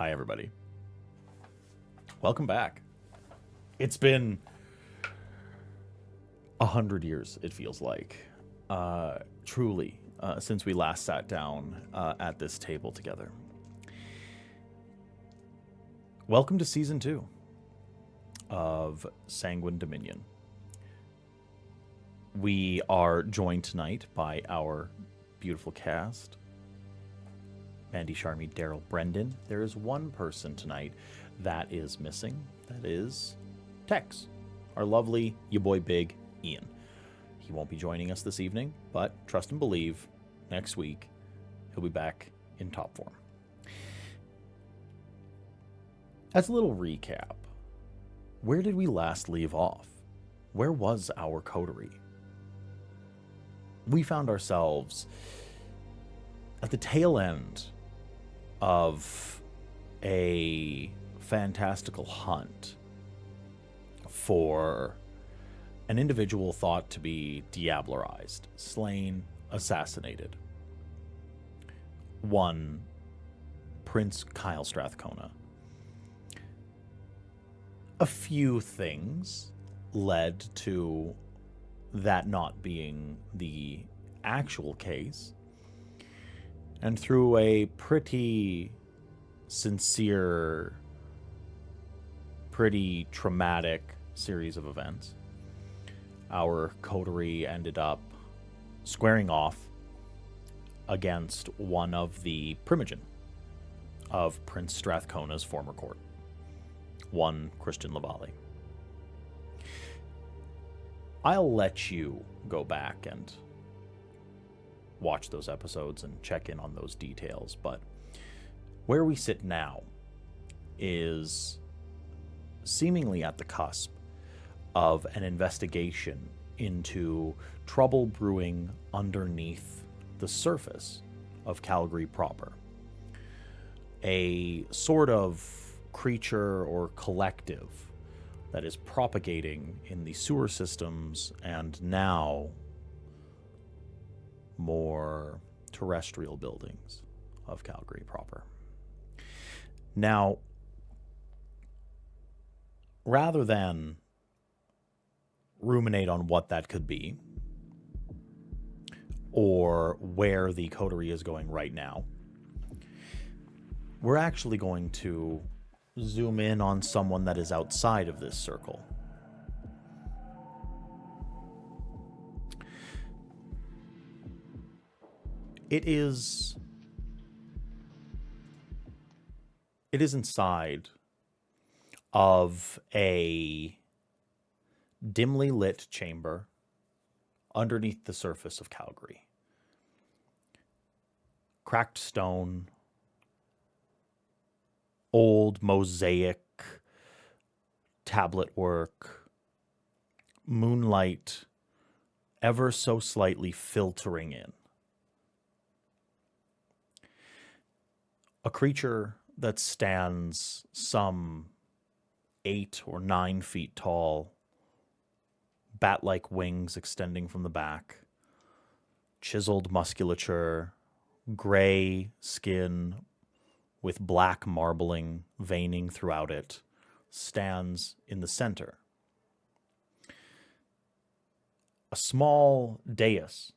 Hi, everybody. Welcome back. It's been 100 years, it feels like, truly, since we last sat down at this table together. Welcome to Season 2 of Sanguine Dominion. We are joined tonight by our beautiful cast. Mandy, Sharmy, Daryl, Brendan. There is one person tonight that is missing. That is Tex, our lovely ya boy big Ian. He won't be joining us this evening, but trust and believe, next week he'll be back in top form. As a little recap, where did we last leave off? Where was our coterie? We found ourselves at the tail end of a fantastical hunt for an individual thought to be diablerized, slain, assassinated. One Prince Kyle Strathcona. A few things led to that not being the actual case. And through a pretty sincere, pretty traumatic series of events, our coterie ended up squaring off against one of the primogen of Prince Strathcona's former court, one Christian Lavalle. I'll let you go back and watch those episodes and check in on those details, but where we sit now is seemingly at the cusp of an investigation into trouble brewing underneath the surface of Calgary proper. A sort of creature or collective that is propagating in the sewer systems and now more terrestrial buildings of Calgary proper. Now, rather than ruminate on what that could be or where the coterie is going right now, we're actually going to zoom in on someone that is outside of this circle. It is inside of a dimly lit chamber underneath the surface of Calgary. Cracked stone, old mosaic tablet work, moonlight ever so slightly filtering in. A creature that stands some 8 or 9 feet tall, bat-like wings extending from the back, chiseled musculature, gray skin with black marbling veining throughout it, stands in the center. A small dais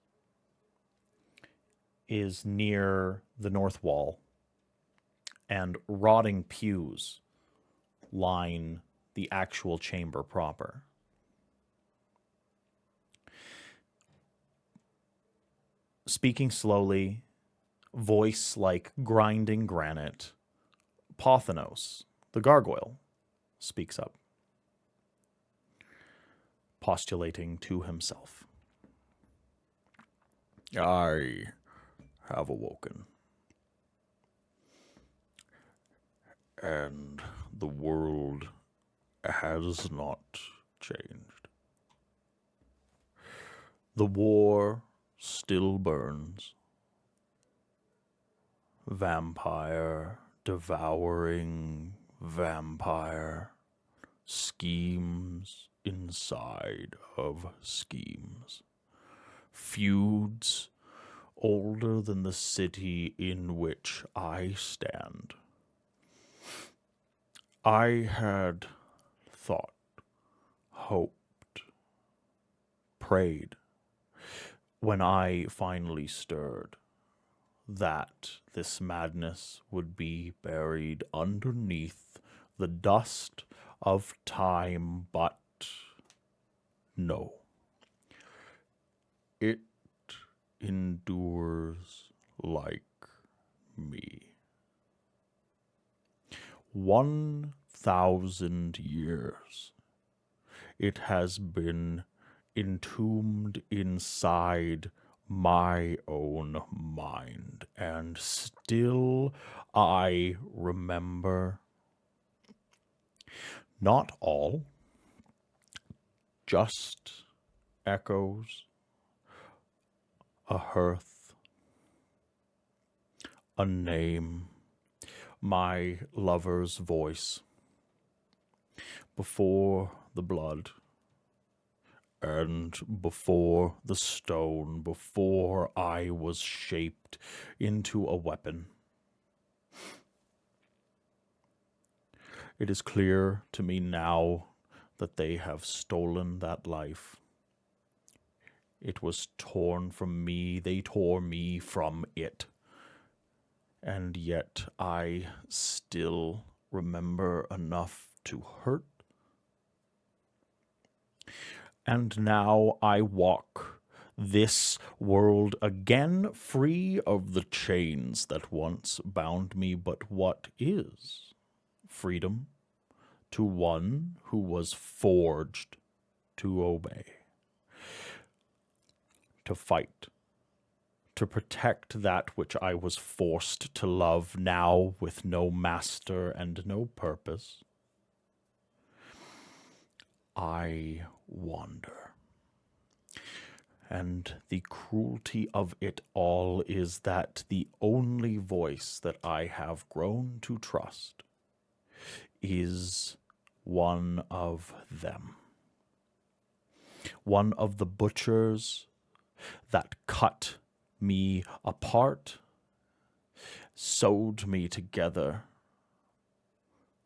is near the north wall, and rotting pews line the actual chamber proper. Speaking slowly, voice like grinding granite, Pothanos, the gargoyle, speaks up, postulating to himself. I have awoken, and the world has not changed. The war still burns. Vampire devouring vampire. Schemes inside of schemes. Feuds older than the city in which I stand. I had thought, hoped, prayed, when I finally stirred, that this madness would be buried underneath the dust of time, but no. It endures like me. 1,000 years it has been entombed inside my own mind, and still I remember. Not all, just echoes, a hearth, a name, my lover's voice, before the blood, and before the stone, before I was shaped into a weapon. It is clear to me now that they have stolen that life. It was torn from me, they tore me from it. And yet I still remember enough to hurt. And now I walk this world again, free of the chains that once bound me. But what is freedom to one who was forged to obey, to fight, to protect that which I was forced to love, now with no master and no purpose? I wander. And the cruelty of it all is that the only voice that I have grown to trust is one of them. One of the butchers that cut me apart, sewed me together,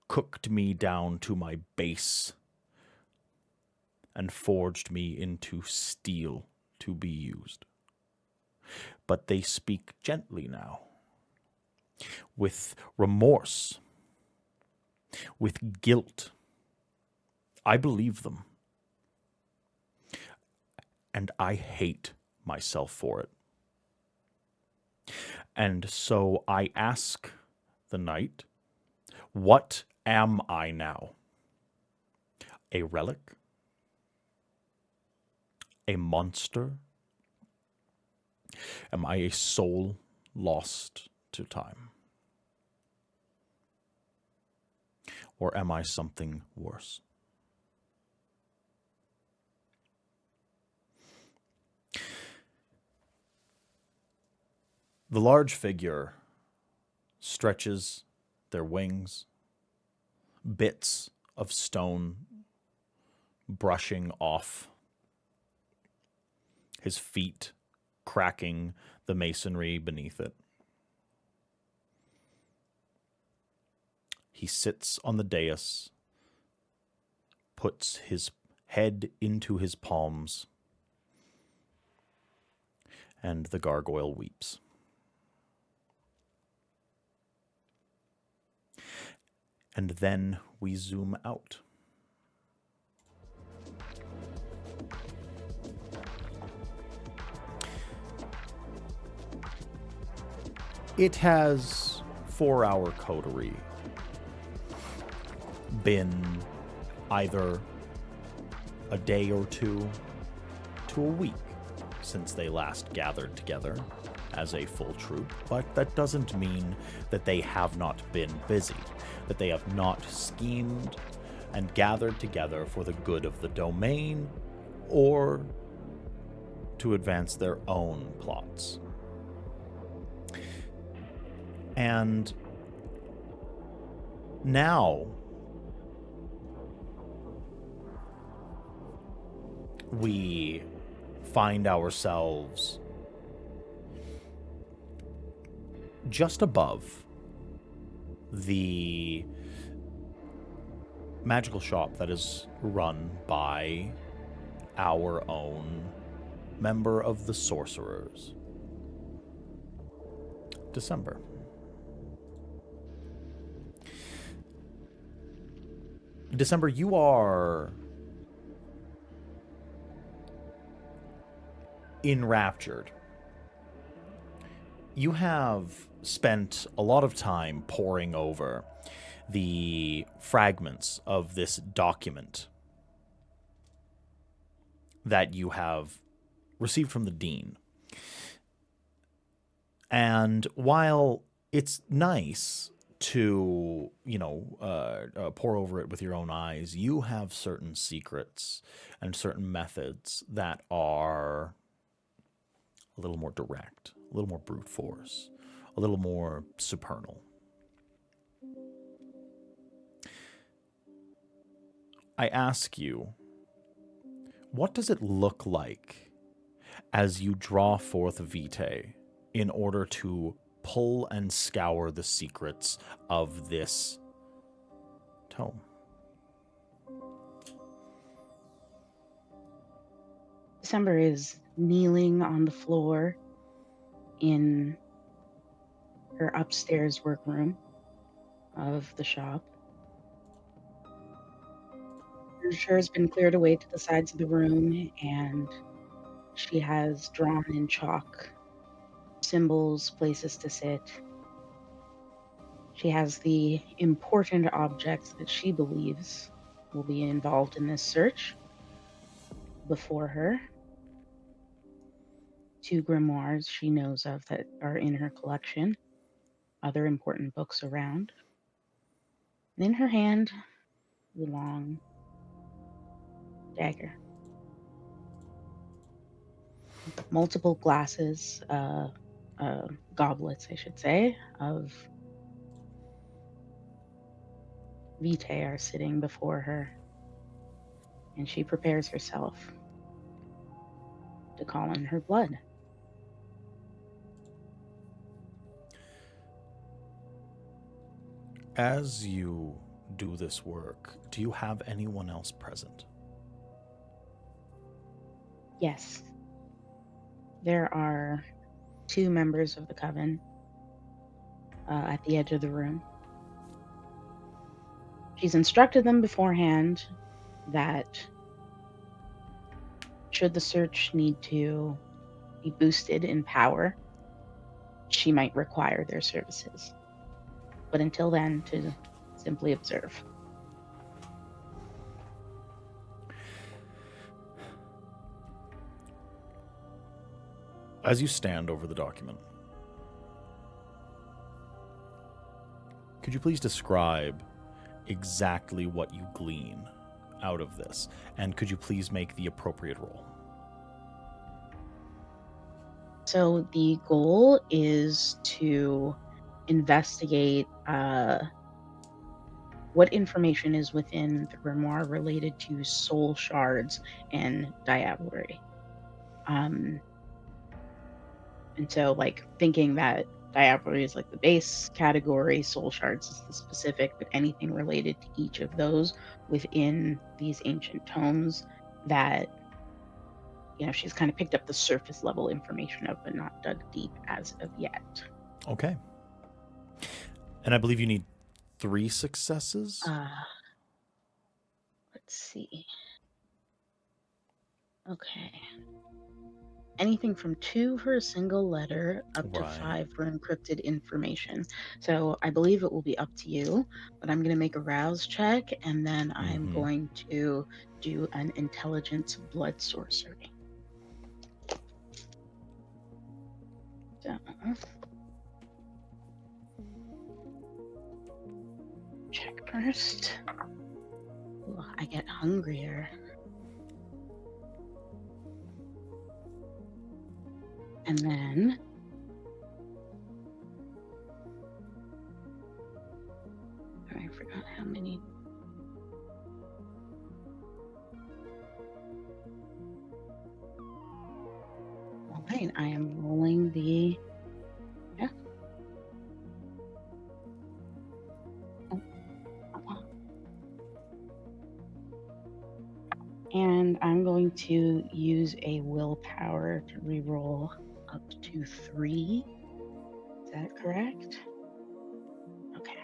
cooked me down to my base, and forged me into steel to be used. But they speak gently now, with remorse, with guilt. I believe them, and I hate myself for it. And so I ask the night, what am I now? A relic? A monster? Am I a soul lost to time? Or am I something worse? The large figure stretches their wings, bits of stone brushing off his feet, cracking the masonry beneath it. He sits on the dais, puts his head into his palms, and the gargoyle weeps. And then we zoom out. It has, for our coterie, been either a day or two to a week since they last gathered together as a full troop, but that doesn't mean that they have not been busy, that they have not schemed and gathered together for the good of the domain or to advance their own plots. And now we find ourselves just above the magical shop that is run by our own member of the Sorcerers. December. December, you are enraptured. You have spent a lot of time poring over the fragments of this document that you have received from the Dean. And while it's nice to, pour over it with your own eyes, you have certain secrets and certain methods that are a little more direct, a little more brute force, a little more supernal. I ask you, what does it look like as you draw forth Vitae in order to pull and scour the secrets of this tome? December is kneeling on the floor in her upstairs workroom of the shop. Furniture has been cleared away to the sides of the room, and she has drawn in chalk symbols, places to sit. She has the important objects that she believes will be involved in this search before her. 2 grimoires she knows of that are in her collection, other important books around. And in her hand, the long dagger. Multiple glasses, goblets, I should say, of Vitae are sitting before her, and she prepares herself to call in her blood. As you do this work, do you have anyone else present? Yes, there are 2 members of the coven at the edge of the room. She's instructed them beforehand that should the search need to be boosted in power, she might require their services. But until then, to simply observe. As you stand over the document, could you please describe exactly what you glean out of this? And could you please make the appropriate roll? So the goal is to investigate what information is within the grimoire related to soul shards and diablerie. And so, like, thinking that diablerie is like the base category, soul shards is the specific, but anything related to each of those within these ancient tomes that she's kind of picked up the surface level information of, but not dug deep as of yet. Okay. And I believe you need 3 successes? Let's see. Okay. Anything from 2 for a single letter up to Right. 5 for encrypted information. So I believe it will be up to you, but I'm going to make a rouse check, and then I'm going to do an intelligence blood sorcery. So, check first. Ooh, I get hungrier. And then I forgot how many. All right, I am rolling the. Yeah. Oh, come on. to use a willpower to reroll up to 3. Is that correct? Okay.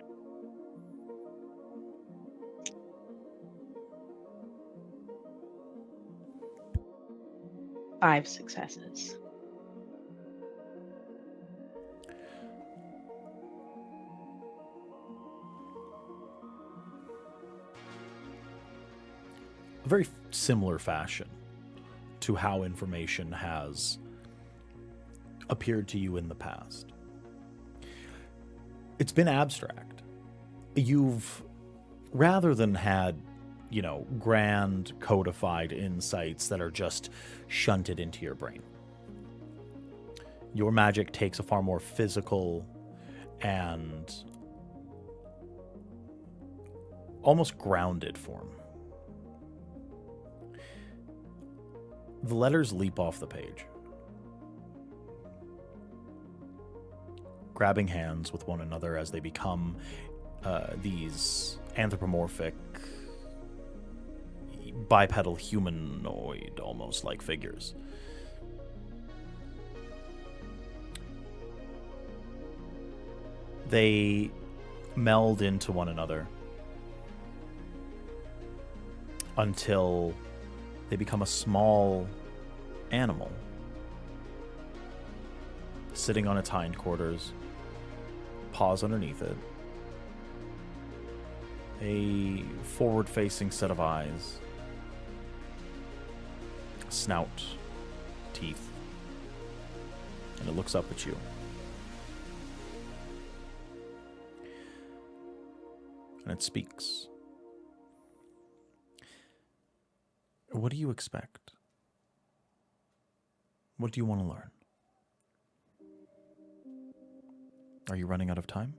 Five successes. A very similar fashion to how information has appeared to you in the past. It's been abstract. You've, rather than had, grand codified insights that are just shunted into your brain, your magic takes a far more physical and almost grounded form. The letters leap off the page, grabbing hands with one another as they become these anthropomorphic, bipedal, humanoid, almost like figures. They meld into one another until they become a small animal sitting on its hindquarters, paws underneath it, a forward-facing set of eyes, snout, teeth, and it looks up at you. And it speaks. What do you expect? What do you want to learn? Are you running out of time?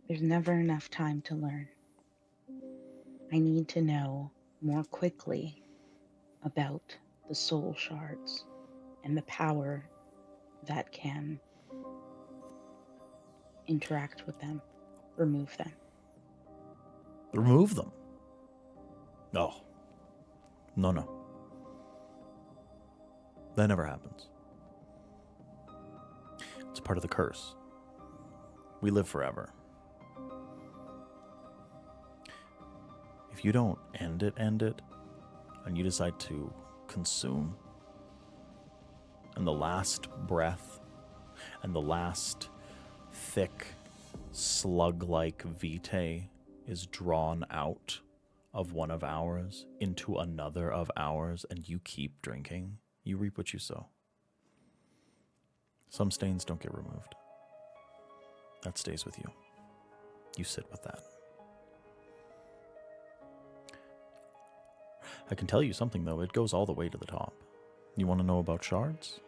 There's never enough time to learn. I need to know more quickly about the soul shards and the power that can interact with them, remove them. Remove them? No. No. That never happens. It's part of the curse. We live forever. If you don't end it, and you decide to consume, and the last breath and the last thick, slug-like vitae is drawn out of one of ours into another of ours, and you keep drinking, you reap what you sow. Some stains don't get removed. That stays with you. You sit with that. I can tell you something, though. It goes all the way to the top. You want to know about shards?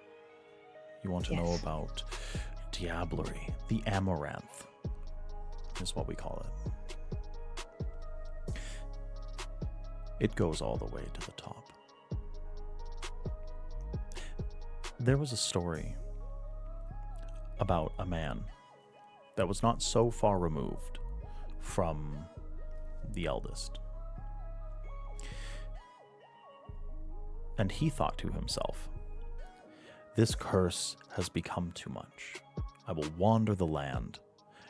You want to know about diablerie? The amaranth is what we call it. It goes all the way to the top. There was a story about a man that was not so far removed from the eldest. And he thought to himself, this curse has become too much. I will wander the land,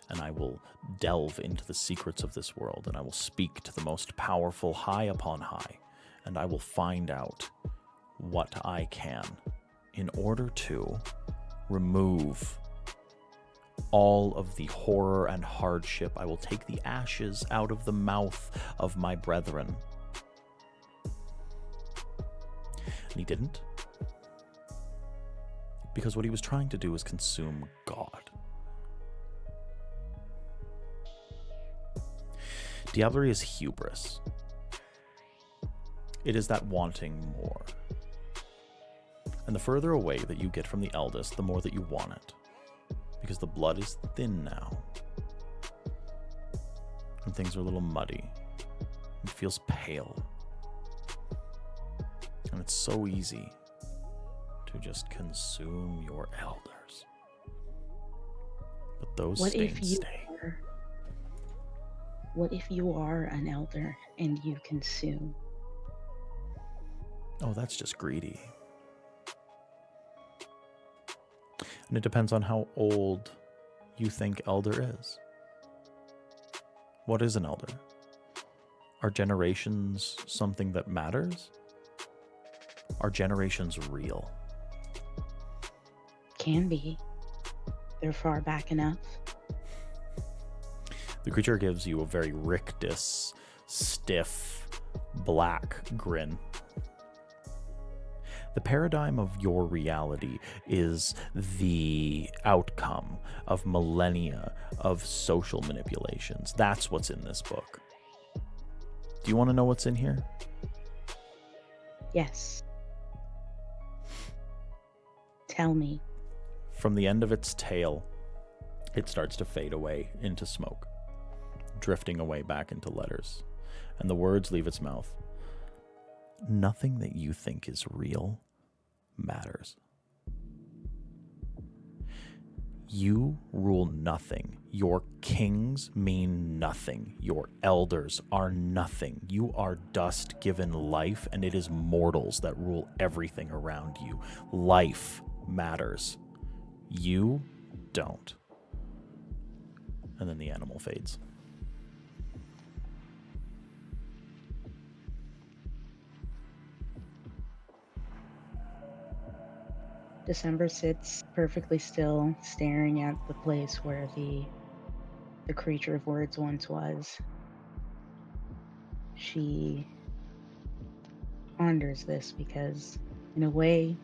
and I will delve into the secrets of this world, and I will speak to the most powerful high upon high, and I will find out what I can in order to remove all of the horror and hardship. I will take the ashes out of the mouth of my brethren. And he didn't. Because what he was trying to do was consume God. Diablerie is hubris. It is that wanting more. And the further away that you get from the eldest, the more that you want it. Because the blood is thin now. And things are a little muddy. It feels pale. And it's so easy to just consume your elders. But those stains stay. if you are an elder and you consume? Oh, that's just greedy. And it depends on how old you think elder is. What is an elder? Are generations something that matters? Are generations real? Can be. They're far back enough. The creature gives you a very rictus, stiff, black grin. The paradigm of your reality is the outcome of millennia of social manipulations. That's what's in this book. Do you want to know what's in here? Yes. Tell me. From the end of its tail, it starts to fade away into smoke, drifting away back into letters, and the words leave its mouth. Nothing that you think is real matters. You rule nothing. Your kings mean nothing. Your elders are nothing. You are dust given life, and it is mortals that rule everything around you. Life matters. You don't. And then the animal fades. December sits perfectly still, staring at the place where the creature of words once was. She ponders this because, in a way,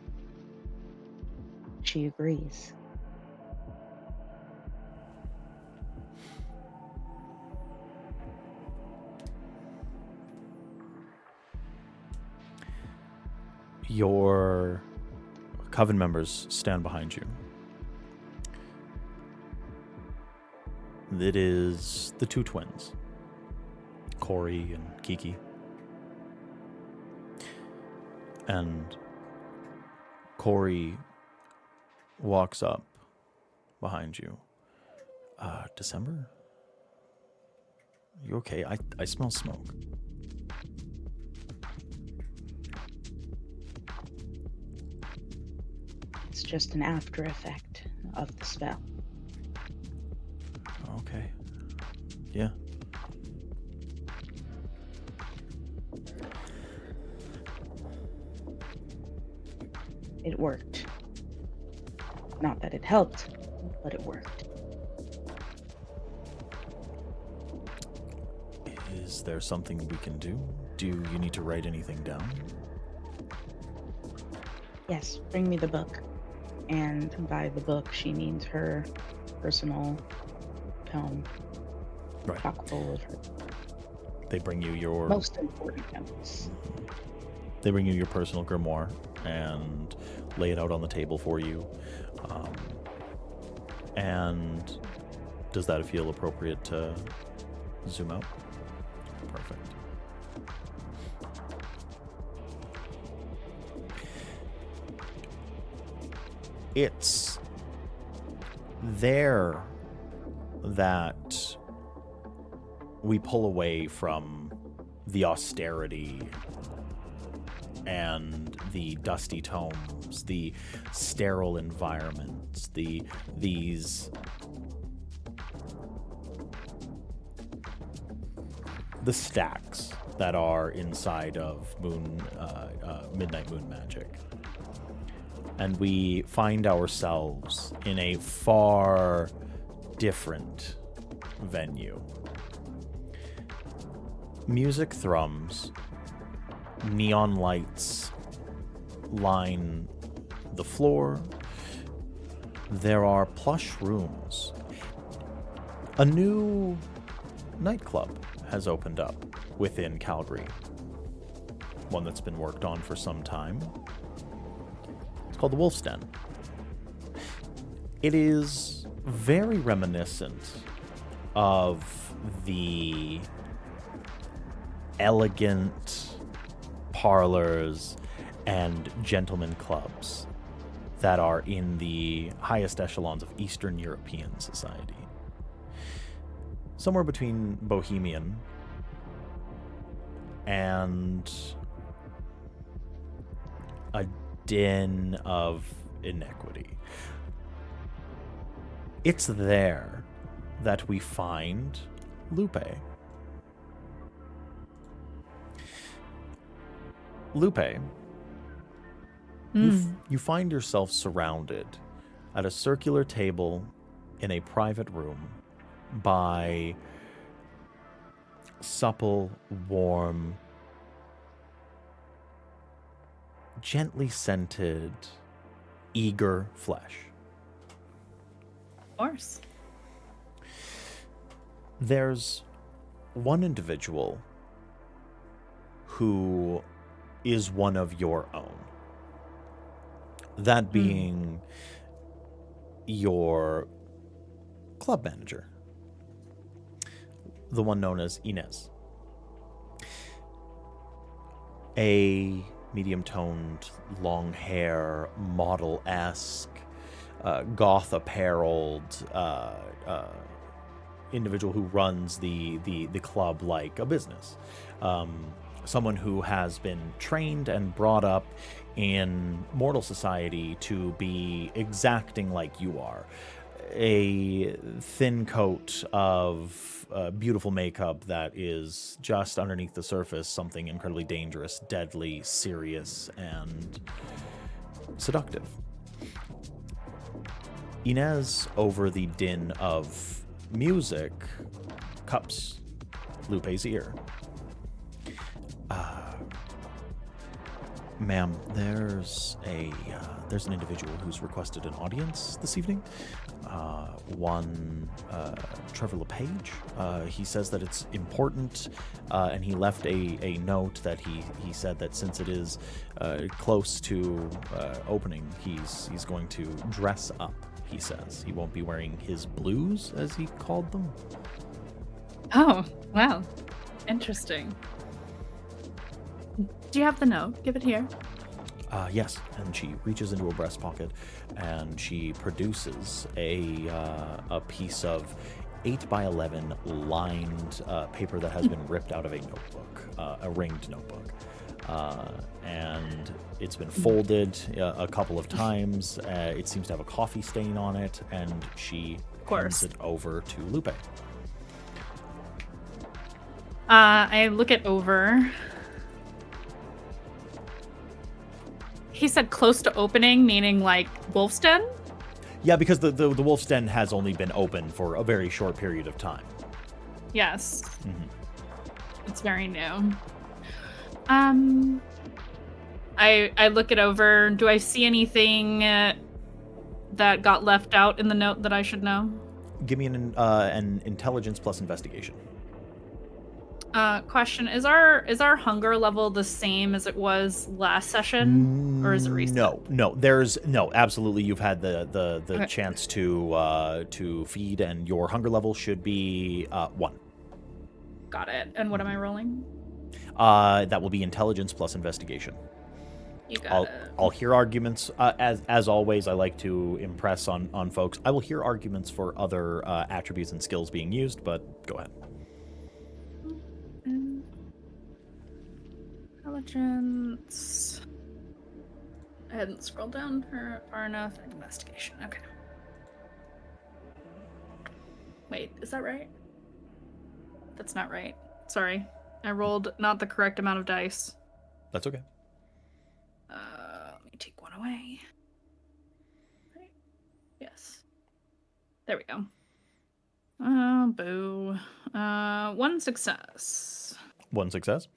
she agrees. Your coven members stand behind you. It is the two twins, Corey and Kiki. And Corey walks up behind you. December? You okay? I smell smoke. It's just an after effect of the spell. Okay. Yeah. It worked. Not that it helped, but it worked. Is there something we can do? Do you need to write anything down? Yes, bring me the book. And by the book, she means her personal tome. Right. Chock full of her They bring you your most important notes. They bring you your personal grimoire and lay it out on the table for you. And does that feel appropriate to zoom out? Perfect. It's there that we pull away from the austerity and the dusty tomes, the sterile environments, the stacks that are inside of Midnight Moon Magic. And we find ourselves in a far different venue. Music thrums, neon lights line the floor. There are plush rooms. A new nightclub has opened up within Calgary. One that's been worked on for some time. It's called the Wolf's Den. It is very reminiscent of the elegant parlors and gentlemen clubs that are in the highest echelons of Eastern European society. somewhere between bohemian and a den of inequity. It's there that we find Lupe. Lupe, you find yourself surrounded at a circular table in a private room by supple, warm, gently scented, eager flesh. Of course. There's one individual who is one of your own. That being your club manager, the one known as Inez. A medium-toned, long hair, model-esque, goth appareled individual who runs the club like a business. Someone who has been trained and brought up in mortal society to be exacting like you are. A thin coat of beautiful makeup that is just underneath the surface something incredibly dangerous, deadly, serious, and seductive. Inez, over the din of music, cups Lupe's ear. Ma'am, there's an individual who's requested an audience this evening. One Trevor LePage. He says that it's important, and he left a note that he said that since it is close to opening, he's going to dress up. He says he won't be wearing his blues, as he called them. Oh, wow. Interesting. Do you have the note? Give it here. Yes, and she reaches into her breast pocket and she produces a piece of 8x11 lined paper that has been ripped out of a notebook, a ringed notebook. And it's been folded a couple of times. It seems to have a coffee stain on it, and she hands it over to Lupe. I look it over. He said close to opening, meaning like Wolf's Den? Yeah, because the Wolf's Den has only been open for a very short period of time. Yes. Mm-hmm. It's very new. I look it over. Do I see anything that got left out in the note that I should know? Give me an intelligence plus investigation. Question: Is our hunger level the same as it was last session, or is it reset? No. Absolutely, you've had the okay. chance to feed, and your hunger level should be 1. Got it. And what am I rolling? That will be intelligence plus investigation. You got it. I'll hear arguments. As always, I like to impress on folks. I will hear arguments for other attributes and skills being used, but go ahead. Intelligence. I hadn't scrolled down far enough. Investigation. Okay. Wait, is that right? That's not right. Sorry. I rolled not the correct amount of dice. That's okay. Let me take one away. Right. Yes. There we go. Boo. 1 success. 1 success?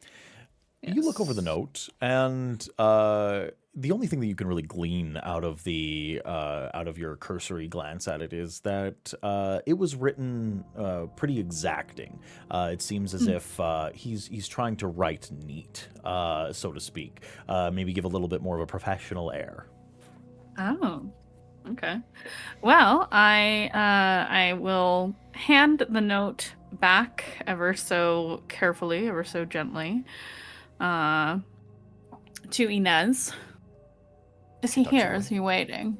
Yes. You look over the note, and the only thing that you can really glean out of your cursory glance at it is that it was written pretty exacting. It seems as if he's trying to write neat, so to speak. Maybe give a little bit more of a professional air. Oh, okay. Well, I will hand the note back ever so carefully, ever so gently. To Inez. Is he here? Is he waiting?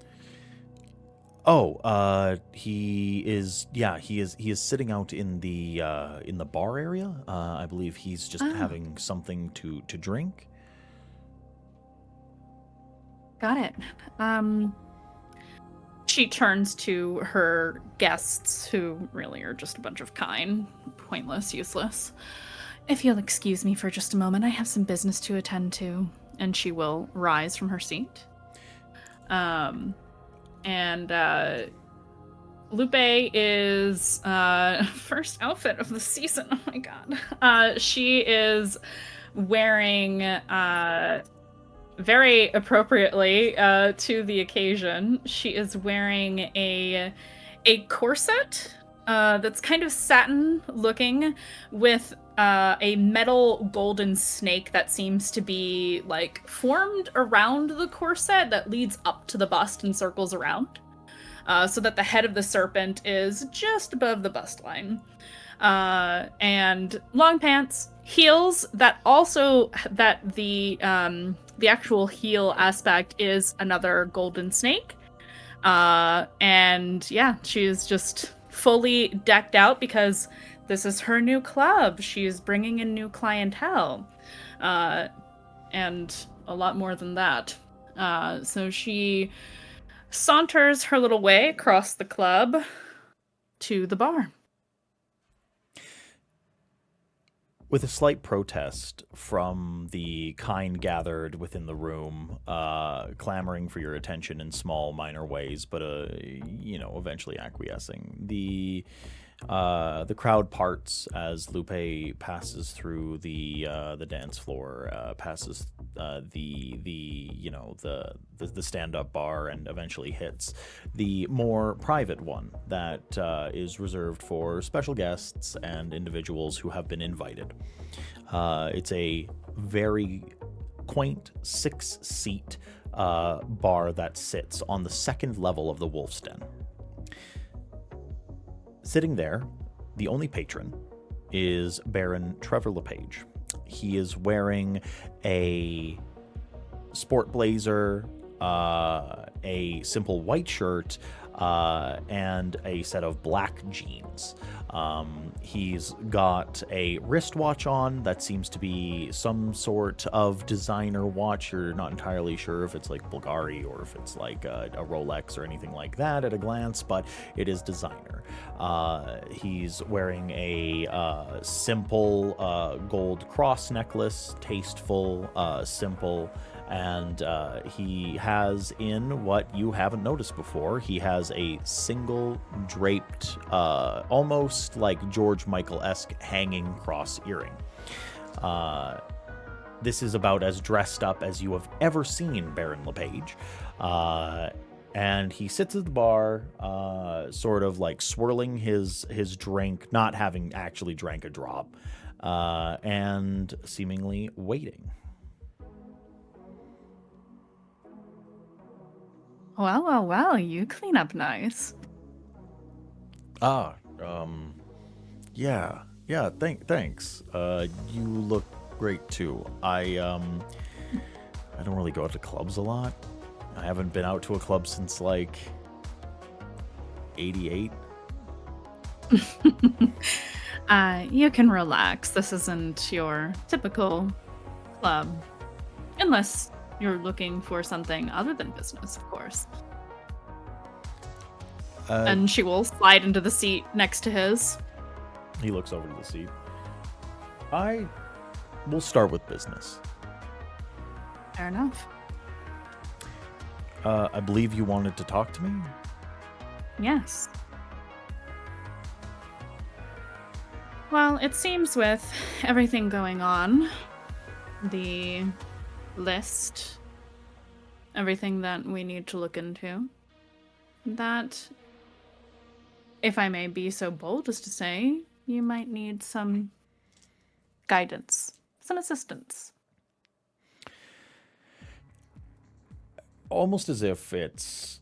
He is. Yeah, he is. He is sitting out in the bar area. I believe he's just having something to drink. Got it. She turns to her guests, who really are just a bunch of kine, pointless, useless. If you'll excuse me for just a moment, I have some business to attend to. And she will rise from her seat. Lupe is first outfit of the season. Oh my god. She is wearing very appropriately to the occasion. She is wearing a corset that's kind of satin looking with a metal golden snake that seems to be like formed around the corset that leads up to the bust and circles around. So that the head of the serpent is just above the bust line. And long pants, heels that the actual heel aspect is another golden snake. And yeah, she's just fully decked out because this is her new club. She's bringing in new clientele. And a lot more than that. So she saunters her little way across the club to the bar. With a slight protest from the kind gathered within the room, clamoring for your attention in small, minor ways, but eventually acquiescing. The crowd parts as Lupe passes through the dance floor, passes the stand-up bar, and eventually hits the more private one that is reserved for special guests and individuals who have been invited. It's a very quaint 6-seat bar that sits on the second level of the Wolf's Den. Sitting there, the only patron is Baron Trevor LePage. He is wearing a sport blazer, a simple white shirt, and a set of black jeans. He's got a wristwatch on that seems to be some sort of designer watch. You're not entirely sure if it's like Bulgari or if it's like a Rolex or anything like that at a glance, but it is designer. He's wearing a simple gold cross necklace, tasteful, simple, and he has in what you haven't noticed before. He has a single draped, almost like George Michael-esque hanging cross earring. This is about as dressed up as you have ever seen Baron LePage. And he sits at the bar, sort of like swirling his drink, not having actually drank a drop, and seemingly waiting. Well, you clean up nice. Yeah, thanks. You look great too. I don't really go out to clubs a lot. I haven't been out to a club since like 88. You can relax. This isn't your typical club. Unless you're looking for something other than business, of course. And she will slide into the seat next to his. He looks over to the seat. I will start with business. Fair enough. I believe you wanted to talk to me? Yes. Well, it seems with everything going on, the list, everything that we need to look into, that, if I may be so bold as to say, you might need some guidance, some assistance. Almost as if it's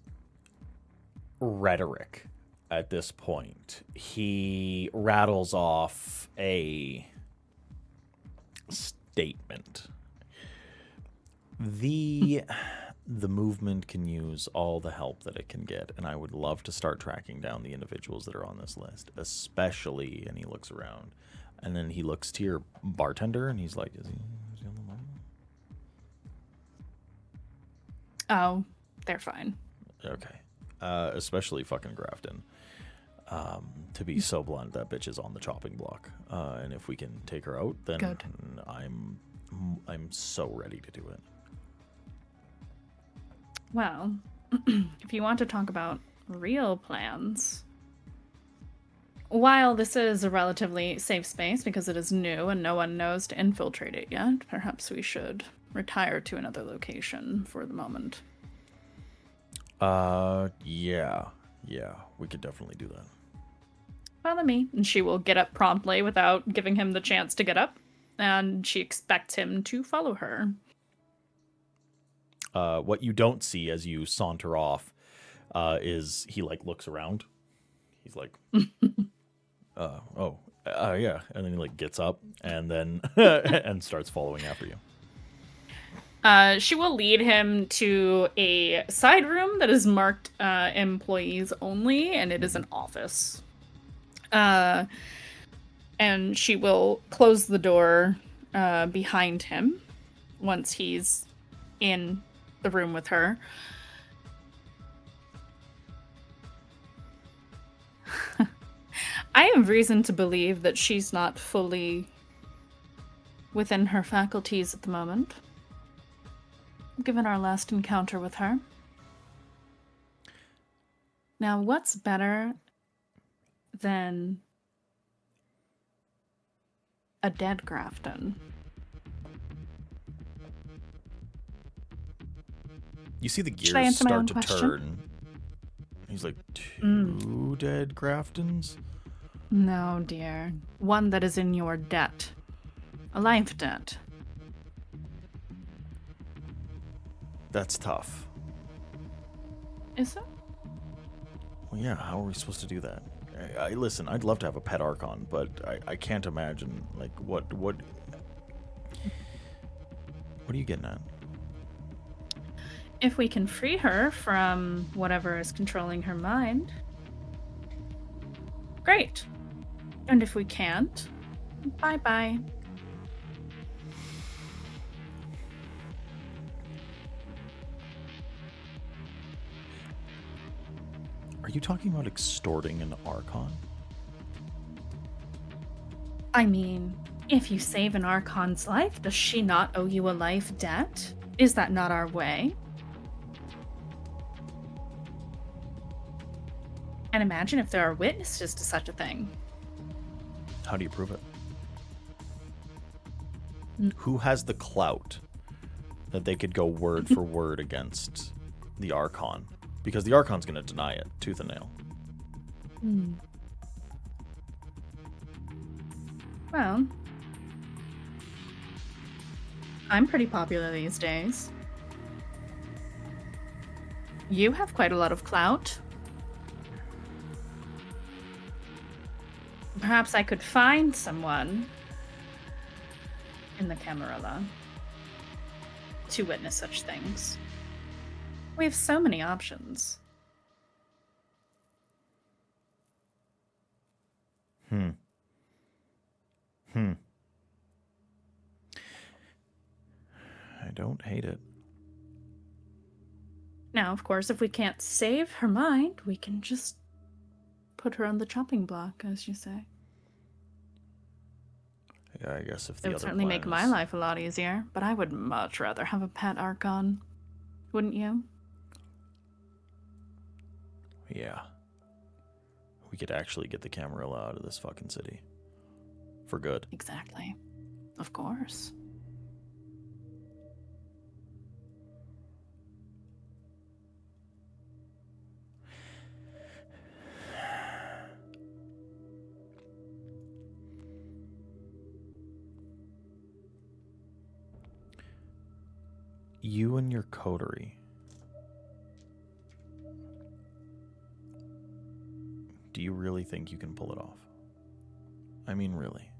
rhetoric at this point. He rattles off a statement. The the movement can use all the help that it can get, and I would love to start tracking down the individuals that are on this list, especially, and he looks around, and then he looks to your bartender, and he's like, is he on the line? Oh, they're fine. Okay. Especially fucking Grafton. To be so blunt, that bitch is on the chopping block. And if we can take her out, then Good. I'm so ready to do it. Well, if you want to talk about real plans, while this is a relatively safe space because it is new and no one knows to infiltrate it yet, perhaps we should retire to another location for the moment. Yeah, we could definitely do that. Follow me. And she will get up promptly without giving him the chance to get up, and she expects him to follow her. What you don't see as you saunter off is he like looks around. He's like, yeah, and then he like gets up and then and starts following after you. She will lead him to a side room that is marked employees only, and it is an office. And she will close the door behind him once he's in the room with her. I have reason to believe that she's not fully within her faculties at the moment, given our last encounter with her. Now, what's better than a dead Grafton? You see the Should I gears answer my own start to question? turn. He's like, two dead Graftons? No, dear. One that is in your debt. A life debt. That's tough. Is it? Well, yeah, how are we supposed to do that? Listen, I'd love to have a pet Archon, but I can't imagine, like, what are you getting at? If we can free her from whatever is controlling her mind, great. And if we can't, bye-bye. Are you talking about extorting an Archon? I mean, if you save an Archon's life, does she not owe you a life debt? Is that not our way? And imagine if there are witnesses to such a thing. How do you prove it? Who has the clout that they could go word for word against the Archon? Because the Archon's going to deny it, tooth and nail. Well, I'm pretty popular these days. You have quite a lot of clout. Perhaps I could find someone in the Camarilla to witness such things. We have so many options. I don't hate it. Now, of course, if we can't save her mind, we can just put her on the chopping block, as you say. Yeah, I guess if the It would other certainly make plan my is- life a lot easier, but I would much rather have a pet Archon. Wouldn't you? Yeah. We could actually get the Camarilla out of this fucking city. For good. Exactly. Of course. You and your coterie. Do you really think you can pull it off? I mean, really.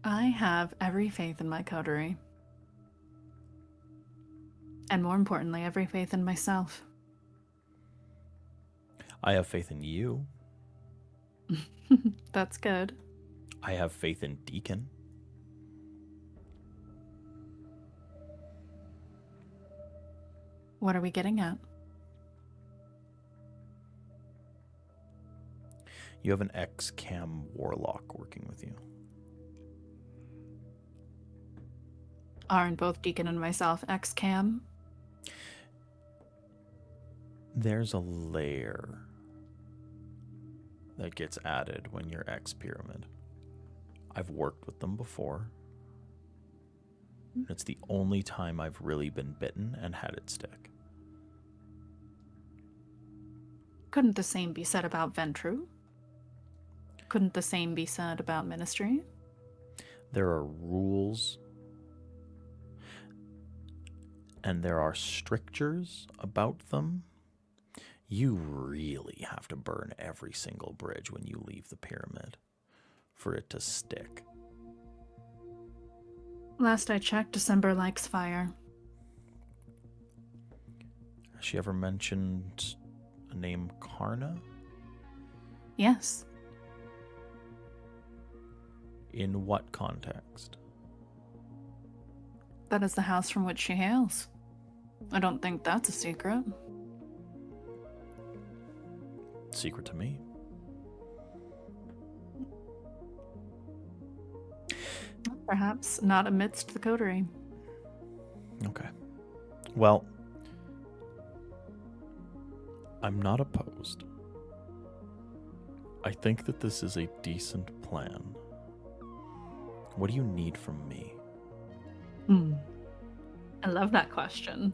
I have every faith in my coterie. And more importantly, every faith in myself. I have faith in you. That's good. I have faith in Deacon. What are we getting at? You have an ex-cam warlock working with you. Aren't both Deacon and myself ex-cam? There's a layer that gets added when you're ex-pyramid. I've worked with them before. It's the only time I've really been bitten and had it stick. Couldn't the same be said about Ventru? Couldn't the same be said about Ministry? There are rules and there are strictures about them. You really have to burn every single bridge when you leave the pyramid for it to stick. Last I checked, December likes fire. Has she ever mentioned a name Karna? Yes. In what context? That is the house from which she hails. I don't think that's a secret. Secret to me. Perhaps not amidst the coterie. Okay. Well, I'm not opposed. I think that this is a decent plan. What do you need from me? I love that question.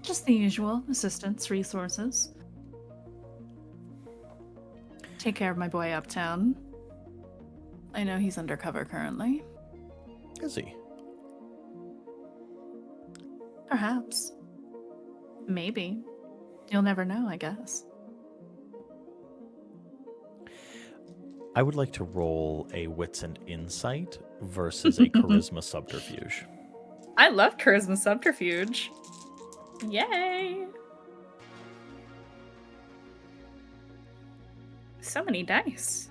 Just the usual assistance, resources. Take care of my boy uptown. I know he's undercover currently. Is he? Perhaps. Maybe. You'll never know, I guess. I would like to roll a wits and insight versus a charisma subterfuge. I love charisma subterfuge. Yay! So many dice.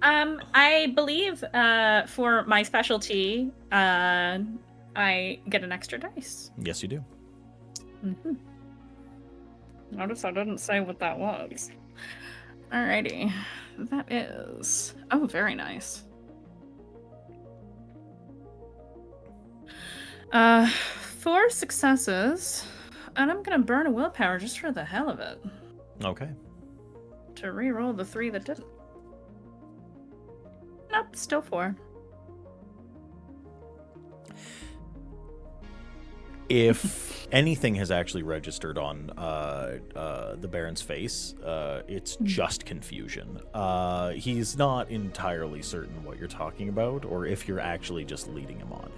I believe for my specialty, I get an extra dice. Yes, you do. Mm-hmm. Notice I didn't say what that was. Alrighty. That is... Oh, very nice. 4 successes. And I'm gonna burn a willpower just for the hell of it. Okay. To re-roll the 3 that didn't. Nope, still 4. If anything has actually registered on the Baron's face, it's just confusion. He's not entirely certain what you're talking about, or if you're actually just leading him on.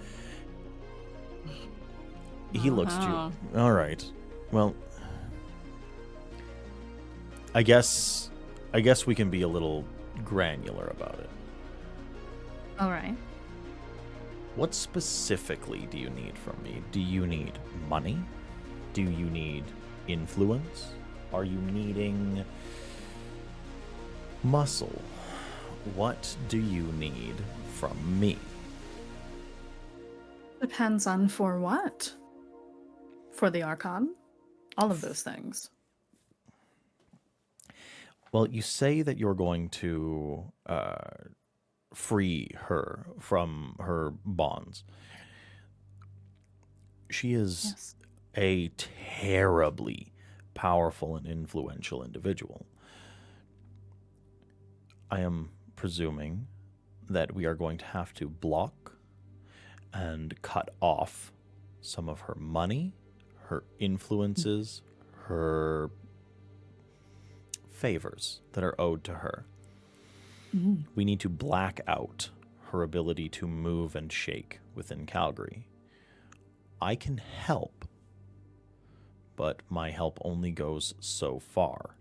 He looks to you. All right. Well, I guess we can be a little granular about it. All right. What specifically do you need from me? Do you need money? Do you need influence? Are you needing muscle? What do you need from me? Depends on for what. For the Archon? All of those things. Well, you say that you're going to free her from her bonds. She is a terribly powerful and influential individual. I am presuming that we are going to have to block and cut off some of her money, her influences, her favors that are owed to her. We need to black out her ability to move and shake within Calgary. I can help, but my help only goes so far.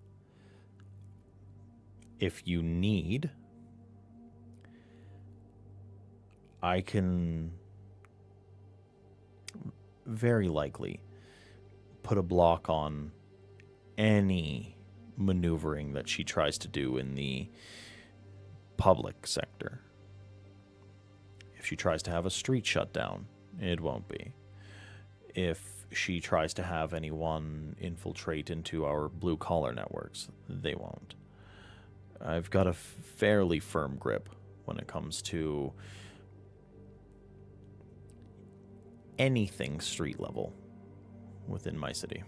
If you need, I can very likely put a block on any maneuvering that she tries to do in the public sector. If she tries to have a street shut down, it won't be. If she tries to have anyone infiltrate into our blue-collar networks, they won't. I've got a fairly firm grip when it comes to anything street level within my city.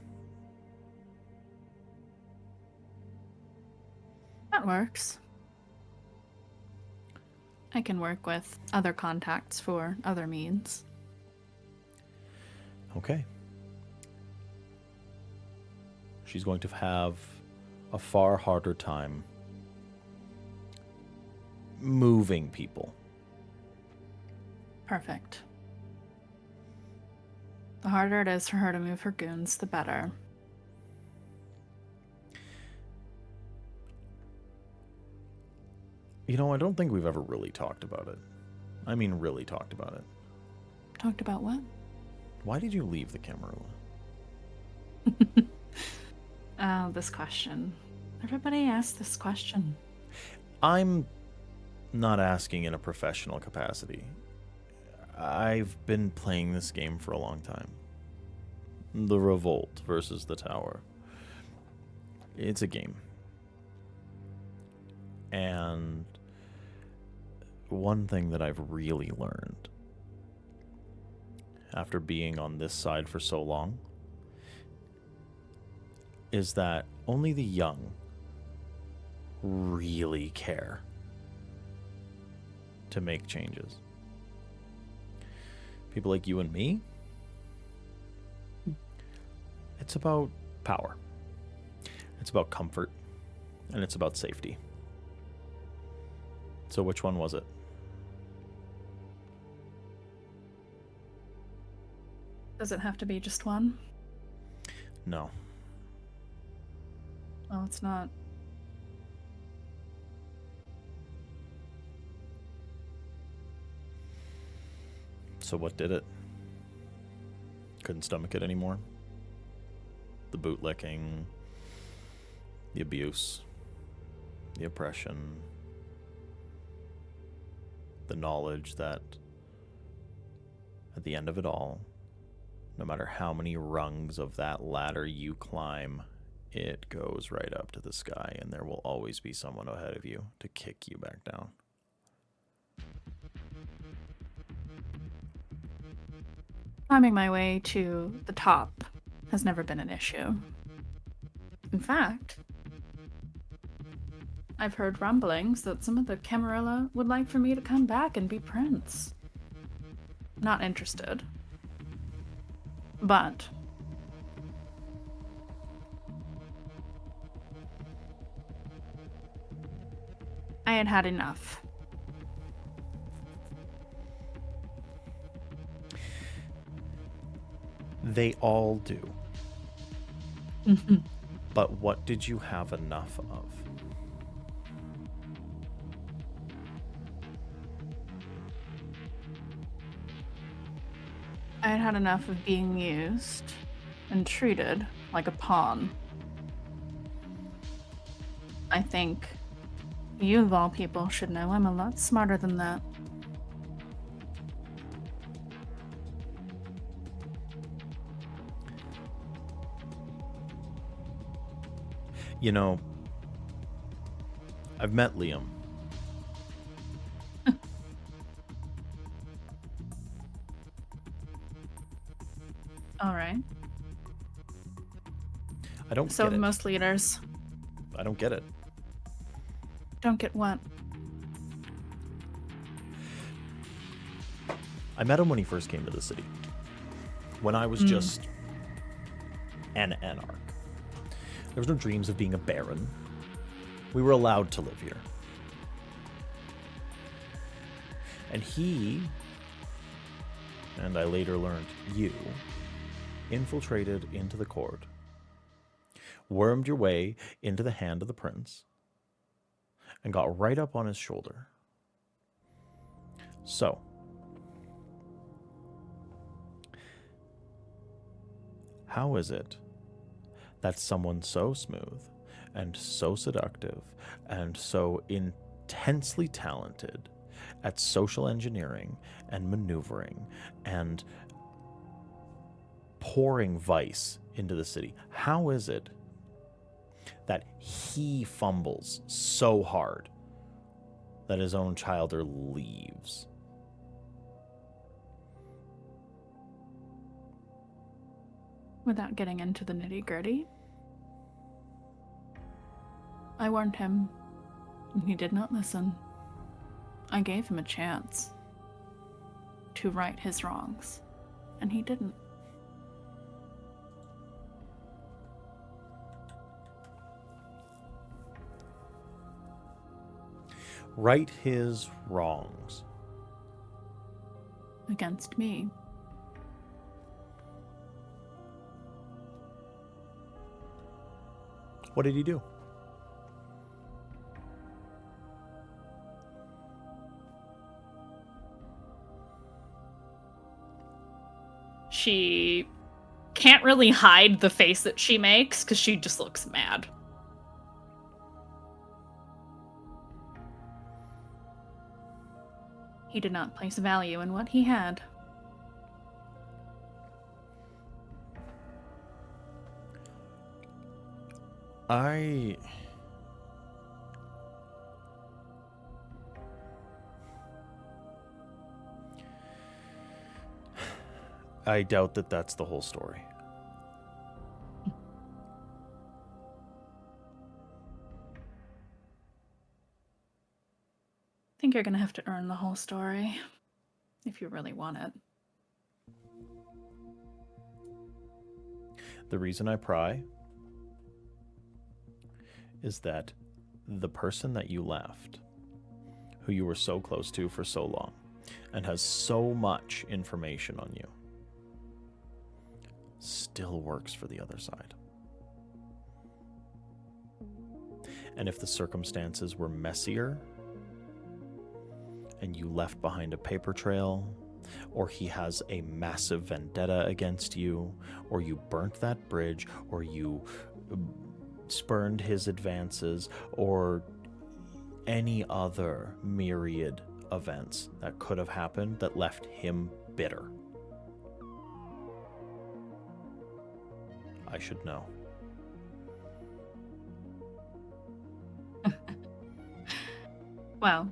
That works. I can work with other contacts for other means. Okay. She's going to have a far harder time moving people. Perfect. The harder it is for her to move her goons, the better. You know, I don't think we've ever really talked about it. I mean, really talked about it. Talked about what? Why did you leave the Camarilla? Oh, this question. Everybody asks this question. I'm not asking in a professional capacity. I've been playing this game for a long time. The Revolt versus the Tower. It's a game. And one thing that I've really learned after being on this side for so long is that only the young really care to make changes. People like you and me, it's about power. It's about comfort. And it's about safety. So which one was it? Does it have to be just one? No. Well, it's not. So what did it? Couldn't stomach it anymore? The bootlicking, the abuse, the oppression, the knowledge that at the end of it all, no matter how many rungs of that ladder you climb, it goes right up to the sky, and there will always be someone ahead of you to kick you back down. Climbing my way to the top has never been an issue. In fact, I've heard rumblings that some of the Camarilla would like for me to come back and be prince. Not interested. But I had had enough. They all do. But what did you have enough of? I had had enough of being used and treated like a pawn. I think you, of all people, should know I'm a lot smarter than that. You know, I've met Liam. All right. I don't So get have it. most leaders. I don't get it. Don't get what? I met him when he first came to the city. When I was just an anarch. There was no dreams of being a baron. We were allowed to live here. And he, and I later learned you, infiltrated into the court, wormed your way into the hand of the prince, and got right up on his shoulder. So, How is it that someone so smooth and so seductive and so intensely talented at social engineering and maneuvering and pouring vice into the city, how is it that he fumbles so hard that his own childer leaves? Without getting into the nitty-gritty, I warned him, and he did not listen. I gave him a chance to right his wrongs, and he didn't. Right his wrongs. Against me. What did he do? She can't really hide the face that she makes because she just looks mad. He did not place value in what he had. I doubt that that's the whole story. I think you're gonna have to earn the whole story if you really want it. The reason I pry is that the person that you left, who you were so close to for so long, and has so much information on you, still works for the other side. And if the circumstances were messier, and you left behind a paper trail, or he has a massive vendetta against you, or you burnt that bridge, or you spurned his advances, or any other myriad events that could have happened that left him bitter, I should know. Well,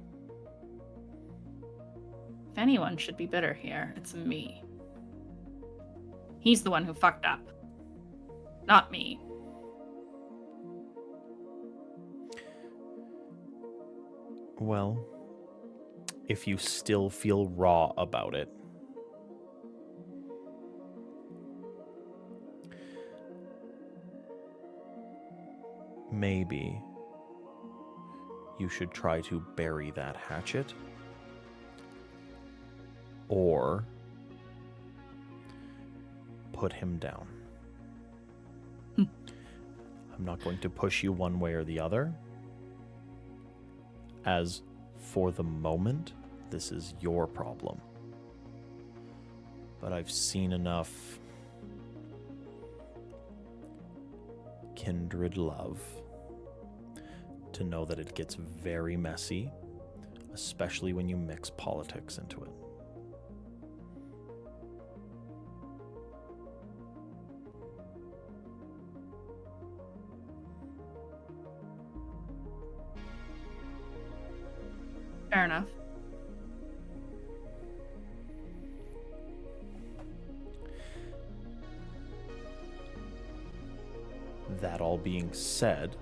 if anyone should be bitter here, it's me. He's the one who fucked up, not me. Well, if you still feel raw about it, maybe you should try to bury that hatchet, or put him down. I'm not going to push you one way or the other, as for the moment, this is your problem. But I've seen enough kindred love to know that it gets very messy, especially when you mix politics into it. Fair enough. That all being said,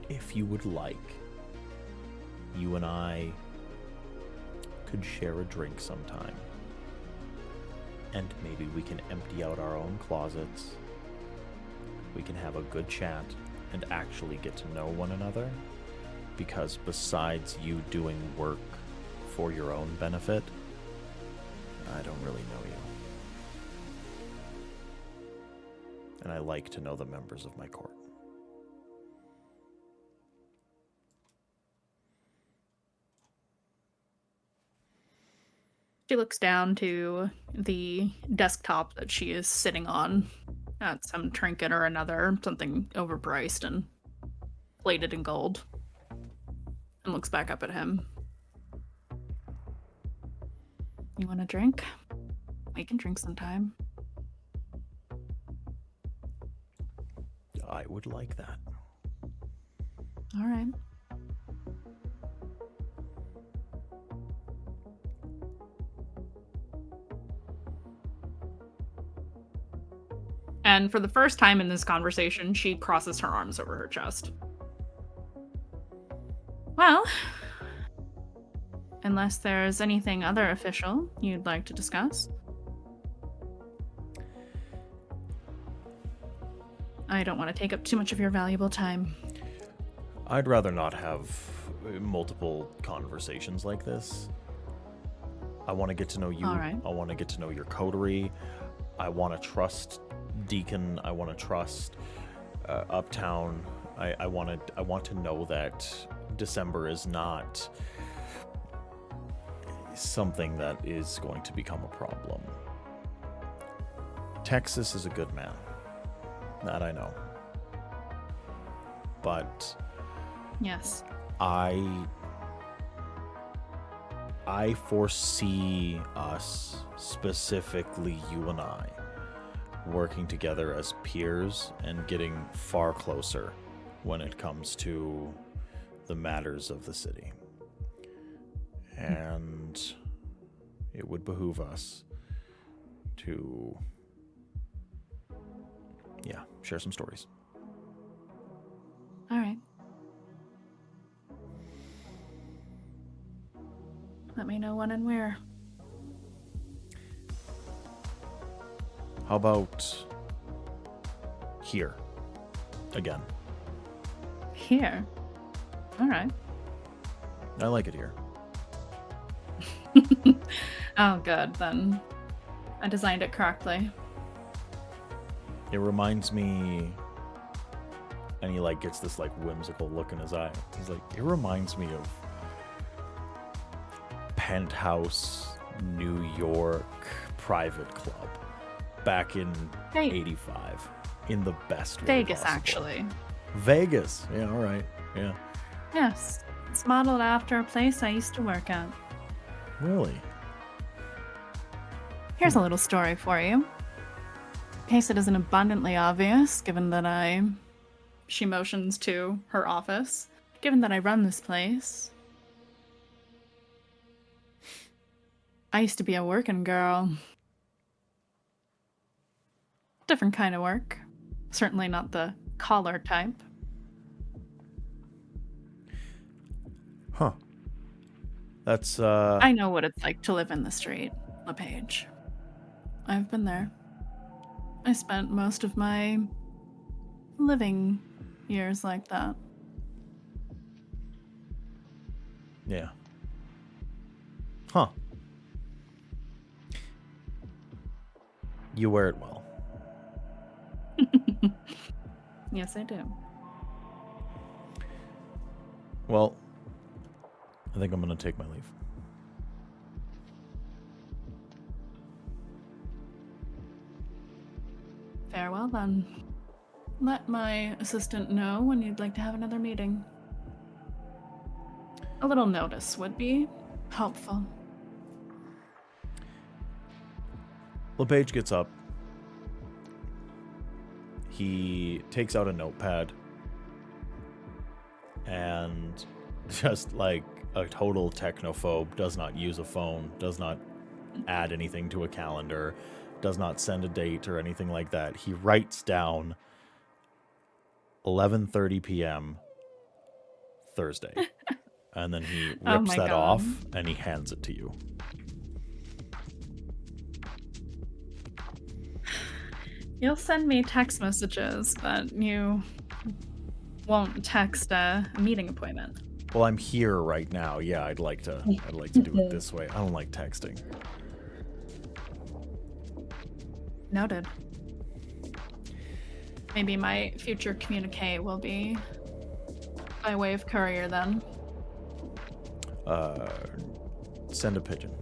if you would like, you and I could share a drink sometime. And maybe we can empty out our own closets. We can have a good chat and actually get to know one another. Because besides you doing work for your own benefit, I don't really know you. And I like to know the members of my court. She looks down to the desktop that she is sitting on at some trinket or another, something overpriced and plated in gold, and looks back up at him. You want a drink? We can drink sometime. I would like that. All right. And for the first time in this conversation, she crosses her arms over her chest. Well, unless there's anything other official you'd like to discuss. I don't want to take up too much of your valuable time. I'd rather not have multiple conversations like this. I want to get to know you. All right. I want to get to know your coterie. I want to trust Deacon. I want to trust Uptown. I want to know that December is not something that is going to become a problem. Texas is a good man. That I know. But Yes. I foresee us, specifically you and I, working together as peers and getting far closer when it comes to the matters of the city. And it would behoove us to, share some stories. All right. Let me know when and where. How about here again? Here. All right. I like it here. Oh, good. Then I designed it correctly. It reminds me, and he gets this whimsical look in his eye. He's like, it reminds me of Penthouse, New York private club back in Hey. 85 in the best way Vegas, possible. actually. Vegas. Yeah, all right. Yeah. Yes. It's modeled after a place I used to work at. Really? Here's a little story for you. In case it isn't abundantly obvious, given that she motions to her office, given that I run this place. I used to be a working girl. Different kind of work. Certainly not the collar type. Huh. That's, I know what it's like to live in the street, LePage. I've been there. I spent most of my living years like that. Yeah. Huh. You wear it well. Yes, I do. Well, I think I'm going to take my leave. Farewell, then. Let my assistant know when you'd like to have another meeting. A little notice would be helpful. LePage gets up. He takes out a notepad and just like a total technophobe, does not use a phone, does not add anything to a calendar, does not send a date or anything like that. He writes down 11:30 p.m. Thursday. And then he rips that off and he hands it to you. You'll send me text messages, but you won't text a meeting appointment. Well, I'm here right now. Yeah, I'd like to do it this way. I don't like texting. Noted. Maybe my future communique will be by way of courier then. Send a pigeon.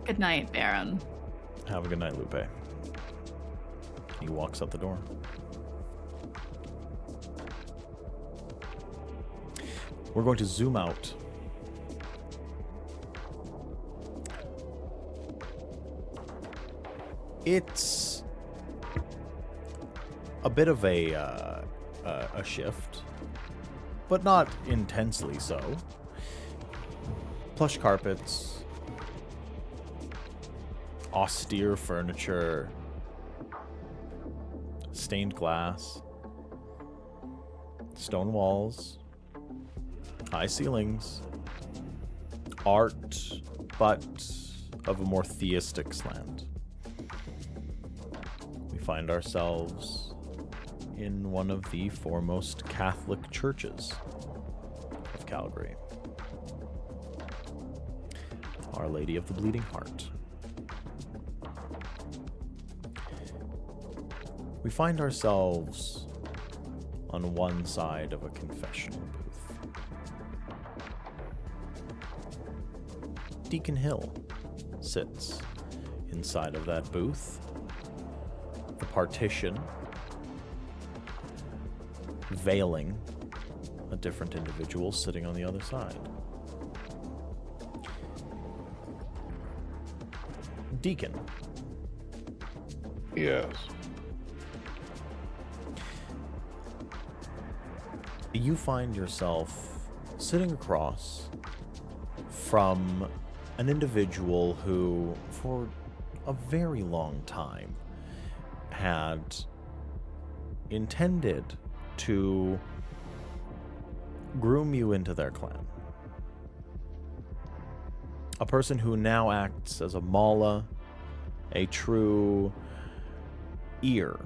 Good night, Baron. Have a good night, Lupe. He walks out the door. We're going to zoom out. It's a bit of a shift, but not intensely so. Plush carpets, austere furniture, stained glass, stone walls, high ceilings, art, but of a more theistic slant. We find ourselves in one of the foremost Catholic churches of Calgary. Our Lady of the Bleeding Heart. We find ourselves on one side of a confessional booth. Deacon Hill sits inside of that booth. The partition veiling a different individual sitting on the other side. Deacon. Yes. You find yourself sitting across from an individual who, for a very long time, had intended to groom you into their clan. A person who now acts as a mala, a true ear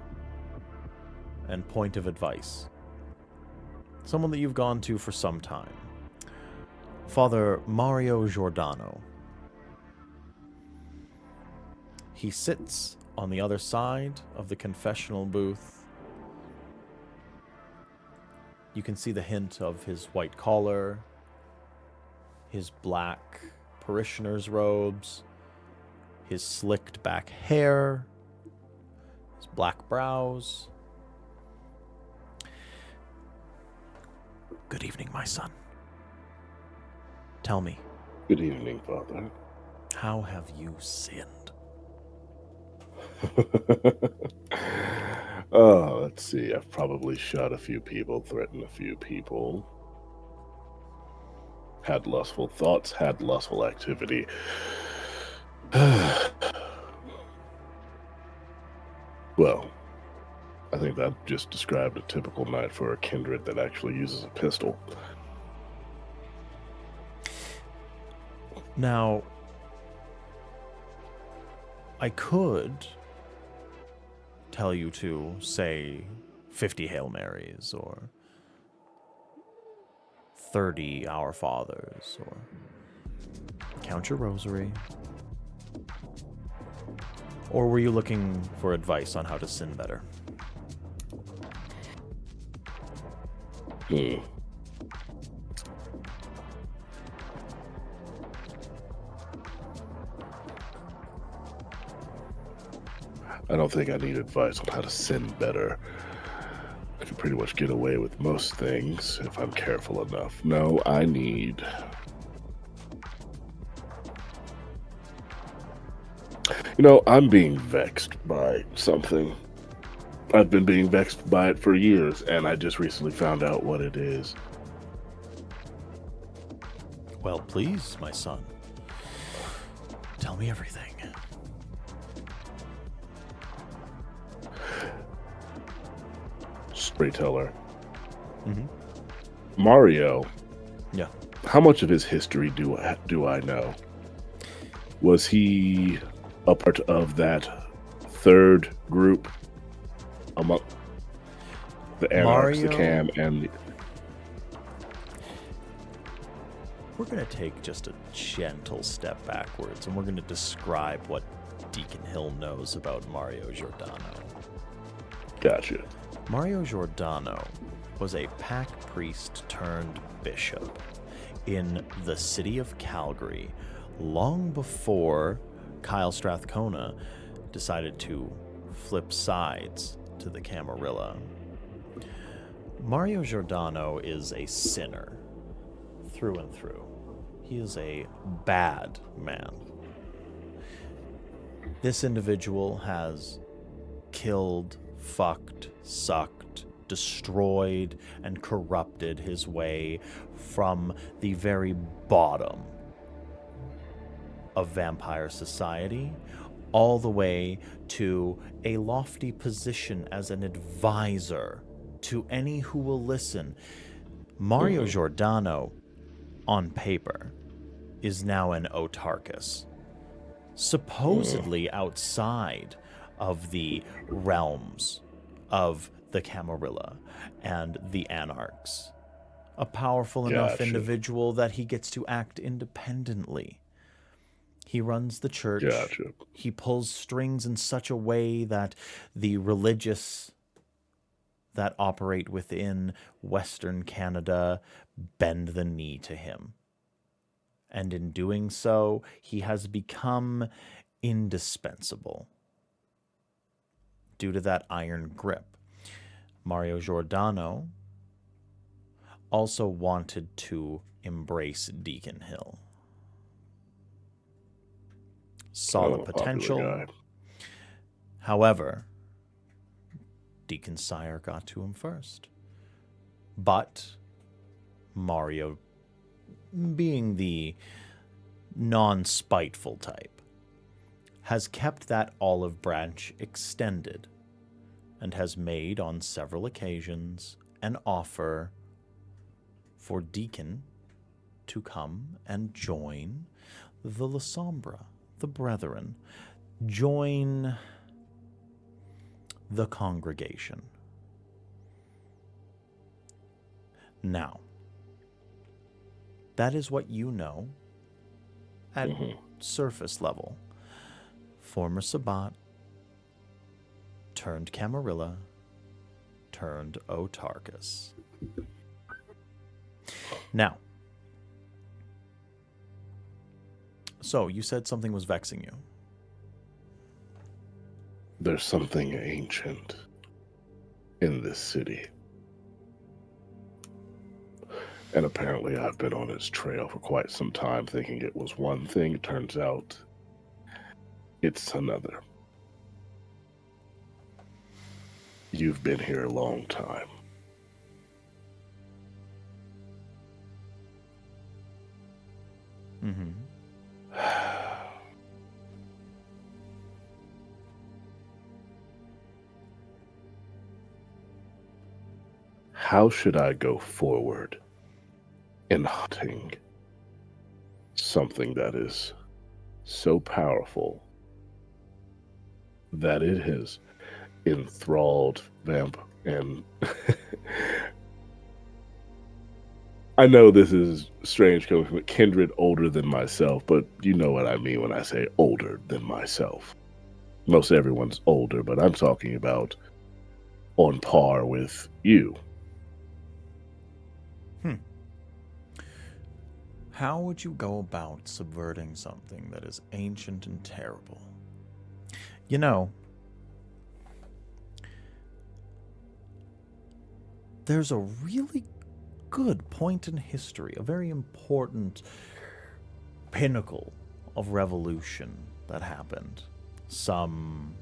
and point of advice. Someone that you've gone to for some time. Father Mario Giordano. He sits on the other side of the confessional booth. You can see the hint of his white collar, his black parishioner's robes, his slicked back hair, his black brows. Good evening, my son. Tell me. Good evening, Father. How have you sinned? Oh, let's see. I've probably shot a few people, threatened a few people, had lustful thoughts, had lustful activity. Well, I think that just described a typical night for a kindred that actually uses a pistol. Now, I could tell you to say 50 Hail Marys or 30 Our Fathers or count your rosary. Or were you looking for advice on how to sin better? I don't think I need advice on how to sin better. I can pretty much get away with most things if I'm careful enough. No, I need... You know, I'm being vexed by something. I've been being vexed by it for years, and I just recently found out what it is. Well, please, my son. Tell me everything. Storyteller. Mm-hmm. Mario. Yeah. How much of his history do I know? Was he a part of that third group among the Anarchs, the Cam, and the... We're going to take just a gentle step backwards, and we're going to describe what Deacon Hill knows about Mario Giordano. Gotcha. Mario Giordano was a pack priest turned bishop in the city of Calgary long before Kyle Strathcona decided to flip sides to the Camarilla. Mario Giordano is a sinner through and through. He is a bad man. This individual has killed, fucked, sucked, destroyed, and corrupted his way from the very bottom of vampire society all the way to a lofty position as an advisor to any who will listen. Mario Giordano, on paper, is now an autarchus, supposedly outside of the realms of the Camarilla and the Anarchs. A powerful enough individual that he gets to act independently. He runs the church. He pulls strings in such a way that the religious that operate within Western Canada bend the knee to him. And in doing so, he has become indispensable due to that iron grip. Mario Giordano also wanted to embrace Deacon Hill. Saw the potential. However, Deacon Sire got to him first. But Mario, being the non-spiteful type, has kept that olive branch extended and has made on several occasions an offer for Deacon to come and join the La Sombra, the Brethren, join the congregation. Now, that is what you know at surface level. Former Sabbat turned Camarilla turned autarchus. Now, so you said something was vexing you. There's something ancient in this city. And apparently I've been on its trail for quite some time thinking it was one thing. It turns out it's another. You've been here a long time. Mm-hmm. How should I go forward in hunting something that is so powerful that it has enthralled Vamp? And I know this is strange coming from a kindred older than myself, but you know what I mean when I say older than myself. Most everyone's older, but I'm talking about on par with you. How would you go about subverting something that is ancient and terrible? You know, there's a really good point in history, a very important pinnacle of revolution that happened some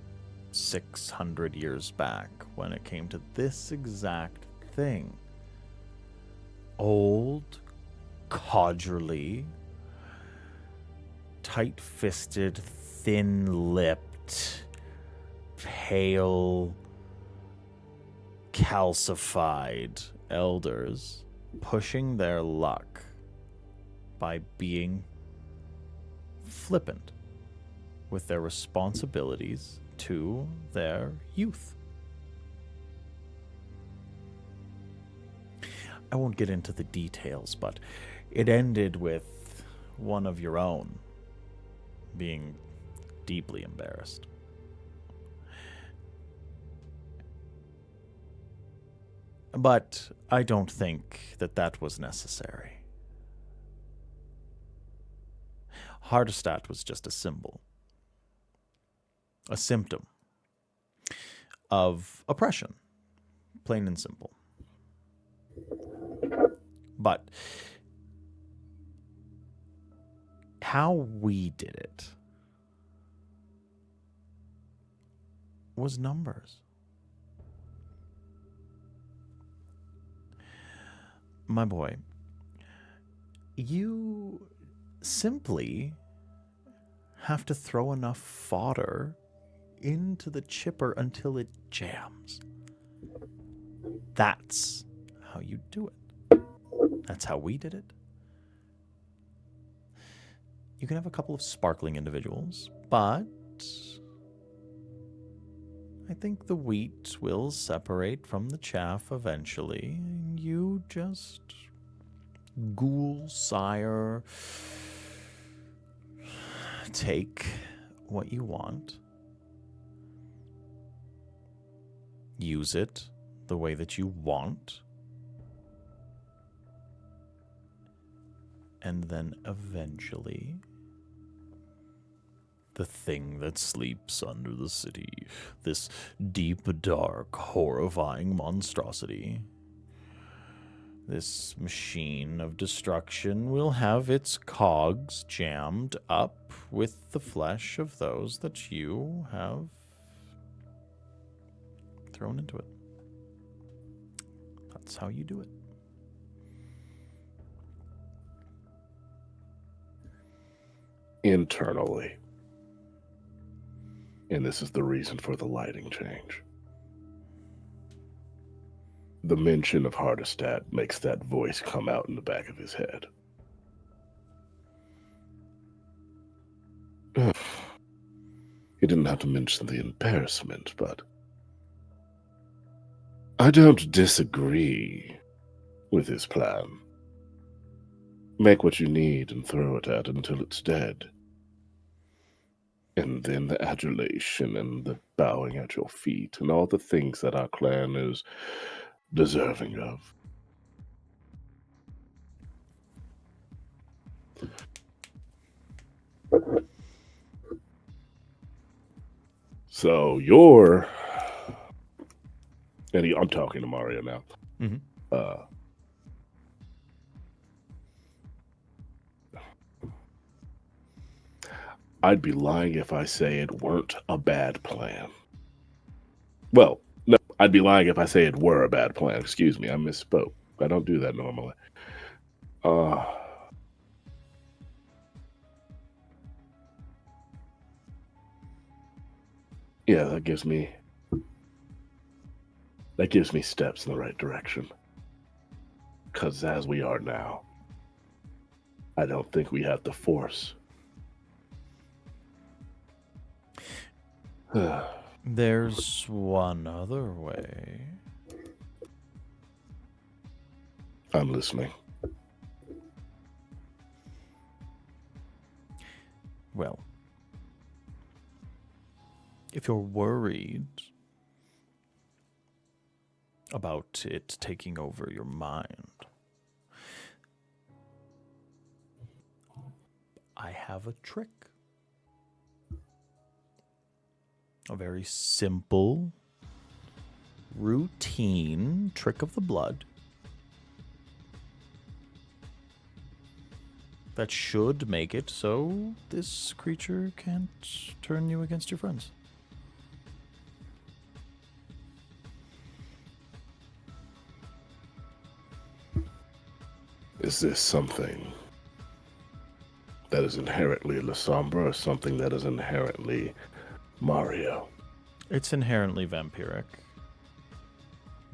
600 years back when it came to this exact thing. Old, codgerly, tight-fisted, thin-lipped, pale, calcified elders pushing their luck by being flippant with their responsibilities to their youth. I won't get into the details, but it ended with one of your own being deeply embarrassed. But I don't think that was necessary. Hardestat was just a symbol. a symptom of oppression, plain and simple. But how we did it was numbers. My boy, you simply have to throw enough fodder into the chipper until it jams. That's how you do it. That's how we did it. You can have a couple of sparkling individuals, but I think the wheat will separate from the chaff eventually. You just ghoul sire, take what you want, use it the way that you want, and then eventually the thing that sleeps under the city, this deep, dark, horrifying monstrosity, this machine of destruction will have its cogs jammed up with the flesh of those that you have thrown into it. That's how you do it. Internally. And this is the reason for the lighting change. The mention of Hardestat makes that voice come out in the back of his head. He didn't have to mention the embarrassment, but I don't disagree with his plan. Make what you need and throw it at until it's dead. And then the adulation and the bowing at your feet and all the things that our clan is deserving of. So you're... And I'm talking to Mario now. Mm-hmm. I'd be lying if I say it weren't a bad plan. Well, no, I'd be lying if I say it were a bad plan. Excuse me, I misspoke. I don't do that normally. Yeah, that gives me steps in the right direction. Because as we are now, I don't think we have the force. There's one other way. I'm listening. Well, if you're worried about it taking over your mind, I have a trick. A very simple, routine trick of the blood that should make it so this creature can't turn you against your friends. Is this something that is inherently La Sombra or something that is inherently Mario? It's inherently vampiric.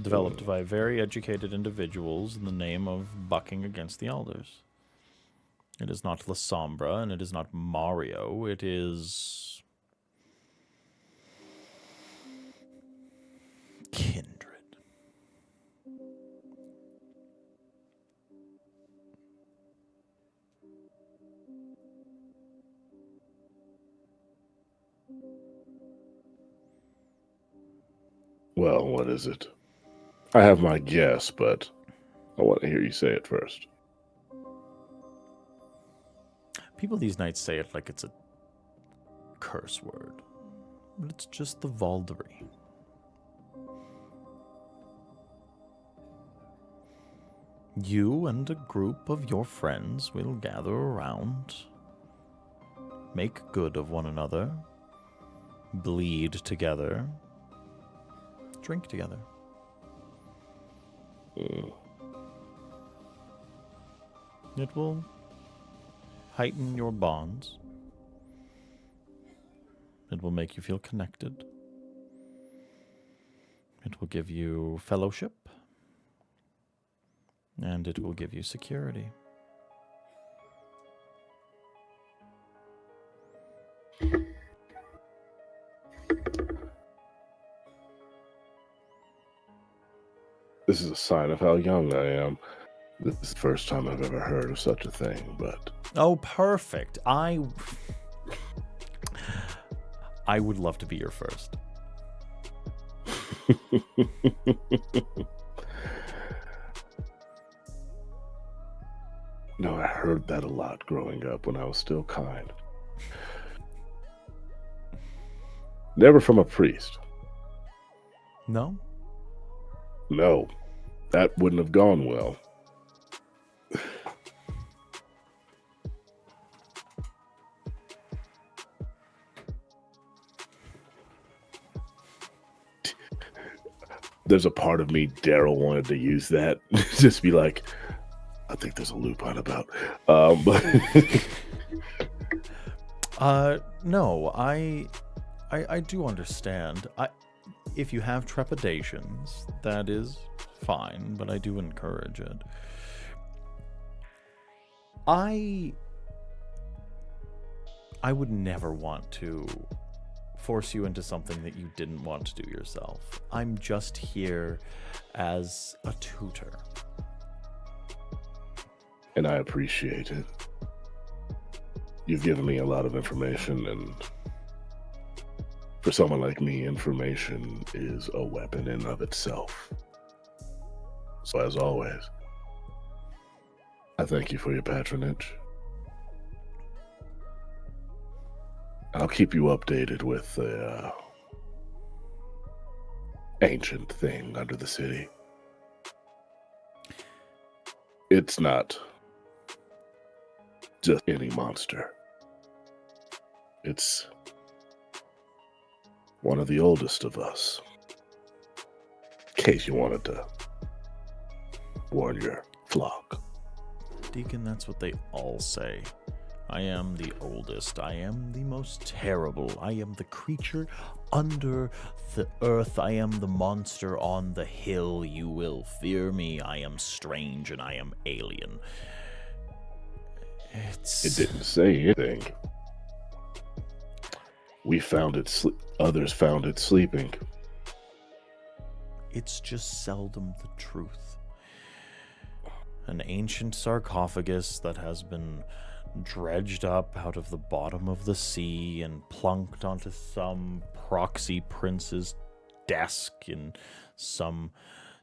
Developed by very educated individuals in the name of bucking against the elders. It is not La Sombra, and it is not Mario. It is Kindred. Well, what is it? I have my guess, but I want to hear you say it first. People these nights say it like it's a curse word. but it's just the Valdery. You and a group of your friends will gather around, make good of one another, bleed together, drink together. It will heighten your bonds. It will make you feel connected. It will give you fellowship. And it will give you security. This is a sign of how young I am. This is the first time I've ever heard of such a thing, but... Oh, perfect. I would love to be your first. No, I heard that a lot growing up when I was still kind. Never from a priest. No? No, that wouldn't have gone well. There's a part of me, Daryl wanted to use that. Just be like, I think there's a lupine about. But no, I do understand. If you have trepidations, that is fine, but I do encourage it. I would never want to force you into something that you didn't want to do yourself. I'm just here as a tutor. And I appreciate it. You've given me a lot of information, and for someone like me, information is a weapon in of itself. So as always, I thank you for your patronage. I'll keep you updated with the ancient thing under the city. It's not just any monster. It's one of the oldest of us. In case you wanted to warn your flock. Deacon, that's what they all say. I am the oldest. I am the most terrible. I am the creature under the earth. I am the monster on the hill. You will fear me. I am strange and I am alien. It didn't say anything. We found it. Others found it sleeping. It's just seldom the truth. An ancient sarcophagus that has been dredged up out of the bottom of the sea and plunked onto some proxy prince's desk in some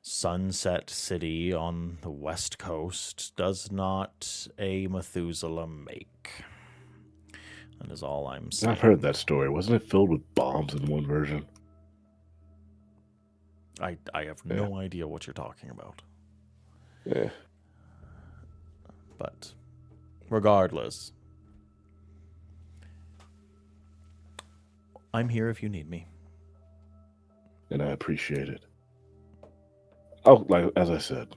sunset city on the west coast does not a Methuselah make. That is all I'm saying. I've heard that story. Wasn't it filled with bombs in one version? I have no idea what you're talking about. Yeah. But regardless, I'm here if you need me. And I appreciate it. Oh, like as I said,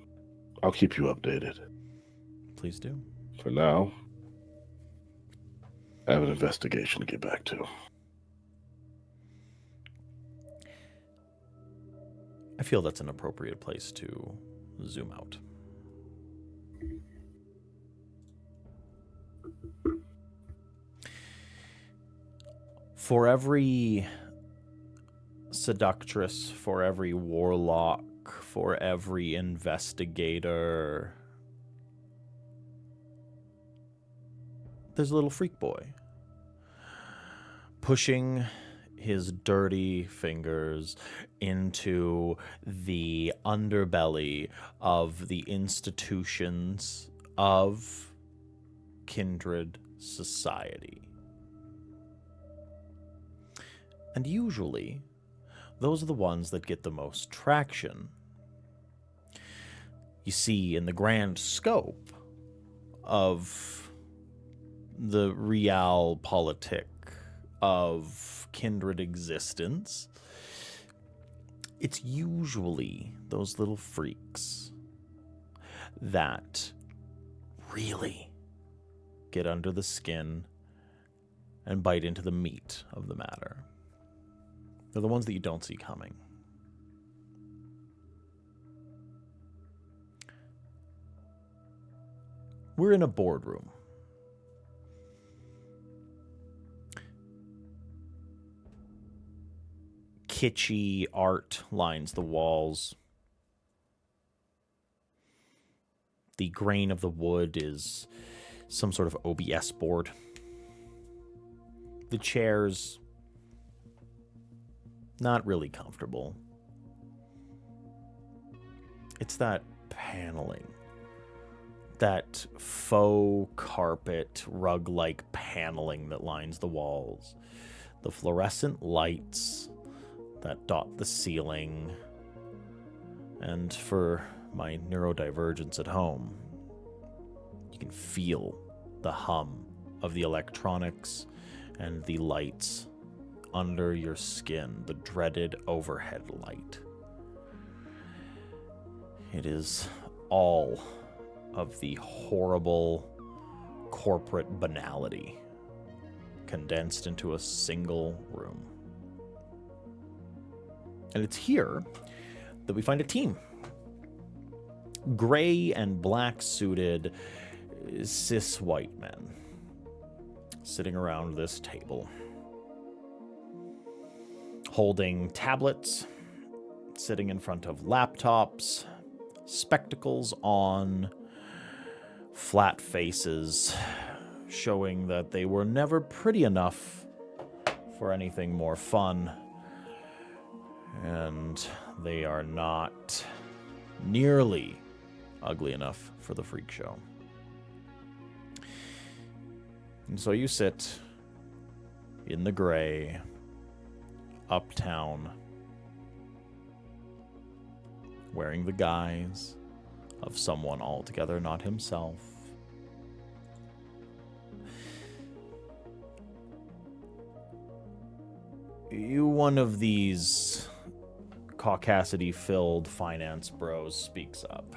I'll keep you updated. Please do. For now, I have an investigation to get back to. I feel that's an appropriate place to zoom out. For every seductress, for every warlock, for every investigator, there's a little freak boy pushing his dirty fingers into the underbelly of the institutions of Kindred society. And usually, those are the ones that get the most traction. You see, in the grand scope of the realpolitik of Kindred existence, it's usually those little freaks that really get under the skin and bite into the meat of the matter. They're the ones that you don't see coming. We're in a boardroom. Kitschy art lines the walls. The grain of the wood is some sort of OBS board. The chairs, not really comfortable. It's that paneling, that faux carpet, rug-like paneling that lines the walls. The fluorescent lights that dot the ceiling. And for my neurodivergence at home, you can feel the hum of the electronics and the lights under your skin, the dreaded overhead light. It is all of the horrible corporate banality condensed into a single room. And it's here that we find a team. Gray and black suited cis white men sitting around this table, holding tablets, sitting in front of laptops, spectacles on, flat faces, showing that they were never pretty enough for anything more fun, and they are not nearly ugly enough for the freak show. And so you sit in the gray, uptown, wearing the guise of someone altogether not himself. You, one of these caucasity-filled finance bros, speaks up.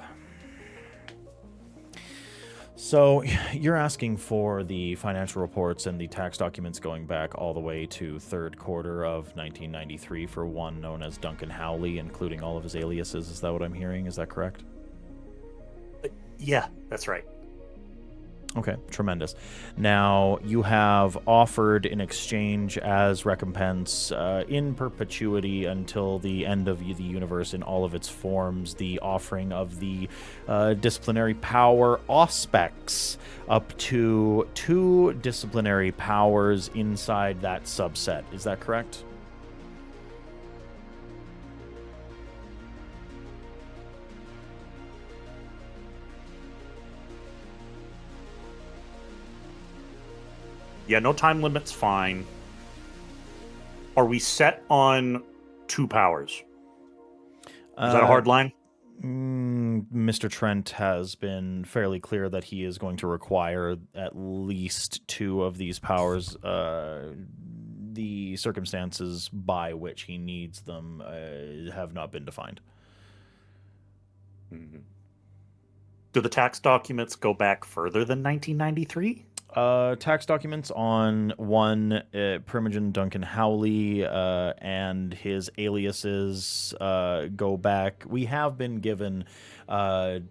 So, you're asking for the financial reports and the tax documents going back all the way to third quarter of 1993 for one known as Duncan Howley, including all of his aliases. Is that what I'm hearing? Is that correct? Yeah, that's right. Okay, tremendous. Now, you have offered in exchange as recompense in perpetuity until the end of the universe in all of its forms, the offering of the disciplinary power auspex, up to 2 disciplinary powers inside that subset. Is that correct? Yeah, no time limit's fine. Are we set on 2 powers? Is that a hard line? Mr. Trent has been fairly clear that he is going to require at least 2 of these powers. The circumstances by which he needs them have not been defined. Mm-hmm. Do the tax documents go back further than 1993? Tax documents on one Primogen Duncan Howley and his aliases go back. We have been given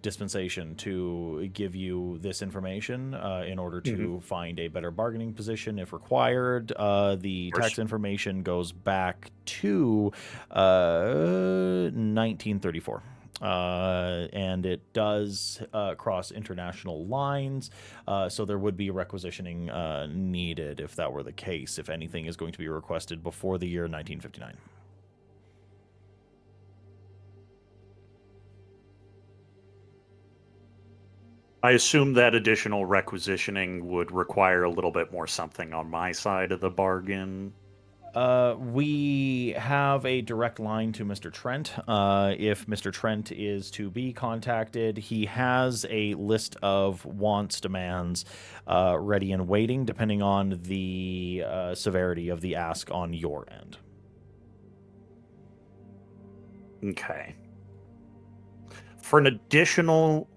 dispensation to give you this information in order to find a better bargaining position if required. The tax information goes back to 1934. And it does cross international lines, so there would be requisitioning needed if that were the case, if anything is going to be requested before the year 1959. I assume that additional requisitioning would require a little bit more something on my side of the bargain. We have a direct line to Mr. Trent. If Mr. Trent is to be contacted, he has a list of wants, demands, ready and waiting, depending on the severity of the ask on your end. Okay. For an additional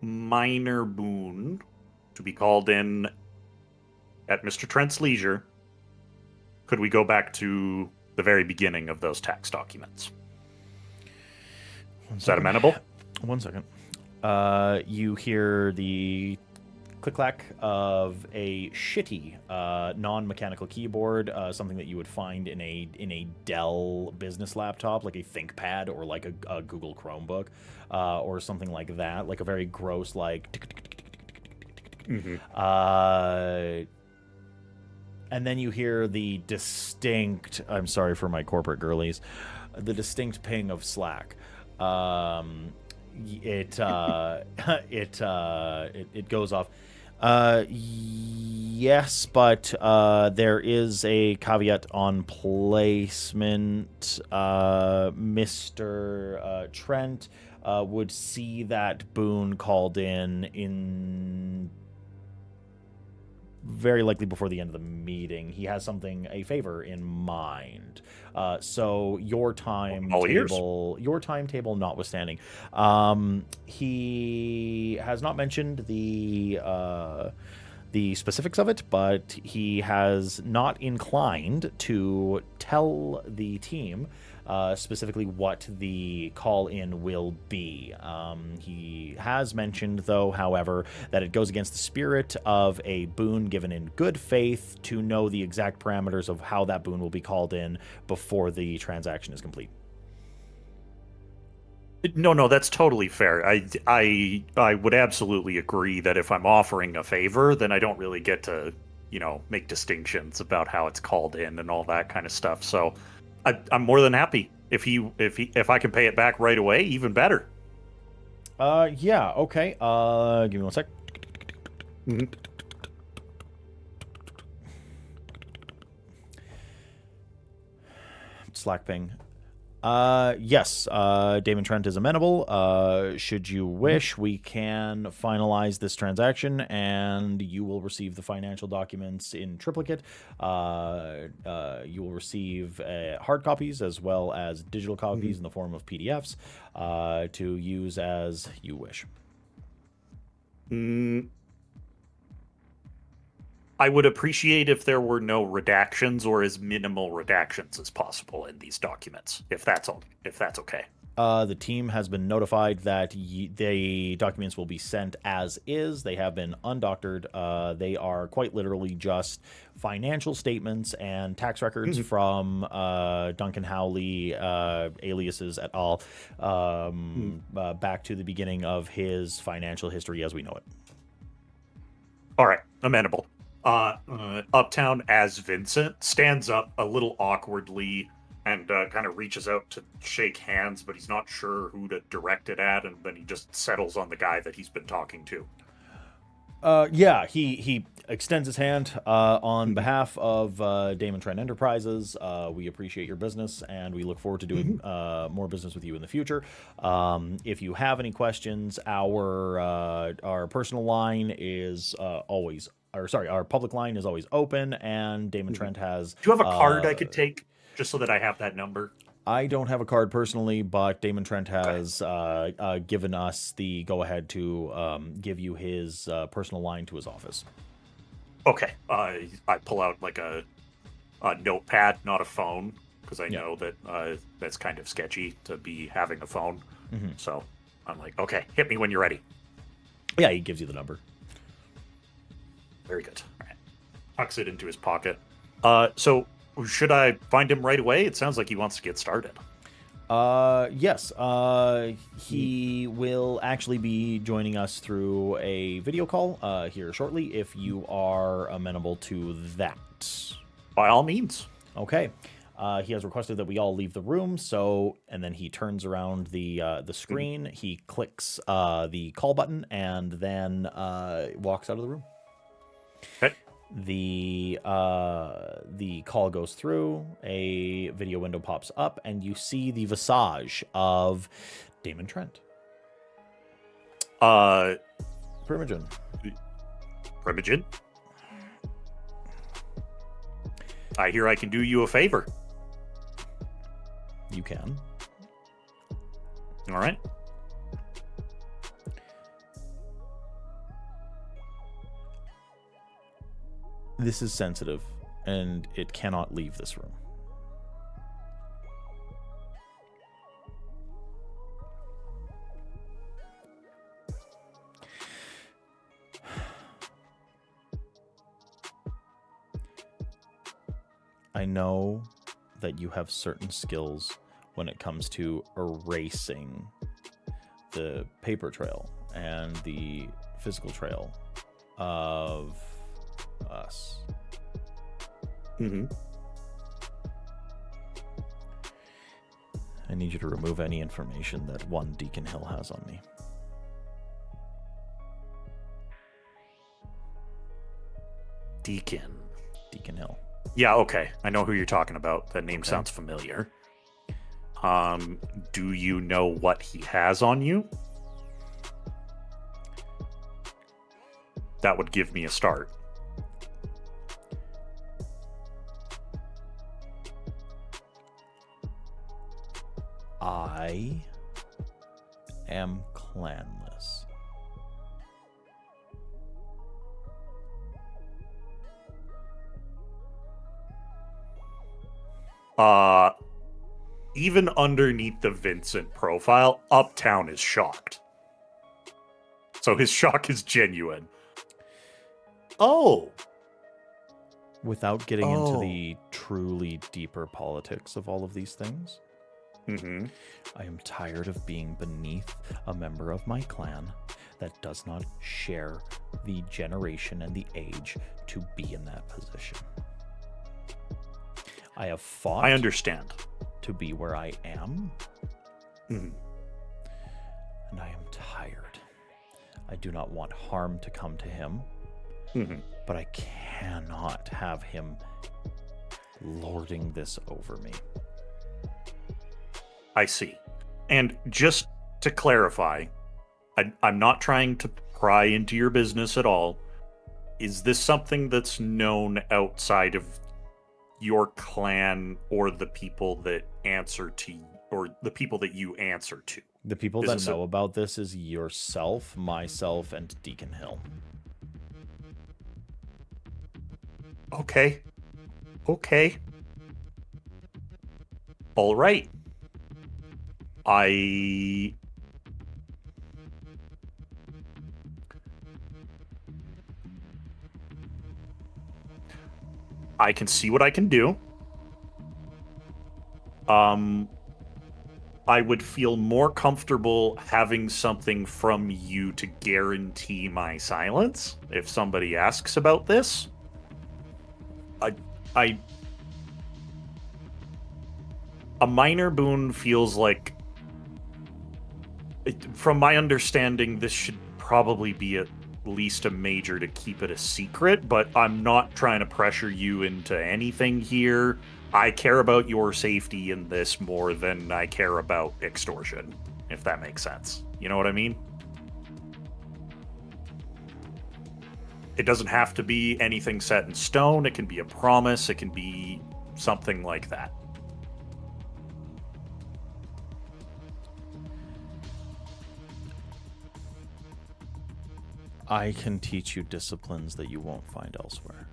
minor boon to be called in at Mr. Trent's leisure, could we go back to the very beginning of those tax documents? Is that amenable? 1 second. You hear the click-clack of a shitty non-mechanical keyboard, something that you would find in a Dell business laptop, like a ThinkPad or like a Google Chromebook, or something like that, like a very gross, like... And then you hear the distinct, I'm sorry for my corporate girlies, the distinct ping of Slack. It goes off. Yes, but there is a caveat on placement. Mr. Trent would see that boon called in very likely before the end of the meeting. He has a favor in mind. So your timetable notwithstanding, he has not mentioned the specifics of it, but he has not inclined to tell the team specifically what the call-in will be. He has mentioned, though, however, that it goes against the spirit of a boon given in good faith to know the exact parameters of how that boon will be called in before the transaction is complete. No, that's totally fair. I would absolutely agree that if I'm offering a favor, then I don't really get to, make distinctions about how it's called in and all that kind of stuff. So I'm more than happy if I can pay it back right away, even better. Yeah, okay. Give me 1 sec. Slack ping. Yes, Damon Trent is amenable. Should you wish, we can finalize this transaction, and you will receive the financial documents in triplicate. You will receive hard copies as well as digital copies in the form of PDFs to use as you wish. I would appreciate if there were no redactions or as minimal redactions as possible in these documents, if that's okay. The team has been notified that the documents will be sent as is. They have been undoctored. They are quite literally just financial statements and tax records from Duncan Howley, aliases et al., back to the beginning of his financial history as we know it. All right, amenable. Uptown as Vincent stands up a little awkwardly and kind of reaches out to shake hands, but he's not sure who to direct it at, and then he just settles on the guy that he's been talking to. Yeah, he extends his hand on behalf of Damon Trent Enterprises. We appreciate your business, and we look forward to doing more business with you in the future. If you have any questions, our personal line is our public line is always open, and Damon Trent has... Do you have a card I could take, just so that I have that number? I don't have a card personally, but Damon Trent has given us the go-ahead to give you his personal line to his office. Okay. I pull out like a notepad, not a phone, because I know that that's kind of sketchy to be having a phone. So I'm like, okay, hit me when you're ready. Yeah, he gives you the number. Very good. All right. Tucks it into his pocket. So should I find him right away? It sounds like he wants to get started. Yes. He will actually be joining us through a video call here shortly, if you are amenable to that. By all means. Okay. He has requested that we all leave the room, and then he turns around the screen, he clicks the call button, and then walks out of the room. Okay. The call goes through, a video window pops up, and you see the visage of Damon Trent. Primogen. Primogen? I hear I can do you a favor. You can. All right. This is sensitive, and it cannot leave this room. I know that you have certain skills when it comes to erasing the paper trail and the physical trail of us. Mm-hmm. I need you to remove any information that one Deacon Hill has on me. Deacon Hill. Yeah, okay. I know who you're talking about. That name Okay. sounds familiar. Do you know what he has on you? That would give me a start. I am clanless. Even underneath the Vincent profile, Uptown is shocked. So his shock is genuine. Oh. Without getting into the truly deeper politics of all of these things, Mm-hmm. I am tired of being beneath a member of my clan that does not share the generation and the age to be in that position. I have fought I understand. to be where I am, Mm-hmm. and I am tired. I do not want harm to come to him, Mm-hmm. but I cannot have him lording this over me. I see. And just to clarify, I'm not trying to pry into your business at all. Is this something that's known outside of your clan or the people that answer to, or the people that you answer to? The people Is that this know about this is yourself, myself, and Deacon Hill. Okay. Okay. All right. I can see what I can do. I would feel more comfortable having something from you to guarantee my silence if somebody asks about this. A minor boon feels like, from my understanding, this should probably be at least a major to keep it a secret, but I'm not trying to pressure you into anything here. I care about your safety in this more than I care about extortion, if that makes sense. You know what I mean? It doesn't have to be anything set in stone. It can be a promise. It can be something like that. I can teach you disciplines that you won't find elsewhere.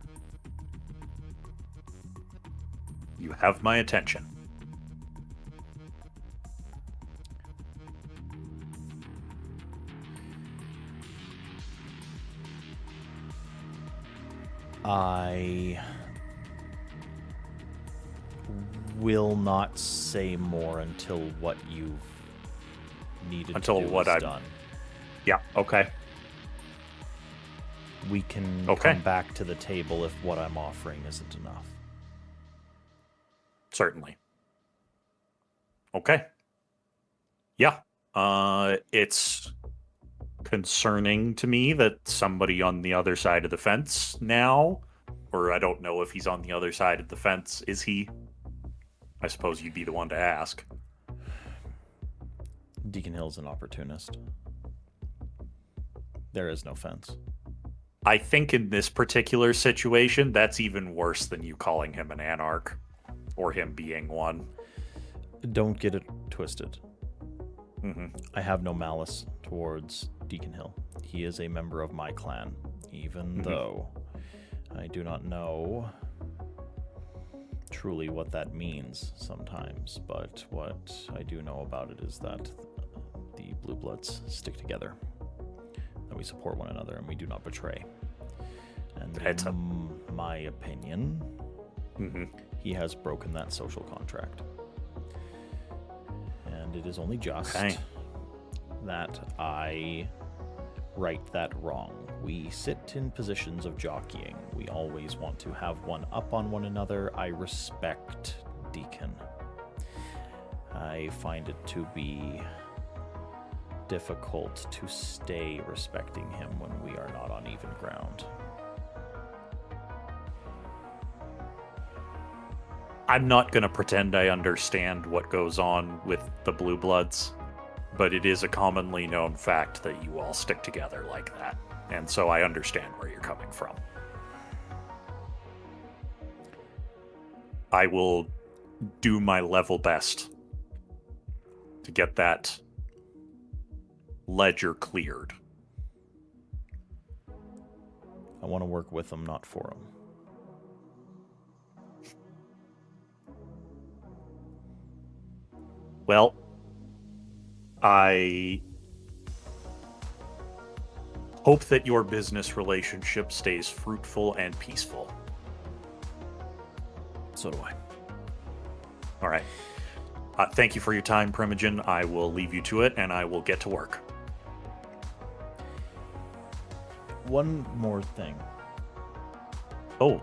You have my attention. I will not say more until what you've needed Until to do what is I've done. Yeah, okay. We can Okay. come back to the table if what I'm offering isn't enough. Certainly. Okay. Yeah. It's concerning to me that somebody on the other side of the fence now Or I don't know if he's on the other side of the fence. Is he? I suppose you'd be the one to ask. Deacon Hill's an opportunist. There is no fence. I think in this particular situation, that's even worse than you calling him an anarch, or him being one. Don't get it twisted. Mm-hmm. I have no malice towards Deacon Hill. He is a member of my clan, even though I do not know truly what that means sometimes. But what I do know about it is that the Blue Bloods stick together, that we support one another, and we do not betray. And in my opinion, he has broken that social contract. And it is only just that I right that wrong. We sit in positions of jockeying. We always want to have one up on one another. I respect Deacon. I find it to be difficult to stay respecting him when we are not on even ground. I'm not going to pretend I understand what goes on with the Blue Bloods, but it is a commonly known fact that you all stick together like that. And so I understand where you're coming from. I will do my level best to get that ledger cleared. I want to work with him, not for him. Well, I hope that your business relationship stays fruitful and peaceful. So do I. All right. Thank you for your time, Primogen. I will leave you to it, and I will get to work. One more thing. Oh,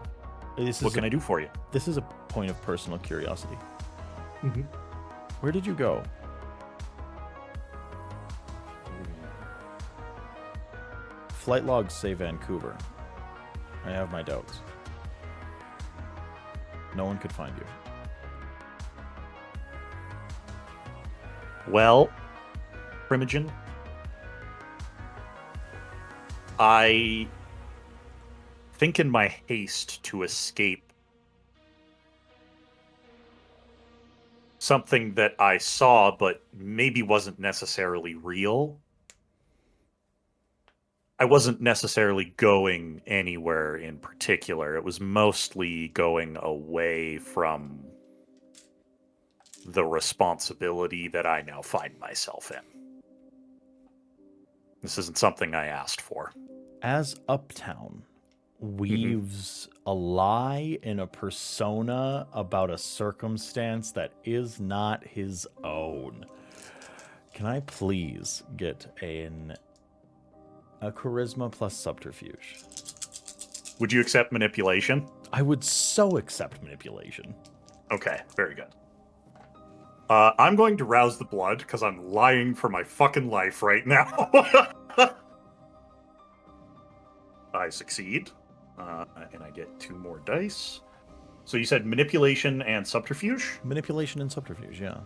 What can I do for you? This is a point of personal curiosity. Mm-hmm. Where did you go? Flight logs say Vancouver. I have my doubts. No one could find you. Well, Primogen, I think in my haste to escape something that I saw but maybe wasn't necessarily real, I wasn't necessarily going anywhere in particular. It was mostly going away from the responsibility that I now find myself in. This isn't something I asked for. As Uptown weaves a lie in a persona about a circumstance that is not his own, can I please get a charisma plus subterfuge? Would you accept manipulation? I would so accept manipulation. Okay, very good. I'm going to rouse the blood because I'm lying for my fucking life right now. I succeed, and I get 2 more dice. So you said manipulation and subterfuge? Manipulation and subterfuge, yeah.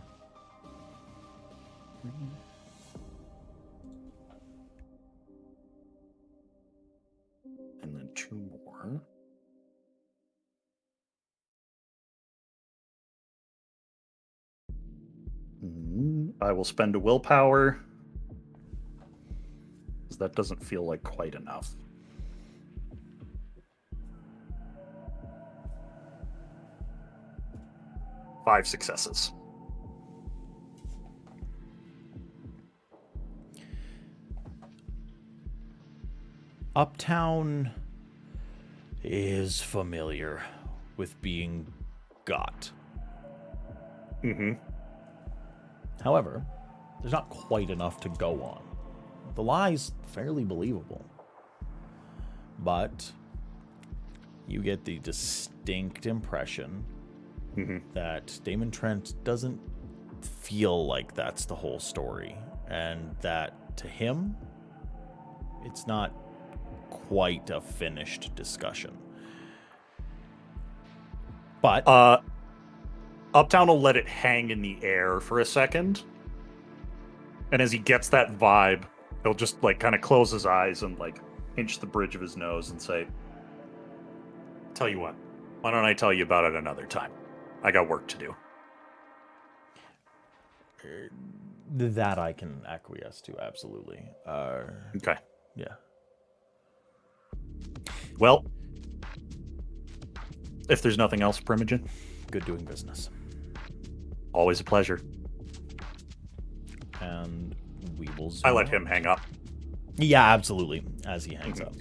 And then 2 more. I will spend a willpower, because that doesn't feel like quite enough. Five successes. Uptown is familiar with being got. Mm-hmm. However, there's not quite enough to go on. The lie's fairly believable. But you get the distinct impression that Damon Trent doesn't feel like that's the whole story. And that to him, it's not quite a finished discussion. But Uptown will let it hang in the air for a second. And as he gets that vibe, he'll just like kind of close his eyes and like pinch the bridge of his nose and say, "Tell you what, why don't I tell you about it another time? I got work to do." that I can acquiesce to, absolutely. Okay. Yeah. Well, if there's nothing else, Primogen, Good doing business. always a pleasure. And we will zoom I let out. him hang up. Yeah, absolutely. As he hangs up.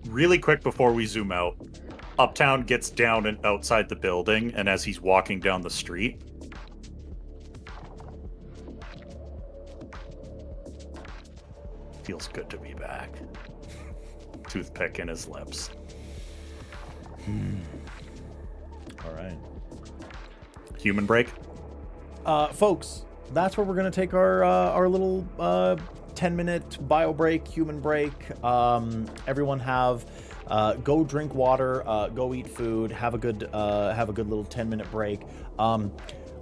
Really quick before we zoom out, Uptown gets down and outside the building, and as he's walking down the street, feels good to be back. Toothpick in his lips. All right. Human break? Folks, that's where we're going to take our little 10-minute bio break, human break. Everyone have go drink water, go eat food, have a good little 10-minute break.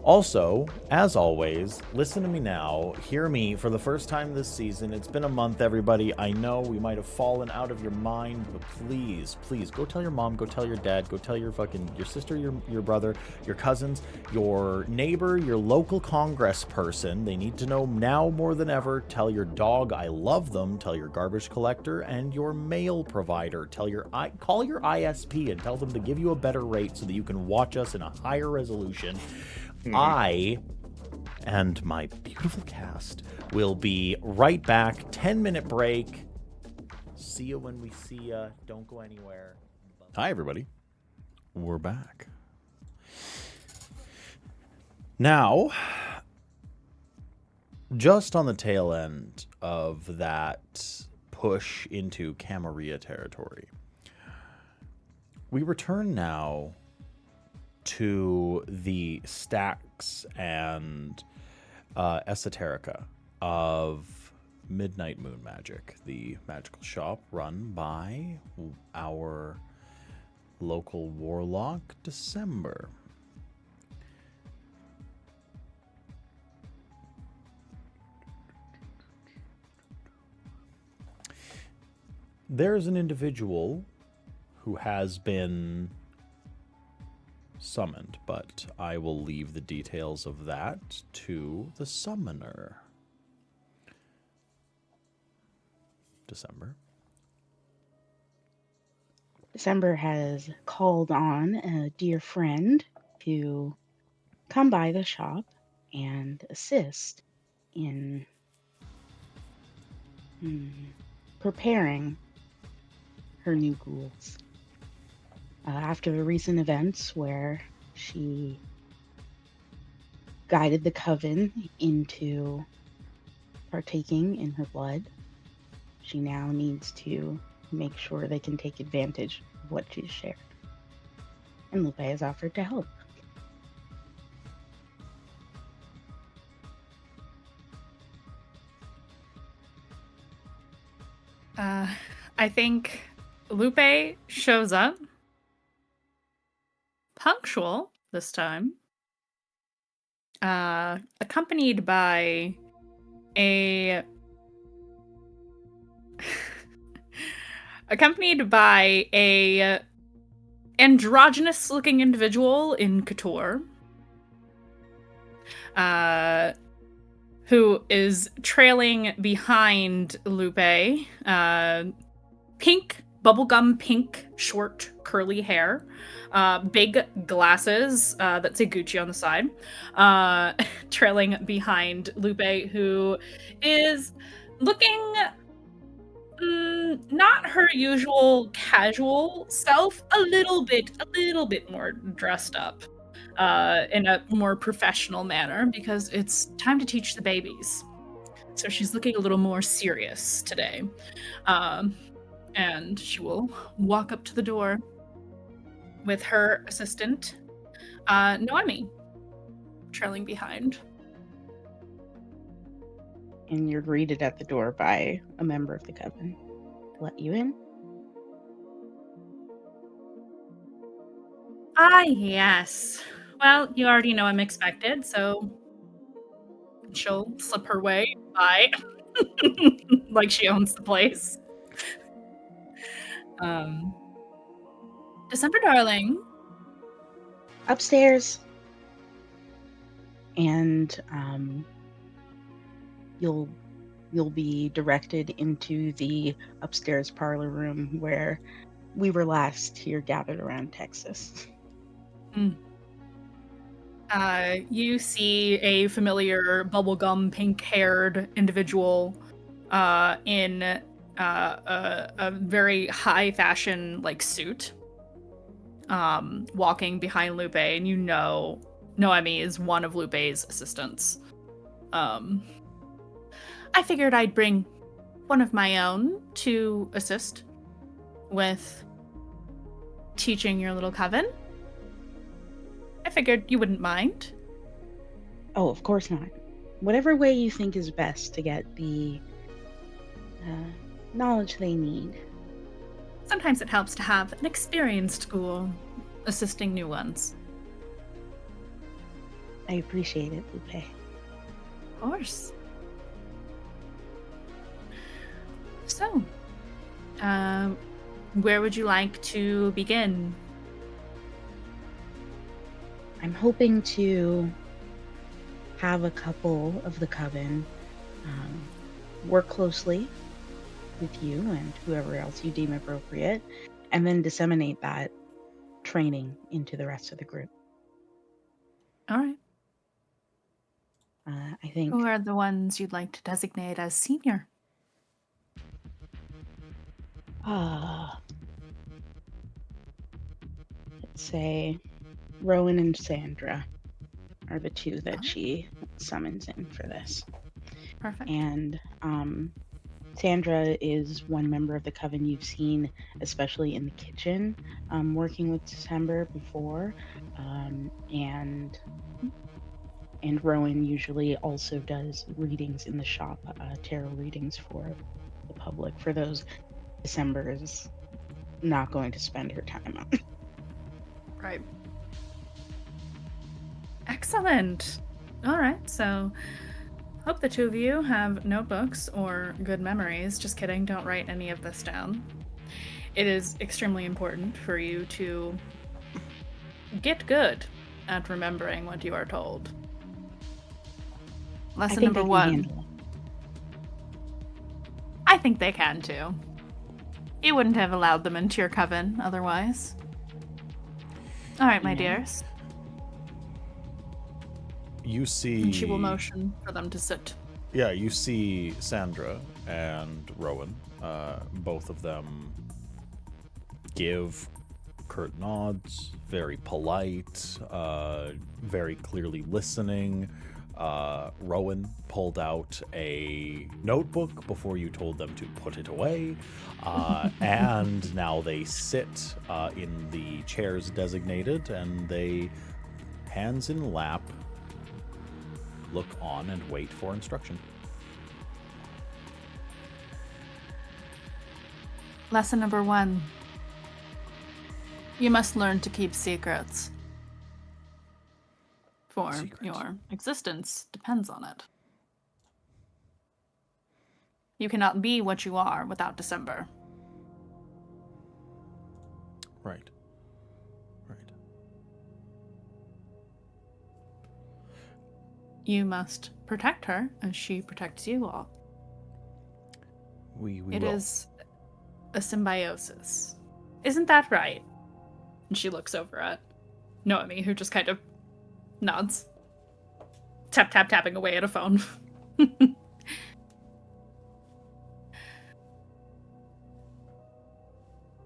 Also, as always, listen to me now. Hear me for the first time this season. It's been a month, everybody. I know we might have fallen out of your mind, but please, please go tell your mom, go tell your dad, go tell your sister, your brother, your cousins, your neighbor, your local congress person. They need to know now more than ever. Tell your dog I love them. Tell your garbage collector and your mail provider. Call your ISP and tell them to give you a better rate so that you can watch us in a higher resolution. I and my beautiful cast will be right back. 10-minute break. See you when we see you. Don't go anywhere. Hi, everybody. We're back. Now, just on the tail end of that push into Camarilla territory, we return now to the stacks and esoterica of Midnight Moon Magic, the magical shop run by our local warlock, December. There's an individual who has been summoned, but I will leave the details of that to the summoner. December has called on a dear friend to come by the shop and assist in preparing her new ghouls. After the recent events where she guided the coven into partaking in her blood, she now needs to make sure they can take advantage of what she's shared. And Lupe has offered to help. I think Lupe shows up. Punctual this time. Accompanied by a androgynous looking individual in couture, who is trailing behind Lupe, pink, bubblegum pink, short, curly hair, big glasses that say Gucci on the side, trailing behind Lupe, who is looking not her usual casual self, a little bit more dressed up in a more professional manner, because it's time to teach the babies. So she's looking a little more serious today. And she will walk up to the door with her assistant, Noemi, trailing behind. And you're greeted at the door by a member of the coven to let you in. Ah, yes. Well, you already know I'm expected, so she'll slip her way by like she owns the place. Um, December, darling. Upstairs. And you'll be directed into the upstairs parlor room where we were last here gathered around Texas. You see a familiar bubblegum pink-haired individual in a very high fashion like suit walking behind Lupe, and you know Noemi is one of Lupe's assistants. I figured I'd bring one of my own to assist with teaching your little coven. I figured you wouldn't mind. Oh, of course not. Whatever way you think is best to get the knowledge they need. Sometimes it helps to have an experienced ghoul assisting new ones. I appreciate it, Lupe. Of course. So, where would you like to begin? I'm hoping to have a couple of the coven work closely with you and whoever else you deem appropriate, and then disseminate that training into the rest of the group. All right. I think. Who are the ones you'd like to designate as senior? Let's say Rowan and Sandra are the two that she summons in for this. Perfect. And Sandra is one member of the coven you've seen, especially in the kitchen, working with December before, and Rowan usually also does readings in the shop, tarot readings for the public. For those, December is not going to spend her time on. Right. Excellent. All right, so hope the two of you have notebooks or good memories. Just kidding, don't write any of this down. It is extremely important for you to get good at remembering what you are told. Lesson number 1. I think they can too. You wouldn't have allowed them into your coven otherwise. All right, my dears. You see... And she will motion for them to sit. Yeah, you see Sandra and Rowan. Both of them give curt nods, very polite, very clearly listening. Rowan pulled out a notebook before you told them to put it away. And now they sit in the chairs designated, and they, hands in lap, look on and wait for instruction. Lesson number 1. You must learn to keep secrets. For your existence depends on it. You cannot be what you are without December. Right. Right. You must protect her as she protects you all. We It will. is a symbiosis. Isn't that right? And she looks over at Noemi, who just kind of nods. Tapping away at a phone.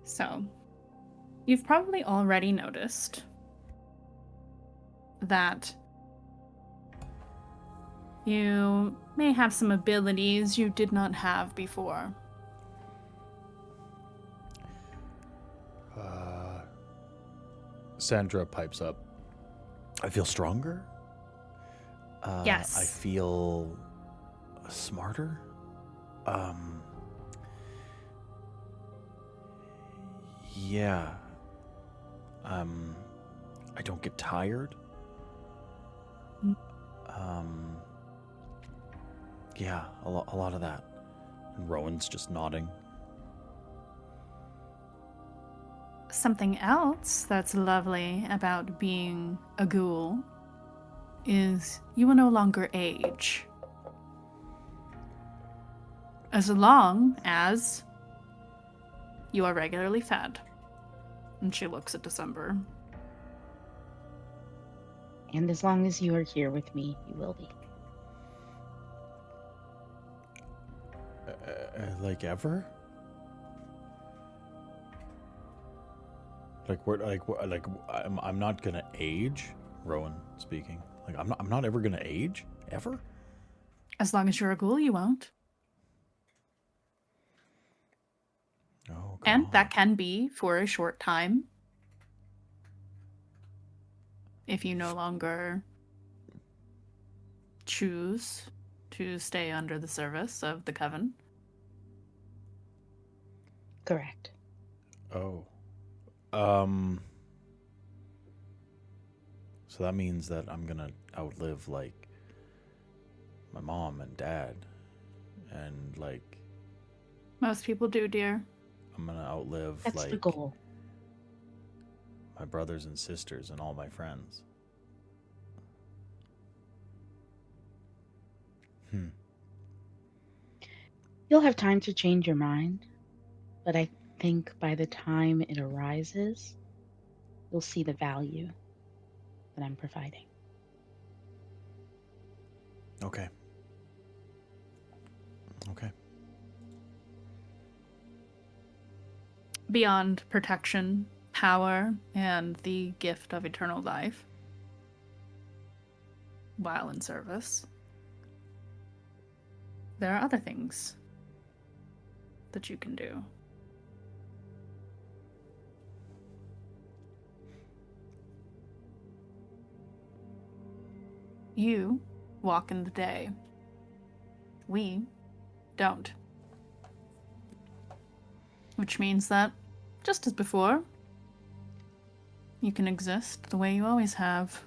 So, you've probably already noticed that you may have some abilities you did not have before. Sandra pipes up. I feel stronger. Yes. I feel smarter. Yeah. I don't get tired. Mm. Yeah, a lot of that. And Rowan's just nodding. Something else that's lovely about being a ghoul is you will no longer age. As long as you are regularly fed. And she looks at December. And as long as you are here with me, you will be. Like ever? I'm not gonna age. Rowan speaking. Like I'm not ever gonna age ever. As long as you're a ghoul, you won't. Oh, God. And that can be for a short time. If you no longer choose to stay under the service of the Coven. Correct. Oh. So that means that I'm gonna outlive, like, my mom and dad. And, like, Most people do, dear. I'm gonna outlive, That's like, the goal. my brothers and sisters and all my friends. You'll have time to change your mind, but I think by the time it arises, you'll see the value that I'm providing. Okay. Okay. Beyond protection, power, and the gift of eternal life while in service, there are other things that you can do. You walk in the day. We don't. Which means that, just as before, you can exist the way you always have.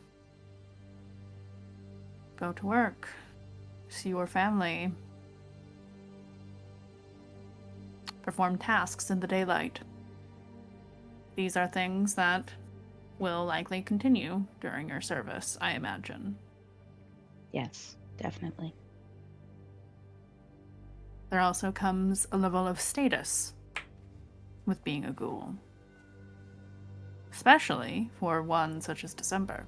Go to work, see your family, perform tasks in the daylight. These are things that will likely continue during your service, I imagine. Yes, definitely. There also comes a level of status with being a ghoul. Especially for one such as December.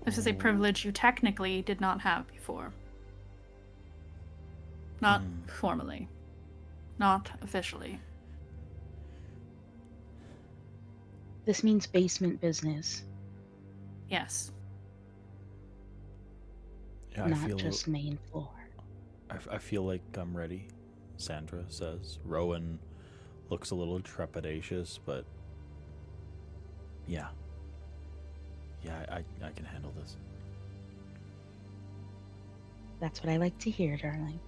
This is a privilege you technically did not have before. Not formally. Not officially. This means basement business, Yes. Yeah, not just main floor. I feel like I'm ready, Sandra says. Rowan looks a little trepidatious, but yeah. Yeah, I can handle this. That's what I like to hear, darling.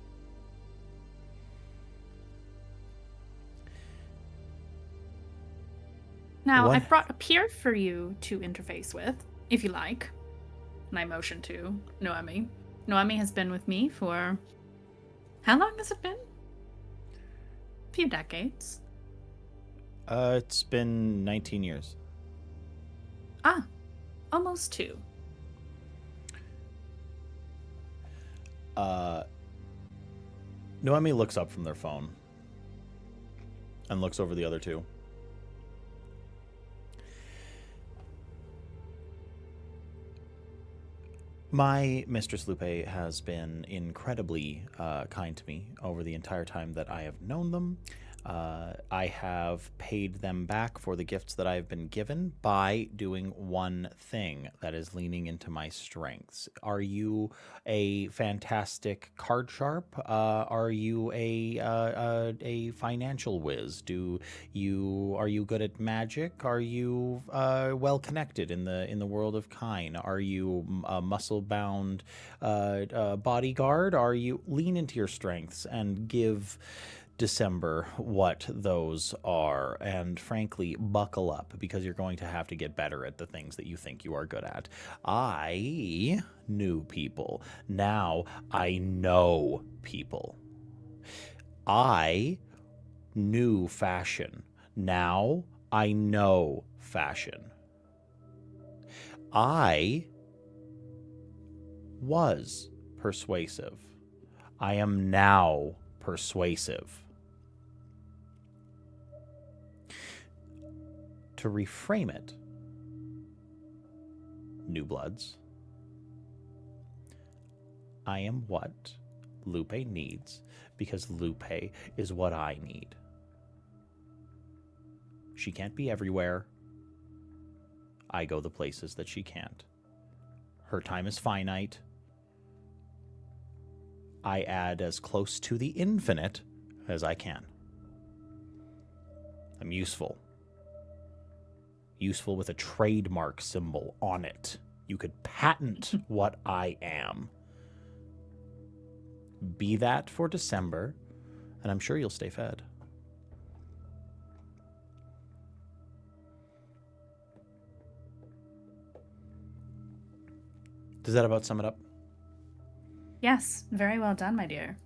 Now, What? I've brought a peer for you to interface with, if you like. And I motion to Noemi. Noemi has been with me for... How long has it been? A few decades. It's been 19 years. Ah, almost 2. Noemi looks up from their phone and looks over the other two. My Mistress Lupe has been incredibly kind to me over the entire time that I have known them. I have paid them back for the gifts that I've been given by doing one thing, that is leaning into my strengths. Are you a fantastic card sharp? Are you a financial whiz? Are you good at magic? Are you well connected in the world of Kine? Are you a muscle bound bodyguard? Are you lean into your strengths and give December what those are, and frankly, buckle up, because you're going to have to get better at the things that you think you are good at. I knew people. Now I know people. I knew fashion. Now I know fashion. I was persuasive. I am now persuasive. To reframe it, New Bloods, I am what Lupe needs, because Lupe is what I need. She can't be everywhere. I go the places that she can't. Her time is finite. I add as close to the infinite as I can. I'm useful. Useful with a trademark symbol on it. You could patent what I am. Be that for December, and I'm sure you'll stay fed. Does that about sum it up? Yes, very well done, my dear.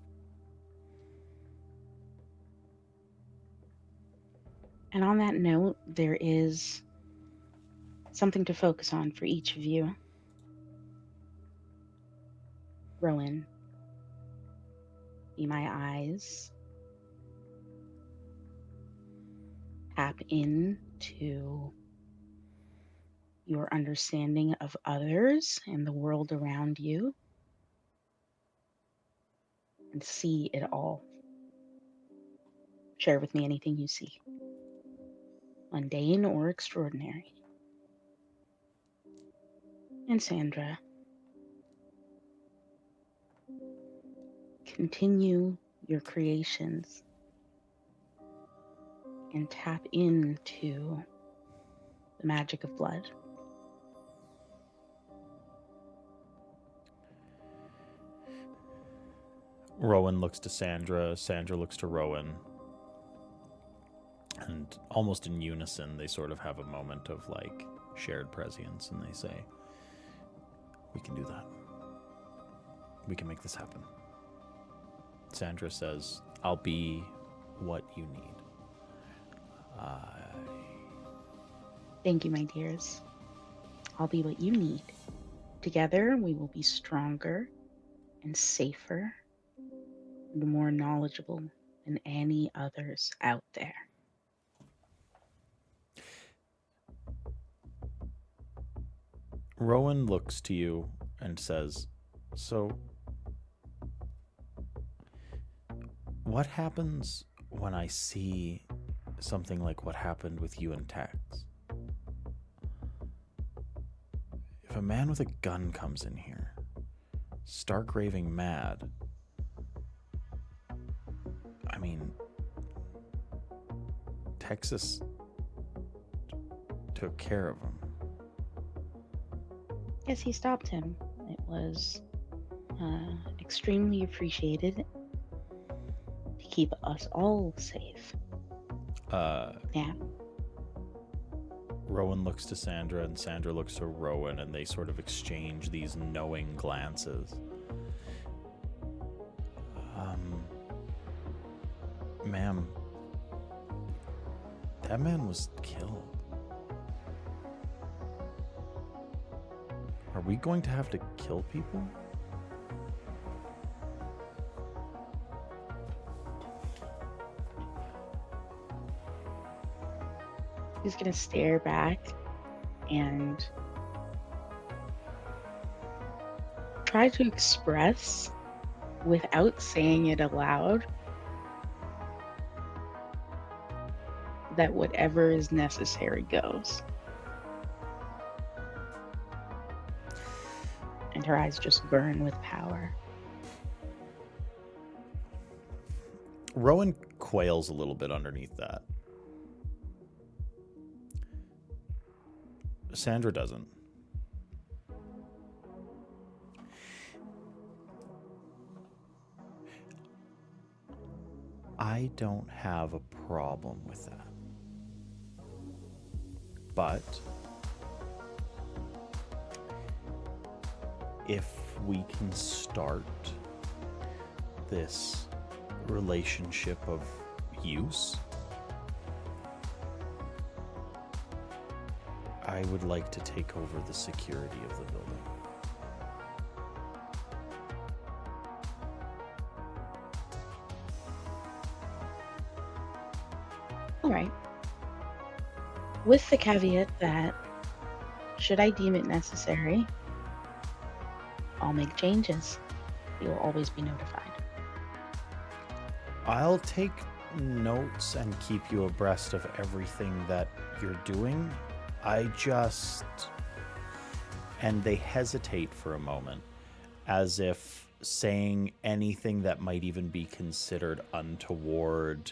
And on that note, there is something to focus on for each of you. Rowan, be my eyes. Tap into your understanding of others and the world around you, and see it all. Share with me anything you see, mundane or extraordinary. And Sandra, continue your creations and tap into the magic of blood. Rowan looks to Sandra. Sandra looks to Rowan. And almost in unison, they sort of have a moment of like shared prescience, and they say, "We can do that. We can make this happen." Sandra says, "I'll be what you need." Thank you, my dears. I'll be what you need. Together, we will be stronger and safer and more knowledgeable than any others out there. Rowan looks to you and says, "So, what happens when I see something like what happened with you and Tex? If a man with a gun comes in here, stark raving mad, I mean, Texas took care of him." Yes, he stopped him. It was extremely appreciated to keep us all safe. Yeah. Rowan looks to Sandra, and Sandra looks to Rowan, and they sort of exchange these knowing glances. Ma'am, that man was killed. Are we going to have to kill people? He's going to stare back and try to express, without saying it aloud, that whatever is necessary goes. And her eyes just burn with power. Rowan quails a little bit underneath that. Sandra doesn't. I don't have a problem with that. But if we can start this relationship of use, I would like to take over the security of the building. All right. With the caveat that, should I deem it necessary, I'll make changes. You'll always be notified. I'll take notes and keep you abreast of everything that you're doing. And they hesitate for a moment, as if saying anything that might even be considered untoward,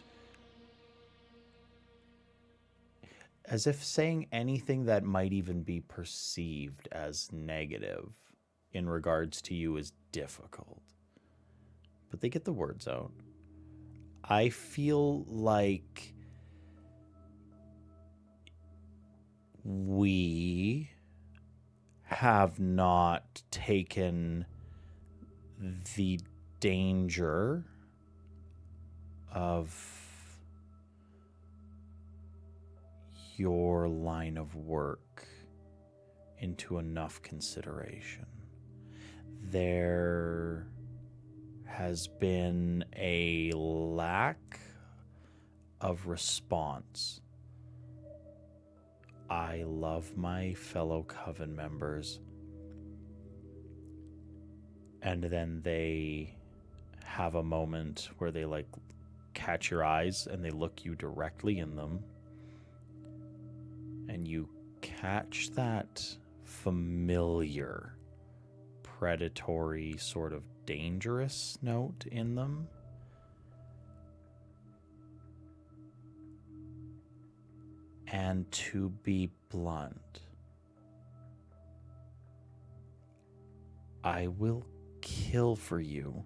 as if saying anything that might even be perceived as negative in regards to you is difficult. But they get the words out. I feel like we have not taken the danger of your line of work into enough consideration. There has been a lack of response. I love my fellow coven members, and then they have a moment where they like catch your eyes and they look you directly in them, and you catch that familiar, predatory, sort of dangerous note in them. And to be blunt, I will kill for you,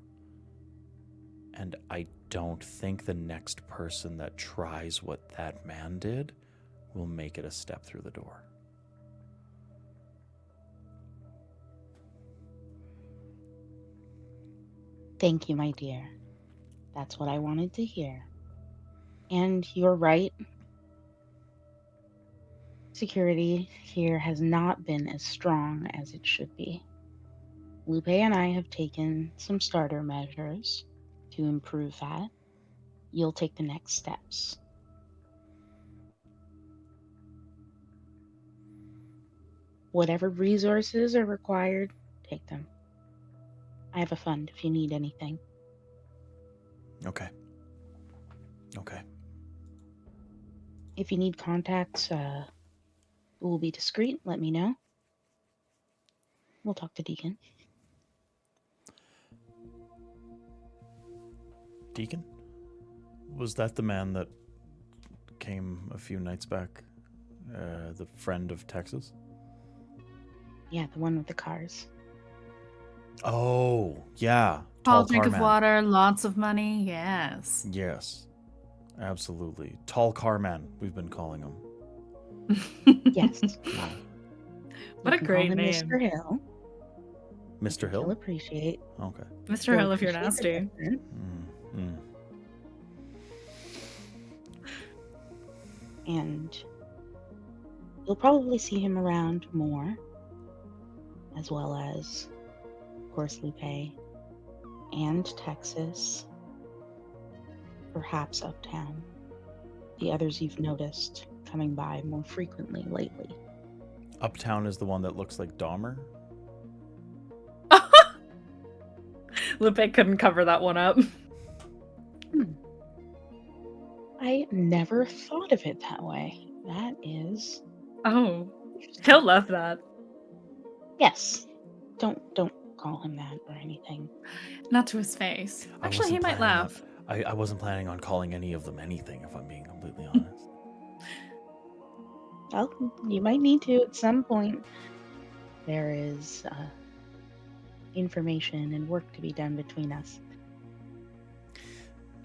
and I don't think the next person that tries what that man did will make it a step through the door. Thank you, my dear. That's what I wanted to hear. And you're right. Security here has not been as strong as it should be. Lupe and I have taken some starter measures to improve that. You'll take the next steps. Whatever resources are required, take them. I have a fund if you need anything. Okay. If you need contacts who will be discreet, let me know. We'll talk to Deacon. Deacon? Was that the man that came a few nights back? The friend of Texas? Yeah, the one with the cars. Oh, yeah. Tall drink car of man. water, lots of money. Yes. Yes, absolutely. Tall car man, we've been calling him. Yes. Yeah. What You a can great call him name. Mr. Hill. Mr. He'll Hill? appreciate. Okay. Mr. Hill, if you're nasty. And you'll probably see him around more, as well as, of course, Lupe and Texas, perhaps Uptown. The others you've noticed coming by more frequently lately. Uptown is the one that looks like Dahmer? Lupe couldn't cover that one up. I never thought of it that way. That is Oh, interesting. he'll love that. Yes. Don't call him that or anything. Not to his face. I Actually, he wasn't might planning laugh. I wasn't planning on calling any of them anything, if I'm being completely honest. Well, you might need to at some point. There is information and work to be done between us.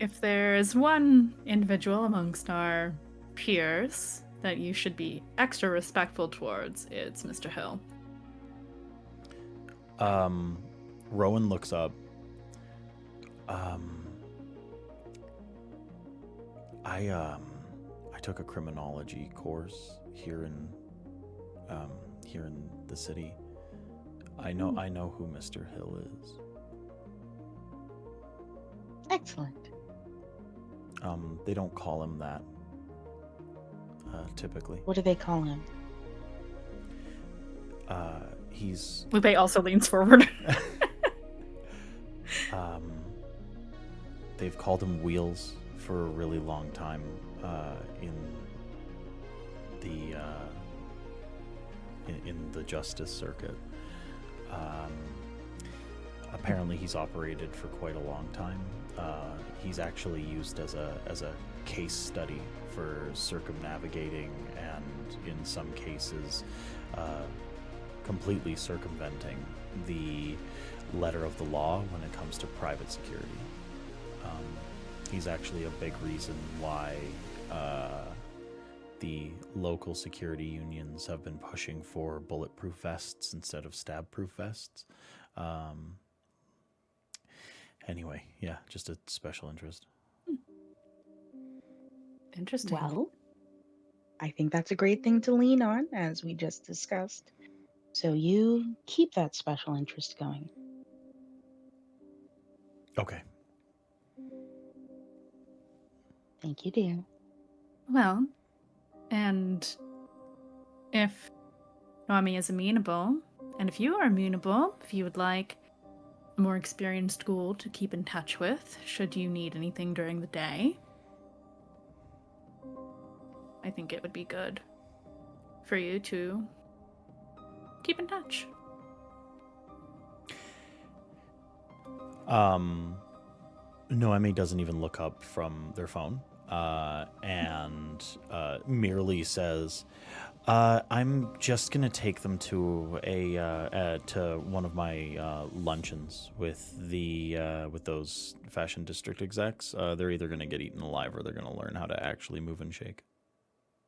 If there is one individual amongst our peers that you should be extra respectful towards, it's Mr. Hill. Rowan looks up. I took a criminology course here in the city. I know who Mr. Hill is. Excellent. They don't call him that typically. What do they call him? He's Lupe also leans forward. they've called him Wheels for a really long time in the justice circuit. Apparently he's operated for quite a long time. He's actually used as a case study for circumnavigating and in some cases completely circumventing the letter of the law when it comes to private security. He's actually a big reason why the local security unions have been pushing for bulletproof vests instead of stab-proof vests. Anyway, yeah, just a special interest. Interesting. Well, I think that's a great thing to lean on, as we just discussed. So you keep that special interest going. Okay. Thank you, dear. Well, and if Noemi is amenable, and if you are amenable, if you would like a more experienced ghoul to keep in touch with, should you need anything during the day, I think it would be good for you to keep in touch. Noemi doesn't even look up from their phone and merely says, I'm just gonna take them to to one of my luncheons with those fashion district execs. They're either gonna get eaten alive or they're gonna learn how to actually move and shake.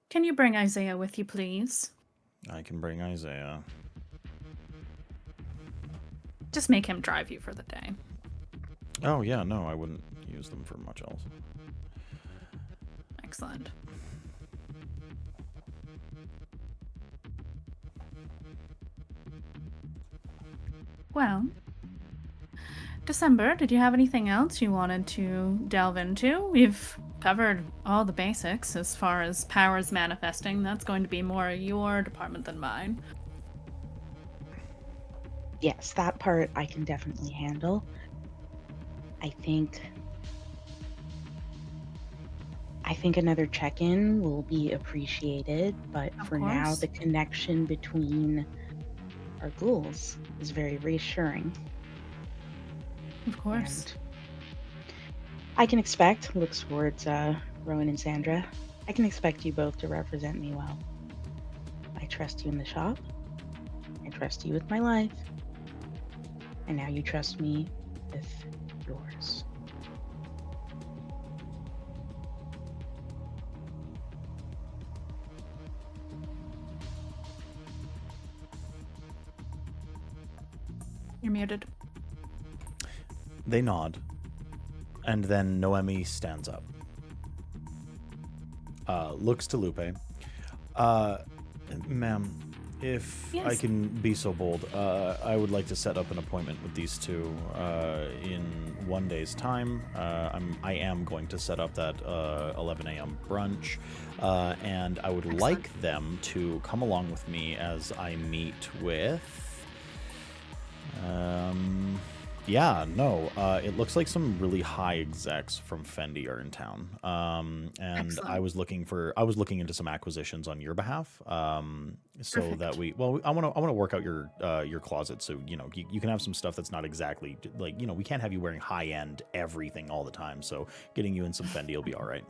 Can you bring Isaiah with you, please? I can bring Isaiah. Just make him drive you for the day. Oh yeah, no, I wouldn't use them for much else. Excellent. Well, December, did you have anything else you wanted to delve into? We've covered all the basics as far as powers manifesting. That's going to be more your department than mine. Yes, that part I can definitely handle. I think another check-in will be appreciated, but Of for now, course. the connection between our ghouls is very reassuring. Of course. And I can expect, looks towards Rowan and Sandra, I can expect you both to represent me well. I trust you in the shop. I trust you with my life. And now you trust me with yours. You're muted. They nod, and then Noemi stands up. Looks to Lupe. Ma'am, if I Yes. can be so bold, I would like to set up an appointment with these two in 1 day's time. I am going to set up that 11 a.m. brunch, and I would Excellent. like them to come along with me as I meet with... Yeah, no. It looks like some really high execs from Fendi are in town. And Excellent. I was looking into some acquisitions on your behalf. So Perfect. that I want to work out your closet. So, you can have some stuff that's not exactly like, we can't have you wearing high end everything all the time. So getting you in some Fendi will be all right.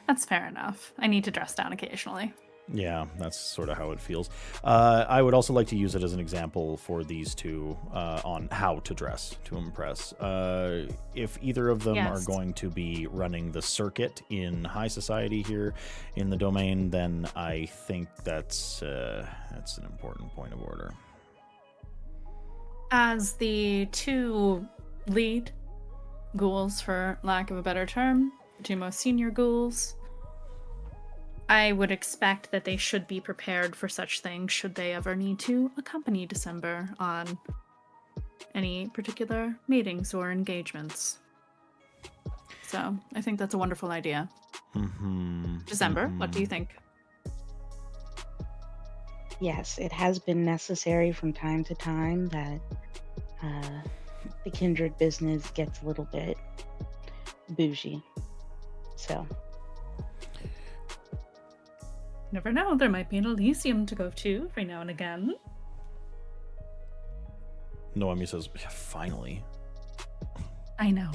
That's fair enough. I need to dress down occasionally. Yeah, that's sort of how it feels. I would also like to use it as an example for these two on how to dress to impress. If either of them are Yes. going to be running the circuit in high society here in the domain, then I think that's an important point of order. As the two lead ghouls, for lack of a better term, the two most senior ghouls, I would expect that they should be prepared for such things should they ever need to accompany December on any particular meetings or engagements. So I think that's a wonderful idea. December, what do you think? Yes, it has been necessary from time to time that the Kindred business gets a little bit bougie. So, Never know, there might be an Elysium to go to every now and again. Noemi says, yeah, finally. I know.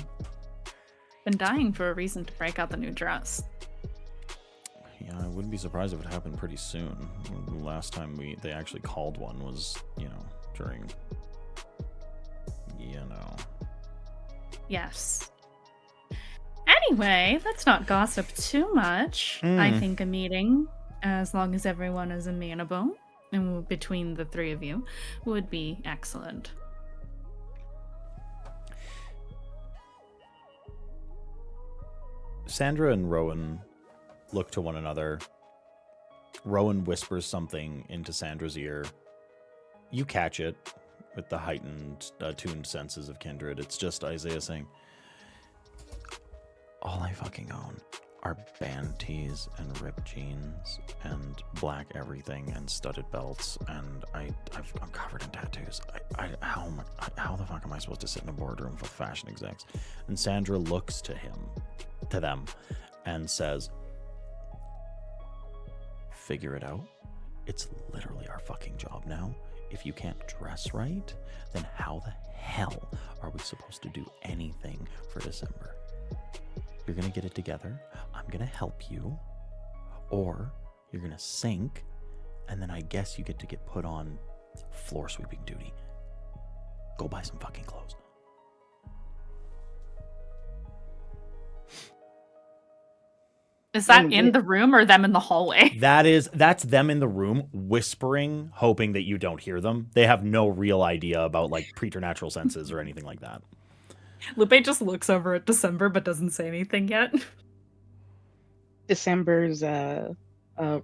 Been dying for a reason to break out the new dress. Yeah, I wouldn't be surprised if it happened pretty soon. The last time they actually called one was, during, Yes. Anyway, let's not gossip too much. I think a meeting, as long as everyone is amenable, and between the three of you, would be excellent. Sandra and Rowan look to one another. Rowan whispers something into Sandra's ear. You catch it with the heightened, tuned senses of Kindred. It's just Isaiah saying, all I fucking own are band tees and ripped jeans and black everything and studded belts, and I'm covered in tattoos. How the fuck am I supposed to sit in a boardroom with fashion execs? And Sandra looks to them, and says, figure it out. It's literally our fucking job now. If you can't dress right, then how the hell are we supposed to do anything for December? You're gonna get it together, I'm gonna help you, or you're gonna sink, and then I guess you get to get put on floor sweeping duty. Go buy some fucking clothes. Is that in the room or them in the hallway? That's them in the room whispering, hoping that you don't hear them. They have no real idea about like preternatural senses or anything like that. Lupe just looks over at December but doesn't say anything yet. December's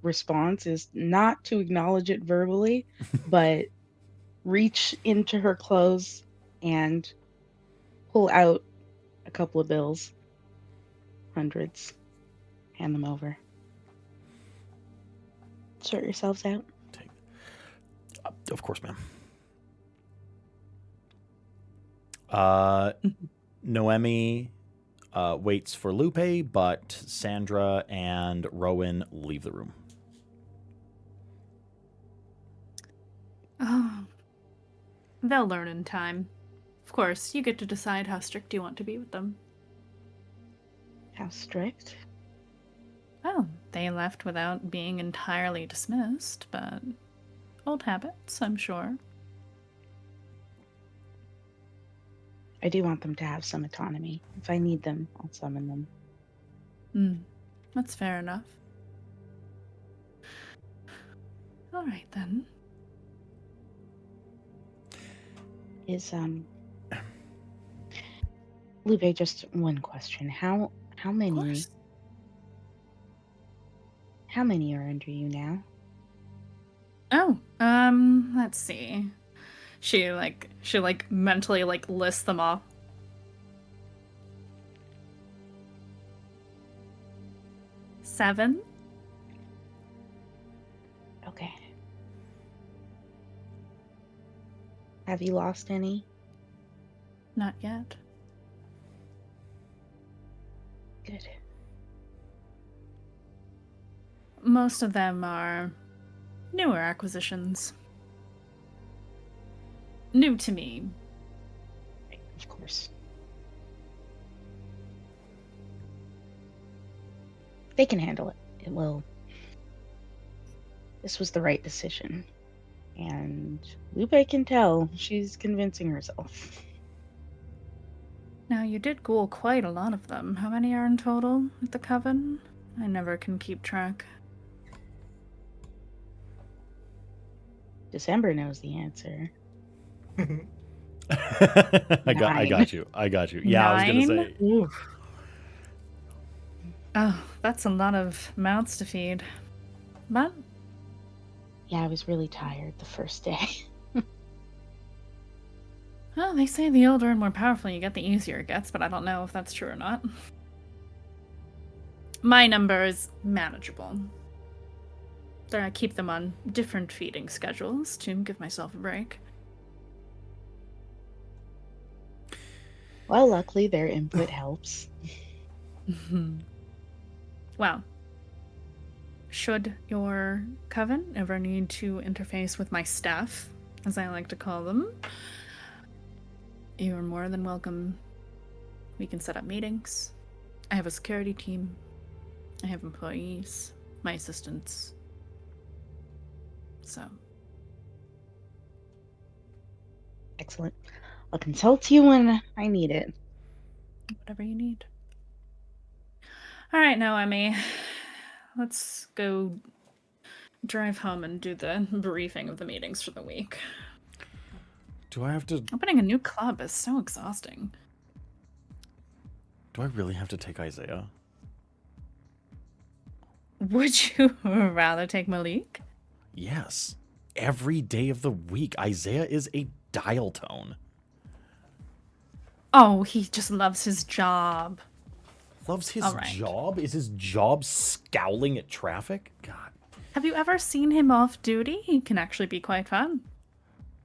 response is not to acknowledge it verbally, but reach into her clothes and pull out a couple of bills, hundreds, hand them over. Sort yourselves out. Of course, ma'am. Noemi waits for Lupe, but Sandra and Rowan leave the room. Oh, they'll learn in time. Of course, you get to decide how strict you want to be with them. How strict? Well, they left without being entirely dismissed, but old habits, I'm sure. I do want them to have some autonomy. If I need them, I'll summon them. That's fair enough. All right, then. Is Lupe, just one question. How many are under you now? Oh, let's see. She mentally lists them off. 7. Okay. Have you lost any? Not yet. Good. Most of them are newer acquisitions. New to me. Right, of course. They can handle it. It will. This was the right decision. And Lupe can tell she's convincing herself. Now, you did ghoul quite a lot of them. How many are in total at the Coven? I never can keep track. December knows the answer. I got you. Yeah, 9? I was gonna say. Oof. Oh, that's a lot of mouths to feed. But Yeah, I was really tired the first day. well, they say the older and more powerful you get, the easier it gets, but I don't know if that's true or not. My number is manageable. I keep them on different feeding schedules to give myself a break. Well, luckily their input helps. Well, should your coven ever need to interface with my staff, as I like to call them, you are more than welcome. We can set up meetings. I have a security team. I have employees, my assistants. So. Excellent. I'll consult you when I need it. Whatever you need. All right, Naomi. Let's go drive home and do the briefing of the meetings for the week. Do I have to? Opening a new club is so exhausting. Do I really have to take Isaiah? Would you rather take Malik? Yes. Every day of the week, Isaiah is a dial tone. Oh, he just loves his job. Loves his All right. job? Is his job scowling at traffic? God. Have you ever seen him off duty? He can actually be quite fun.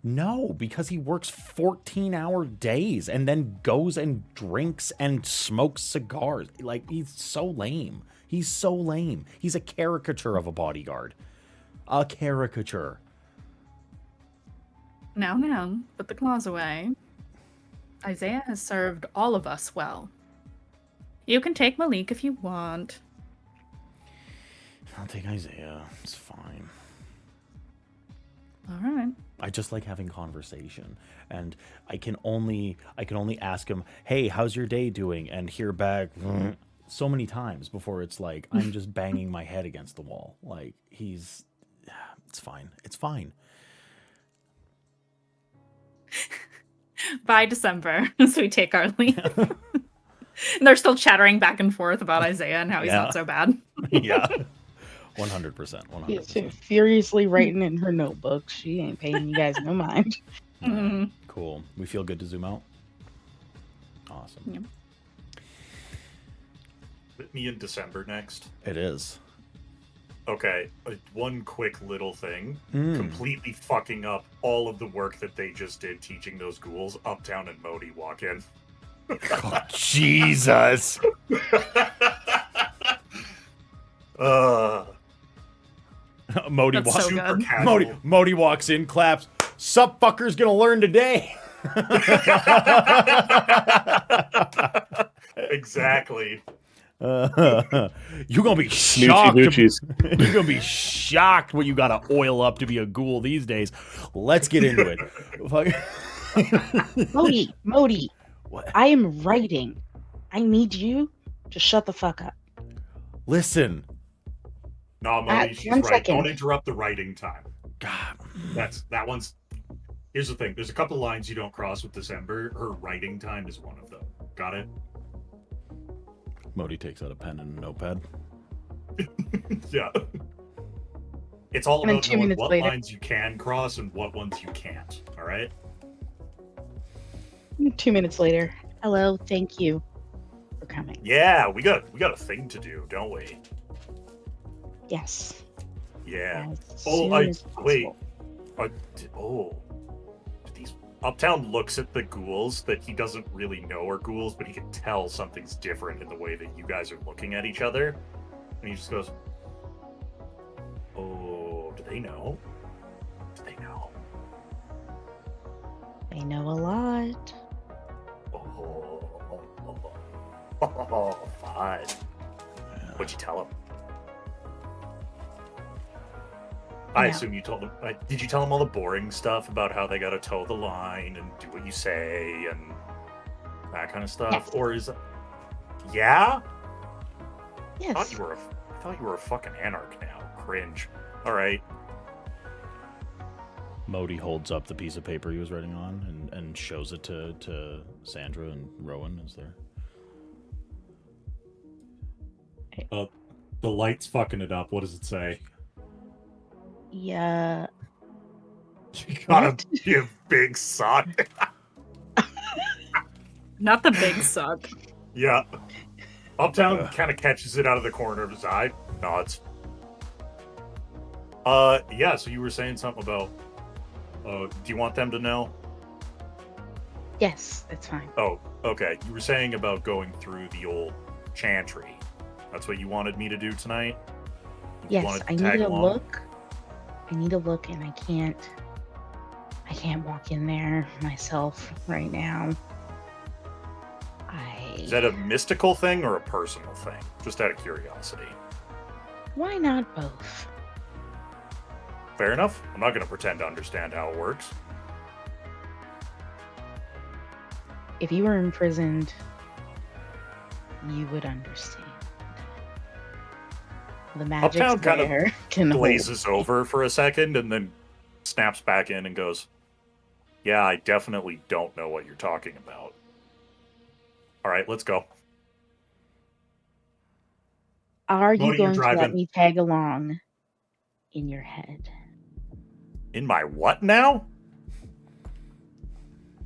No, because he works 14-hour days and then goes and drinks and smokes cigars. Like, he's so lame. He's so lame. He's a caricature of a bodyguard. A caricature. Now, put the claws away. Isaiah has served all of us well. You can take Malik if you want. I'll take Isaiah. It's fine. All right. I just like having conversation, and I can only ask him, "Hey, how's your day doing?" and hear back so many times before it's like I'm just banging my head against the wall. Like it's fine. It's fine. By December, so we take our leave. And they're still chattering back and forth about Isaiah and how he's not so bad. Yeah. 100%. 100%. Furiously writing in her notebook. She ain't paying you guys no mind. Mm-hmm. Cool. We feel good to zoom out? Awesome. Yep. Put me in December next. It is. Okay, one quick little thing. Completely fucking up all of the work that they just did teaching those ghouls. Uptown and Modi walk in. Oh, Jesus. Modi That's walks so super good. casual. Modi walks in, claps. Sup fucker's gonna learn today. Exactly. You're gonna be shocked. Noochies. You're gonna be shocked what you gotta oil up to be a ghoul these days. Let's get into it. Modi, What? I am writing. I need you to shut the fuck up. Listen. No, Modi, she's 1 right. second. Don't interrupt the writing time. God. That one's. Here's the thing. There's a couple lines you don't cross with December. Her writing time is one of them. Got it? Modi takes out a pen and a notepad. Yeah. It's all And then about 2 knowing minutes what later. lines you can cross and what ones you can't. All right? 2 minutes later. Hello, thank you for coming. Yeah, we got a thing to do, don't we? Yes. Yeah. As Oh, soon I as wait. possible. These Uptown looks at the ghouls that he doesn't really know are ghouls, but he can tell something's different in the way that you guys are looking at each other. And he just goes, "Oh, do they know? Do they know? They know a lot. Oh, fine. What'd you tell him?" I assume you told him. Did you tell him all the boring stuff about how they gotta toe the line and do what you say and that kind of stuff? Yes. Or is it? Yeah? Yes. I thought you were a fucking anarch now. Cringe. All right. Modi holds up the piece of paper he was writing on and shows it to Sandra and Rowan as they're... The light's fucking it up. What does it say? Yeah. You gotta be a big suck. Not the big suck. Yeah. Uptown kind of catches it out of the corner of his eye. Nods. Yeah, so you were saying something about... do you want them to know? Yes, that's fine. Oh, okay. You were saying about going through the old chantry. That's what you wanted me to do tonight? You Yes, wanted I need tag to along? look. I need to look, and I can't walk in there myself right now. Is that a mystical thing or a personal thing? Just out of curiosity. Why not both? Fair enough. I'm not going to pretend to understand how it works. If you were imprisoned, you would understand. The magic's Uptown kind of there can glazes hold. over for a second and then snaps back in and goes, "Yeah, I definitely don't know what you're talking about. All right, let's go." Are you Modi, you're going to let driving. me tag along in your head? In my what now?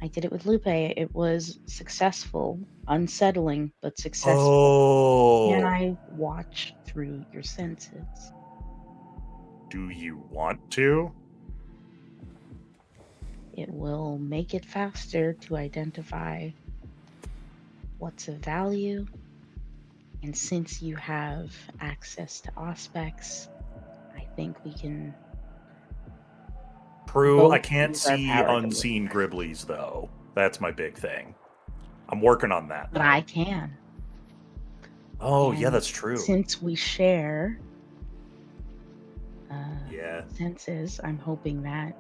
I did it with Lupe. It was successful, unsettling, but successful. Oh. Can I watch through your senses? Do you want to? It will make it faster to identify what's of value. And since you have access to Auspex, I think we can... True, both I can't use our see power to unseen look. Griblies, though. That's my big thing. I'm working on that. But though. I can. Oh, yeah, And that's true. Since we share Yeah. senses, I'm hoping that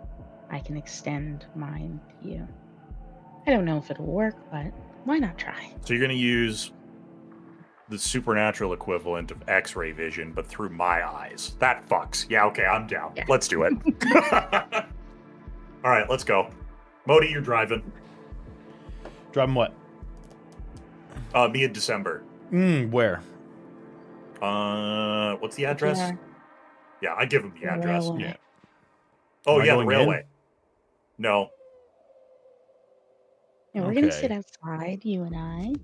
I can extend mine to you. I don't know if it'll work, but why not try? So you're going to use the supernatural equivalent of X-ray vision, but through my eyes. That fucks. Yeah, okay, I'm down. Yeah. Let's do it. All right, let's go. Modi, you're driving. Driving what? Me in December. Where? What's the address? Yeah, Yeah, I give him the the address. railway. Yeah. Oh, Am I yeah, the going in? railway. No. Yeah, we're gonna Okay. sit outside, you and I. And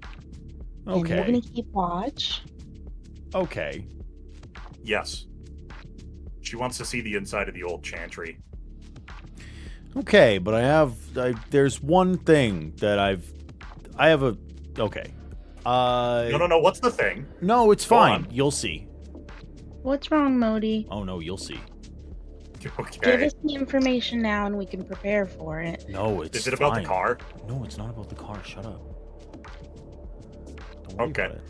Okay. we're gonna keep watch. Okay. Yes. She wants to see the inside of the old chantry. Okay, but there's one thing that I have a... Okay. No. What's the thing? No, it's Go fine. on. You'll see. What's wrong, Modi? Oh, no, you'll see. Okay. Give us the information now and we can prepare for it. No, it's Is it about the fine. car? No, it's not about the car. Shut up. Don't worry Okay. about it.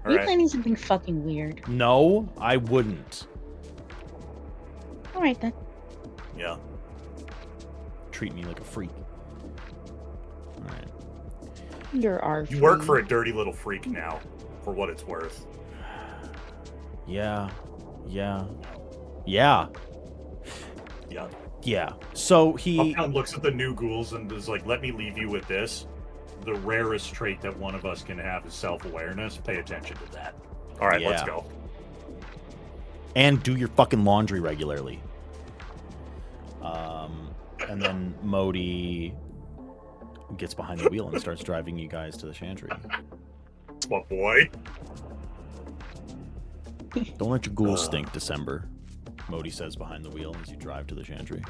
Are All you right. planning something fucking weird? No, I wouldn't. Alright then. Yeah. Treat me like a freak. Alright. You're our You work free. for a dirty little freak now, for what it's worth. Yeah. Yeah. So he... Uptown looks at the new ghouls and is like, "Let me leave you with this. The rarest trait that one of us can have is self-awareness. Pay attention to that." All right, let's Yeah. go. And do your fucking laundry regularly. And then Modi gets behind the wheel and starts driving you guys to the chantry. That's my boy. Don't let your ghouls stink, December. Modi says behind the wheel as you drive to the chantry.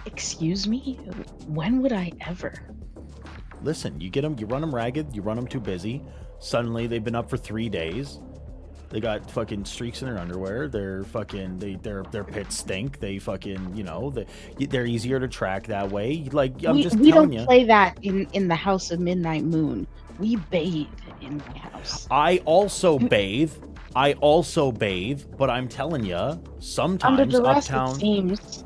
Excuse me? When would I ever? Listen, you run them ragged, you run them too busy. Suddenly, they've been up for 3 days. They got fucking streaks in their underwear. They're fucking their pits stink. They fucking they're easier to track that way. Like I'm just we telling don't you. play that in the House of Midnight Moon. We bathe in my house. I also bathe. But I'm telling you, Under sometimes duress, it uptown. seems.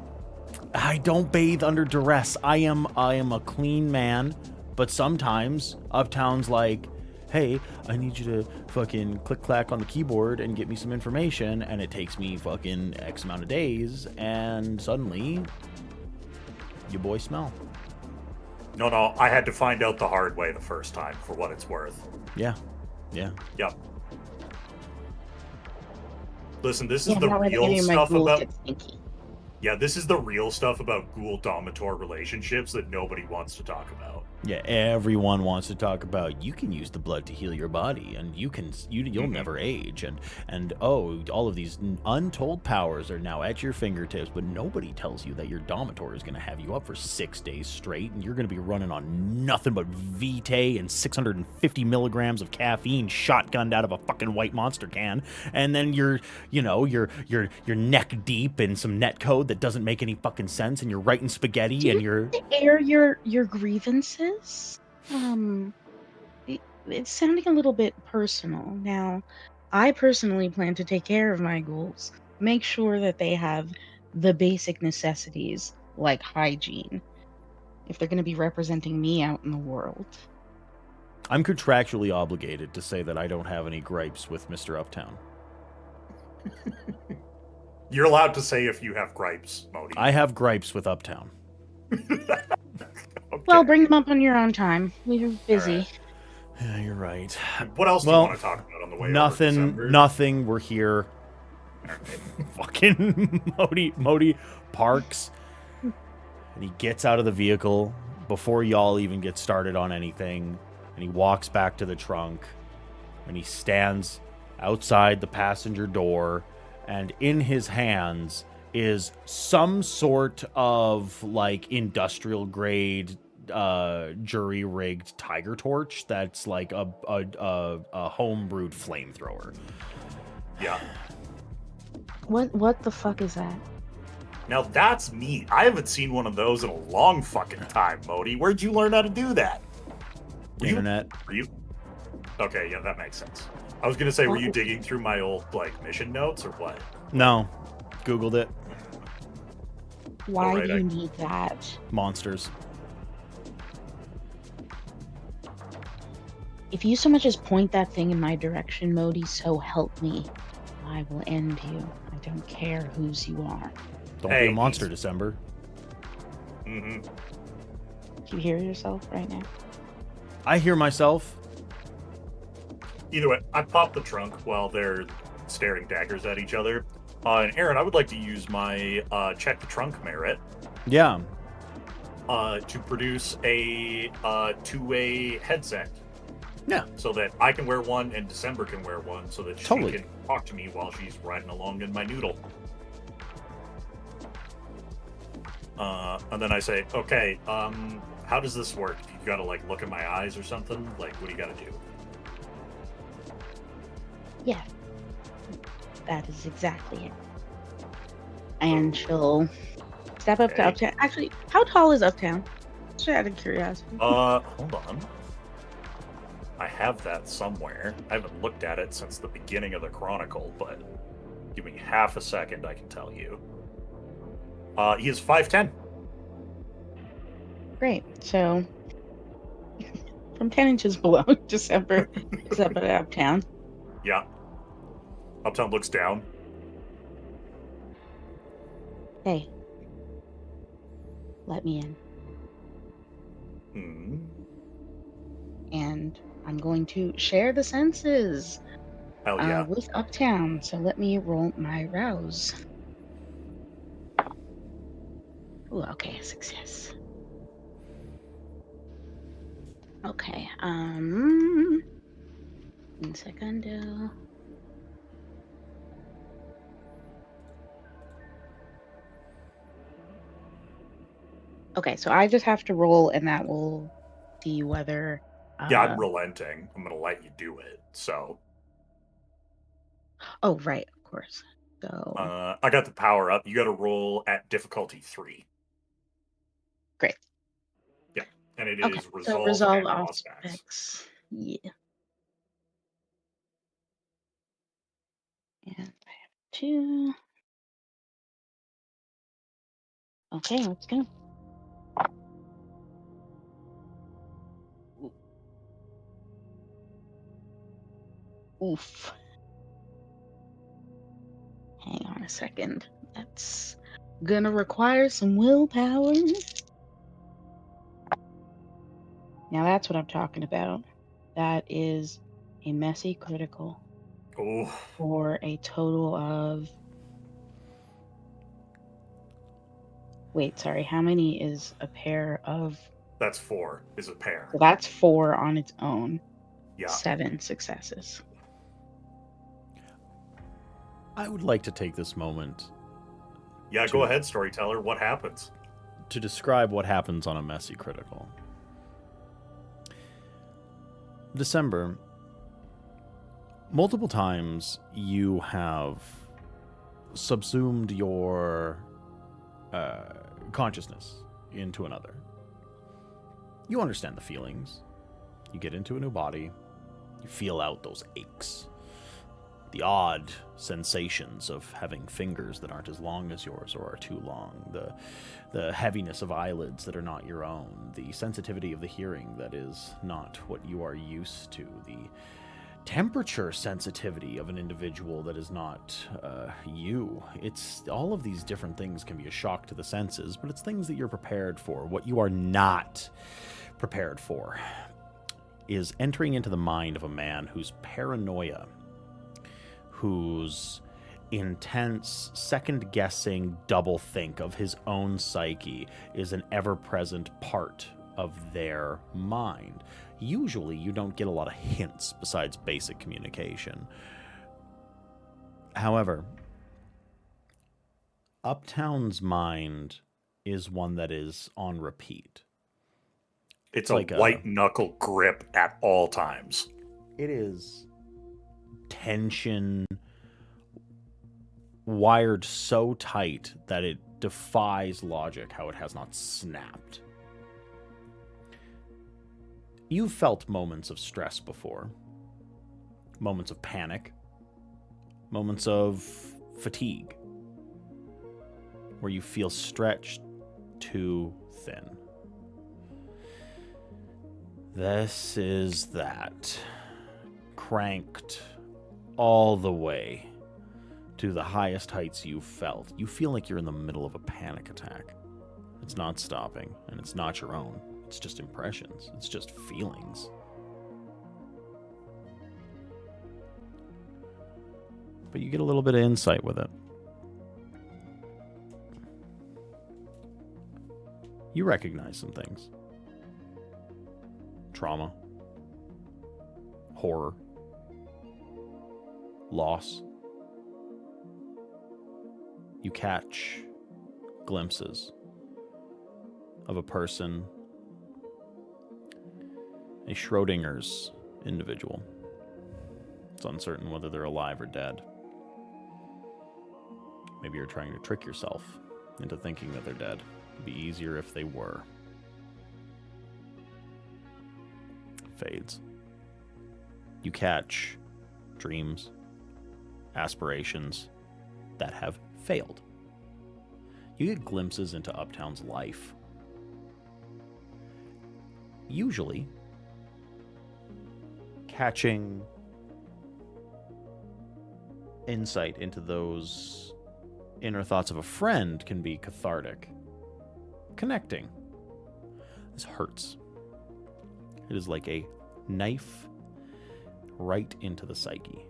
I don't bathe under duress. I am a clean man, but sometimes uptown's like, hey, I need you to fucking click clack on the keyboard and get me some information, and it takes me fucking X amount of days, and suddenly your boy smell. No, I had to find out the hard way the first time, for what it's worth. Yeah. Yep. Listen, this Yeah, is the not when real any of my stuff ghouls about. get stinky. Yeah, this is the real stuff about ghoul-dominator relationships that nobody wants to talk about. Yeah, everyone wants to talk about you can use the blood to heal your body, and you'll never age, and all of these untold powers are now at your fingertips, but nobody tells you that your Dominator is going to have you up for 6 days straight, and you're going to be running on nothing but Vitae and 650 milligrams of caffeine shotgunned out of a fucking white monster can, and then you're neck deep in some netcode that doesn't make any fucking sense, and you're writing spaghetti, and you're To air your grievances. It's sounding a little bit personal. Now, I personally plan to take care of my ghouls, make sure that they have the basic necessities like hygiene, if they're going to be representing me out in the world. I'm contractually obligated to say that I don't have any gripes with Mr. Uptown. You're allowed to say if you have gripes, Modi. I have gripes with Uptown. Okay. Well, bring them up on your own time. We're busy. Right. Yeah, you're right. What else do you want to talk about on the way over, December? Nothing. We're here. Fucking Modi parks, and he gets out of the vehicle before y'all even get started on anything, and he walks back to the trunk, and he stands outside the passenger door, and in his hands is some sort of like industrial grade jury rigged tiger torch that's like a homebrewed flamethrower. Yeah. What the fuck is that? Now that's neat. I haven't seen one of those in a long fucking time, Modi. Where'd you learn how to do that? Internet. Were you? Okay, yeah, that makes sense. I was gonna say, were you digging through my old like mission notes or what? No. Googled it. Why Alright, do you need that? Monsters. If you so much as point that thing in my direction, Modi, so help me, I will end you. I don't care whose you are. Don't be a monster, December. Mm-hmm. Do you hear yourself right now? I hear myself. Either way, I pop the trunk while they're staring daggers at each other. And Aaron, I would like to use my check the trunk merit. Yeah. To produce a two-way headset. Yeah. So that I can wear one and December can wear one, so that she can talk to me while she's riding along in my noodle. And then I say, okay, how does this work? You gotta like look in my eyes or something? Like, what do you gotta do? Yeah. That is exactly it. And she'll step up to Uptown. Actually, how tall is Uptown? Just out of curiosity. Hold on. I have that somewhere. I haven't looked at it since the beginning of the Chronicle, but give me half a second, I can tell you. He is 5'10". Great. So, from 10 inches below December is up at Uptown. Yeah. Uptown looks down. Hey. Let me in. And I'm going to share the senses Hell yeah. with Uptown. So let me roll my rouse. Ooh, okay, success. Okay, un segundo. Okay, so I just have to roll, and that will see whether. Yeah, I'm relenting. I'm gonna let you do it. So. Oh, right, of course. So. I got the power up. You got to roll at difficulty 3. Great. Yeah, and it Okay, is so resolve resolve and aspects. aspects. Yeah. And I have 2. Okay, let's go. Oof. Hang on a second. That's gonna require some willpower. Now that's what I'm talking about. That is a messy critical Oh, for a total of. Wait, sorry. How many is a pair of? that's 4 is a pair. So that's 4 on its own. Yeah. 7 successes. I would like to take this moment Yeah, go ahead, storyteller. What happens? to describe what happens on a messy critical. December, multiple times you have subsumed your consciousness into another. You understand the feelings. You get into a new body. You feel out those aches. The odd sensations of having fingers that aren't as long as yours or are too long. The heaviness of eyelids that are not your own. The sensitivity of the hearing that is not what you are used to. The temperature sensitivity of an individual that is not you. It's all of these different things can be a shock to the senses, but it's things that you're prepared for. What you are not prepared for is entering into the mind of a man whose paranoia, whose intense second-guessing double-think of his own psyche is an ever-present part of their mind. Usually, you don't get a lot of hints besides basic communication. However, Uptown's mind is one that is on repeat. It's like a white-knuckle grip at all times. It is tension wired so tight that it defies logic how it has not snapped. You've felt moments of stress before. Moments of panic. Moments of fatigue. Where you feel stretched too thin. This is that. Cranked all the way to the highest heights you've felt. You feel like you're in the middle of a panic attack. It's not stopping, and it's not your own. It's just impressions. It's just feelings. But you get a little bit of insight with it. You recognize some things. Trauma. Horror. Loss. You catch glimpses of a person, a Schrodinger's individual. It's uncertain whether they're alive or dead. Maybe you're trying to trick yourself into thinking that they're dead. It'd be easier if they were. Fades. You catch dreams, aspirations that have failed. You get glimpses into Uptown's life. Usually, catching insight into those inner thoughts of a friend can be cathartic, connecting. This hurts. It is like a knife right into the psyche.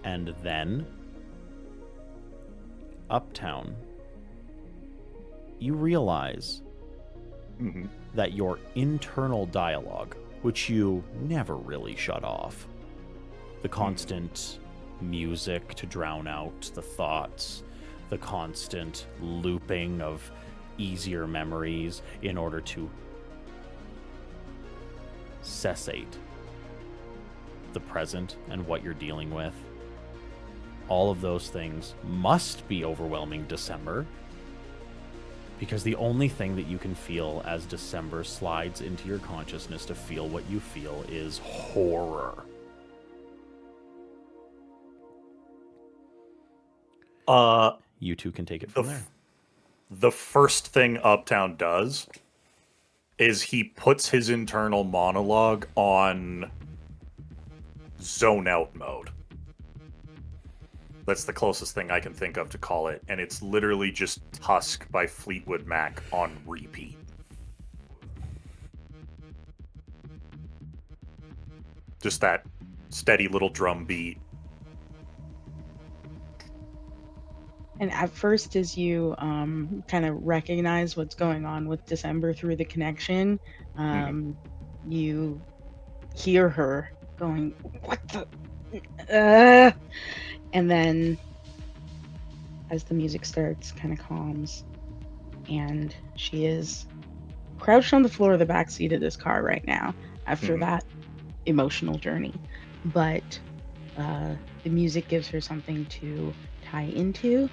And then, Uptown, you realize that your internal dialogue, which you never really shut off, the constant music to drown out the thoughts, the constant looping of easier memories in order to cessate the present and what you're dealing with. All of those things must be overwhelming December, because the only thing that you can feel as December slides into your consciousness to feel what you feel is horror. You two can take it from there. The first thing Uptown does is he puts his internal monologue on zone out mode. That's the closest thing I can think of to call it, and it's literally just Tusk by Fleetwood Mac on repeat. Just that steady little drum beat. And at first, as you kind of recognize what's going on with December through the connection, you hear her going, "What the?" And then, as the music starts, kind of calms, and she is crouched on the floor of the back seat of this car right now after that emotional journey. But the music gives her something to tie into,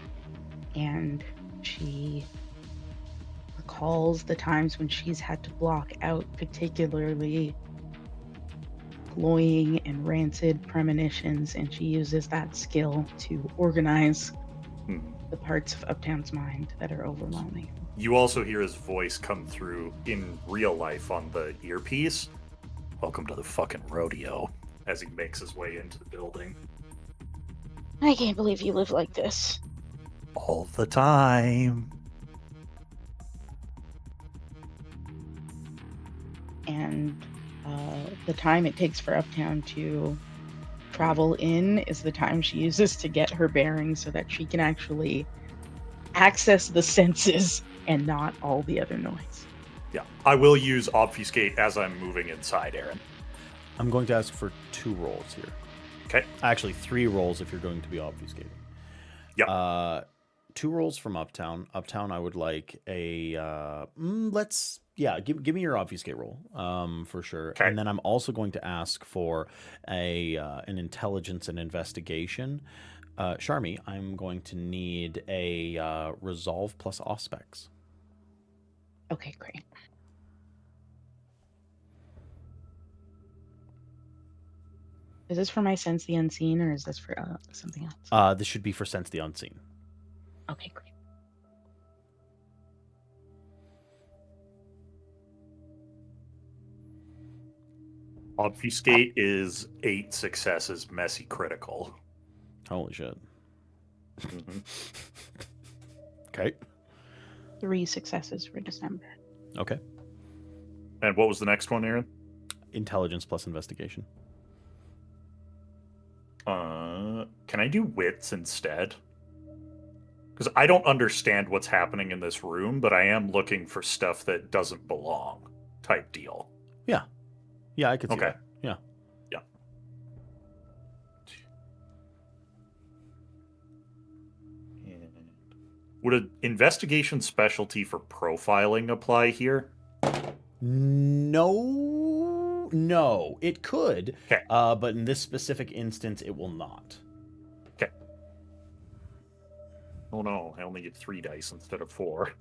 and she recalls the times when she's had to block out particularly cloying and rancid premonitions, and she uses that skill to organize the parts of Uptown's mind that are overwhelming. You also hear his voice come through in real life on the earpiece. Welcome to the fucking rodeo, as he makes his way into the building. I can't believe you live like this. All the time. And the time it takes for Uptown to travel in is the time she uses to get her bearings so that she can actually access the senses and not all the other noise. Yeah, I will use obfuscate as I'm moving inside, Aaron. I'm going to ask for 2 rolls here. Okay. Actually, 3 rolls if you're going to be obfuscating. Yeah. 2 rolls from Uptown. Uptown, I would like a give me your obfuscate roll, for sure. Okay. And then I'm also going to ask for an intelligence and investigation. Sharmi, I'm going to need a resolve plus auspex. Okay, great. Is this for my sense the unseen, or is this for something else? This should be for sense the unseen. Okay, great. Obfuscate is 8 successes, messy critical. Holy shit. Okay. 3 successes for December. Okay. And what was the next one, Aaron? Intelligence plus investigation. Can I do wits instead? Because I don't understand what's happening in this room, but I am looking for stuff that doesn't belong, type deal. Yeah. Yeah, I could see Okay. that. Yeah. Yeah. Would an investigation specialty for profiling apply here? No, it could. Okay. But in this specific instance, it will not. Okay. Oh no, I only get 3 dice instead of 4.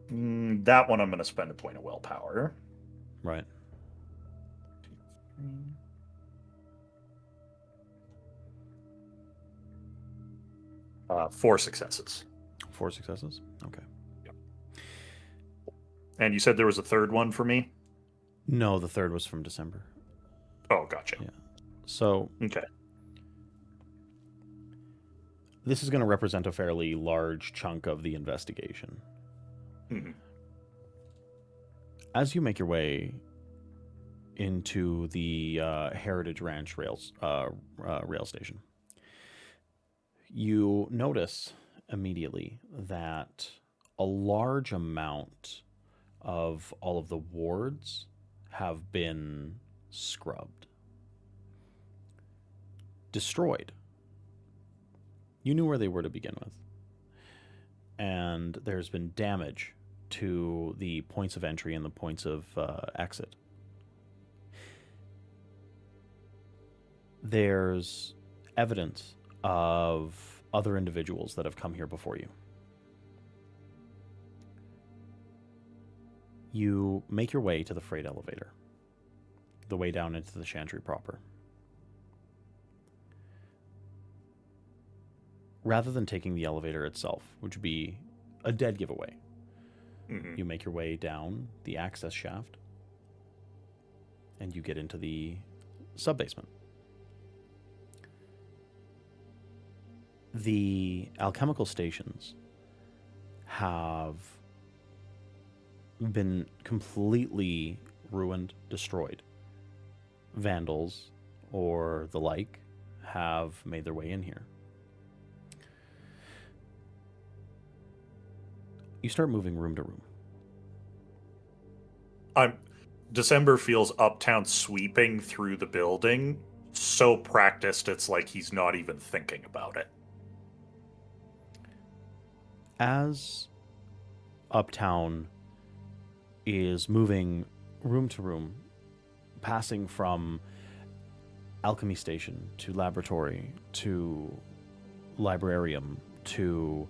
That one I'm going to spend a point of willpower. Right. 4 successes. 4 successes? Okay. Yep. And you said there was a third one for me? No, the third was from December. Oh, gotcha. Yeah. So... Okay. This is going to represent a fairly large chunk of the investigation. Mm-hmm. As you make your way into the Heritage Ranch rail station, you notice immediately that a large amount of all of the wards have been scrubbed. destroyed. You knew where they were to begin with. And there's been damage to the points of entry and the points of exit. There's evidence of other individuals that have come here before you. You make your way to the freight elevator, the way down into the chantry proper. Rather than taking the elevator itself, which would be a dead giveaway, you make your way down the access shaft, and you get into the sub-basement. The alchemical stations have been completely ruined, destroyed. Vandals or the like have made their way in here. You start moving room to room. December feels Uptown sweeping through the building, so practiced it's like he's not even thinking about it. As Uptown is moving room to room, passing from alchemy station to laboratory to librarium to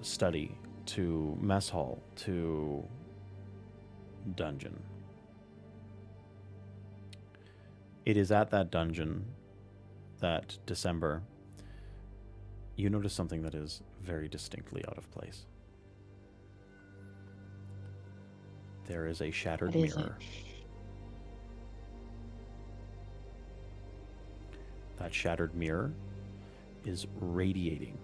study to mess hall to dungeon. It is at that dungeon that December, you notice something that is very distinctly out of place. There is a shattered mirror. That shattered mirror is radiating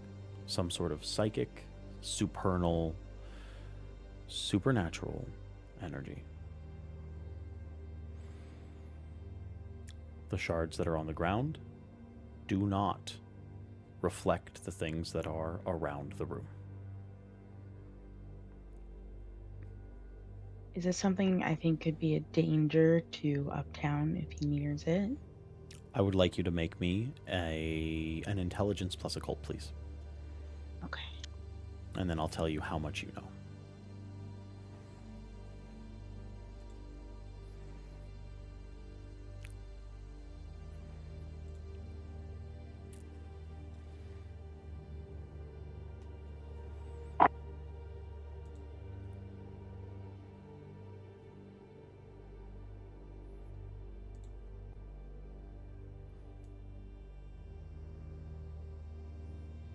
some sort of psychic, supernal, supernatural energy. The shards that are on the ground do not reflect the things that are around the room. Is this something I think could be a danger to Uptown if he nears it? I would like you to make me an intelligence plus occult, please. Okay. And then I'll tell you how much you know.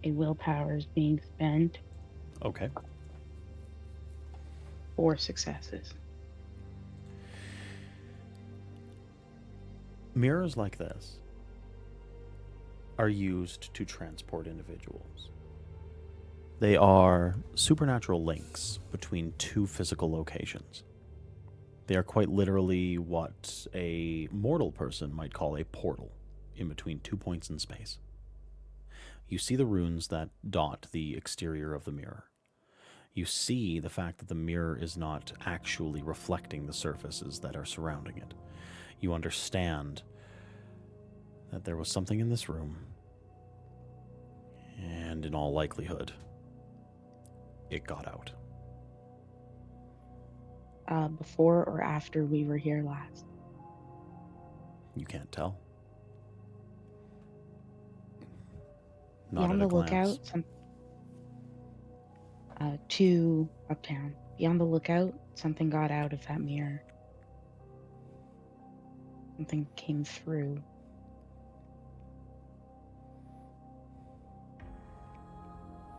A willpower is being spent. Okay. 4 successes. Mirrors like this are used to transport individuals. They are supernatural links between two physical locations. They are quite literally what a mortal person might call a portal in between 2 points in space. You see the runes that dot the exterior of the mirror. You see the fact that the mirror is not actually reflecting the surfaces that are surrounding it. You understand that there was something in this room, and in all likelihood, it got out. Before or after we were here last? You can't tell. Be Not on at the a glance. lookout. To Uptown. Be on the lookout. Something got out of that mirror. Something came through.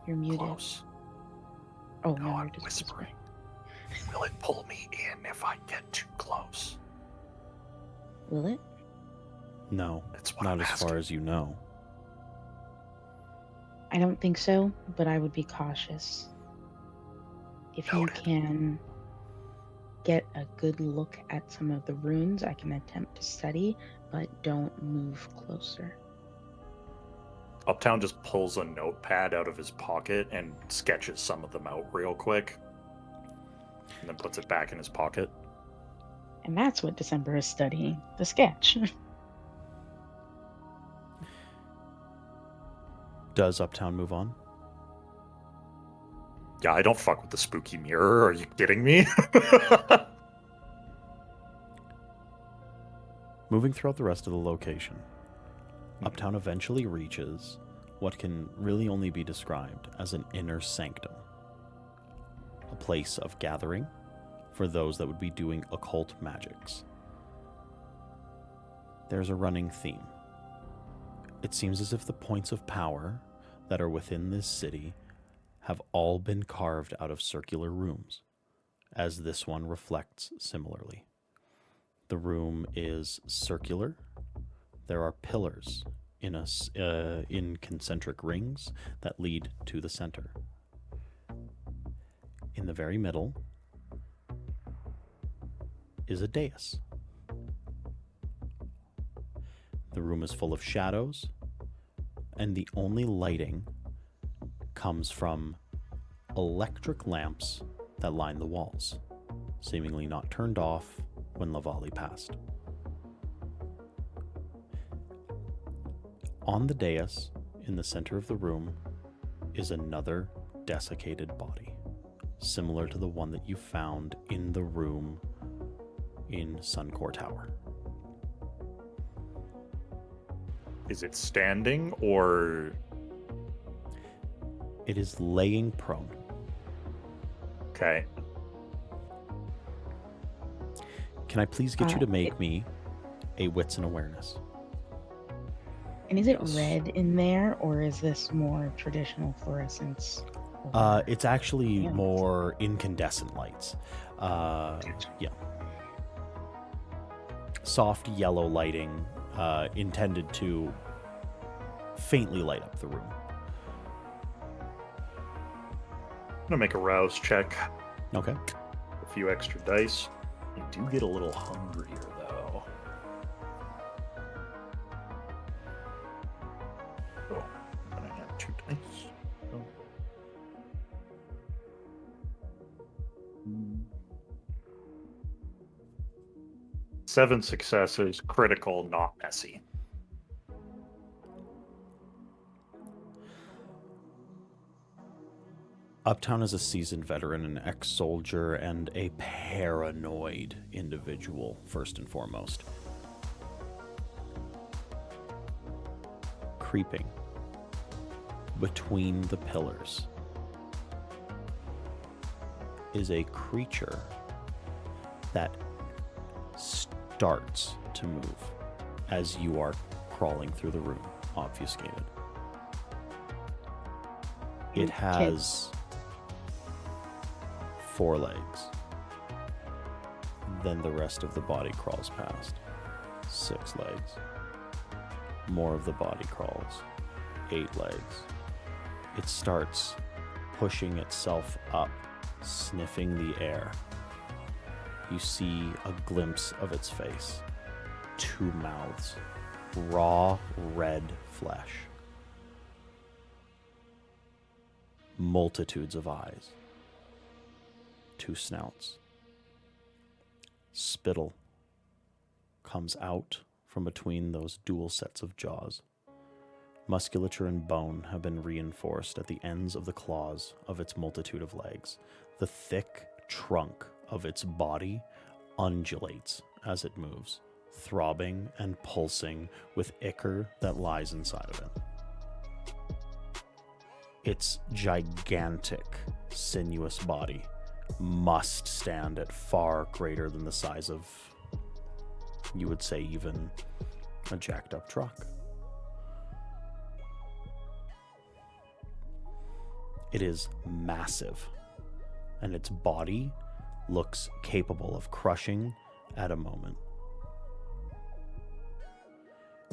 You're muted. Close. Oh, No, no, I'm you're just whispering. Will it pull me in if I get too close? Will it? No, That's what not I'm as asking. far as you know. I don't think so, but I would be cautious. If you Noted. can get a good look at some of the runes, I can attempt to study, but don't move closer. Uptown just pulls a notepad out of his pocket and sketches some of them out real quick. And then puts it back in his pocket. And that's what December is studying, the sketch. Does Uptown move on? Yeah, I don't fuck with the spooky mirror. Are you kidding me? Moving throughout the rest of the location, Uptown eventually reaches what can really only be described as an inner sanctum, a place of gathering for those that would be doing occult magics. There's a running theme. It seems as if the points of power that are within this city have all been carved out of circular rooms, as this one reflects similarly. The room is circular. There are pillars in concentric rings that lead to the center. In the very middle is a dais. The room is full of shadows, and the only lighting comes from electric lamps that line the walls, seemingly not turned off when Lavali passed. On the dais, in the center of the room, is another desiccated body, similar to the one that you found in the room in Suncore Tower. Is it standing or... It is laying prone. Okay. Can I please get you to make me a wits and awareness? And is it red in there, or is this more traditional fluorescence? It's actually Yeah. more incandescent lights. Yeah. Soft yellow lighting intended to faintly light up the room. I'm gonna make a rouse check. Okay. A few extra dice. I do get a little hungrier though. Oh, but I have 2 dice. Oh. 7 successes, critical, not messy. Uptown is a seasoned veteran, an ex-soldier, and a paranoid individual, first and foremost. Creeping between the pillars is a creature that starts to move as you are crawling through the room, obfuscated. It has 4 legs. Then the rest of the body crawls past. 6 legs. More of the body crawls. 8 legs. It starts pushing itself up, sniffing the air. You see a glimpse of its face. 2 mouths. Raw red flesh. Multitudes of eyes. 2 snouts. Spittle comes out from between those dual sets of jaws. Musculature and bone have been reinforced at the ends of the claws of its multitude of legs. The thick trunk of its body undulates as it moves, throbbing and pulsing with ichor that lies inside of it. Its gigantic, sinuous body must stand at far greater than the size of, you would say, even a jacked up truck. It is massive, and its body looks capable of crushing at a moment.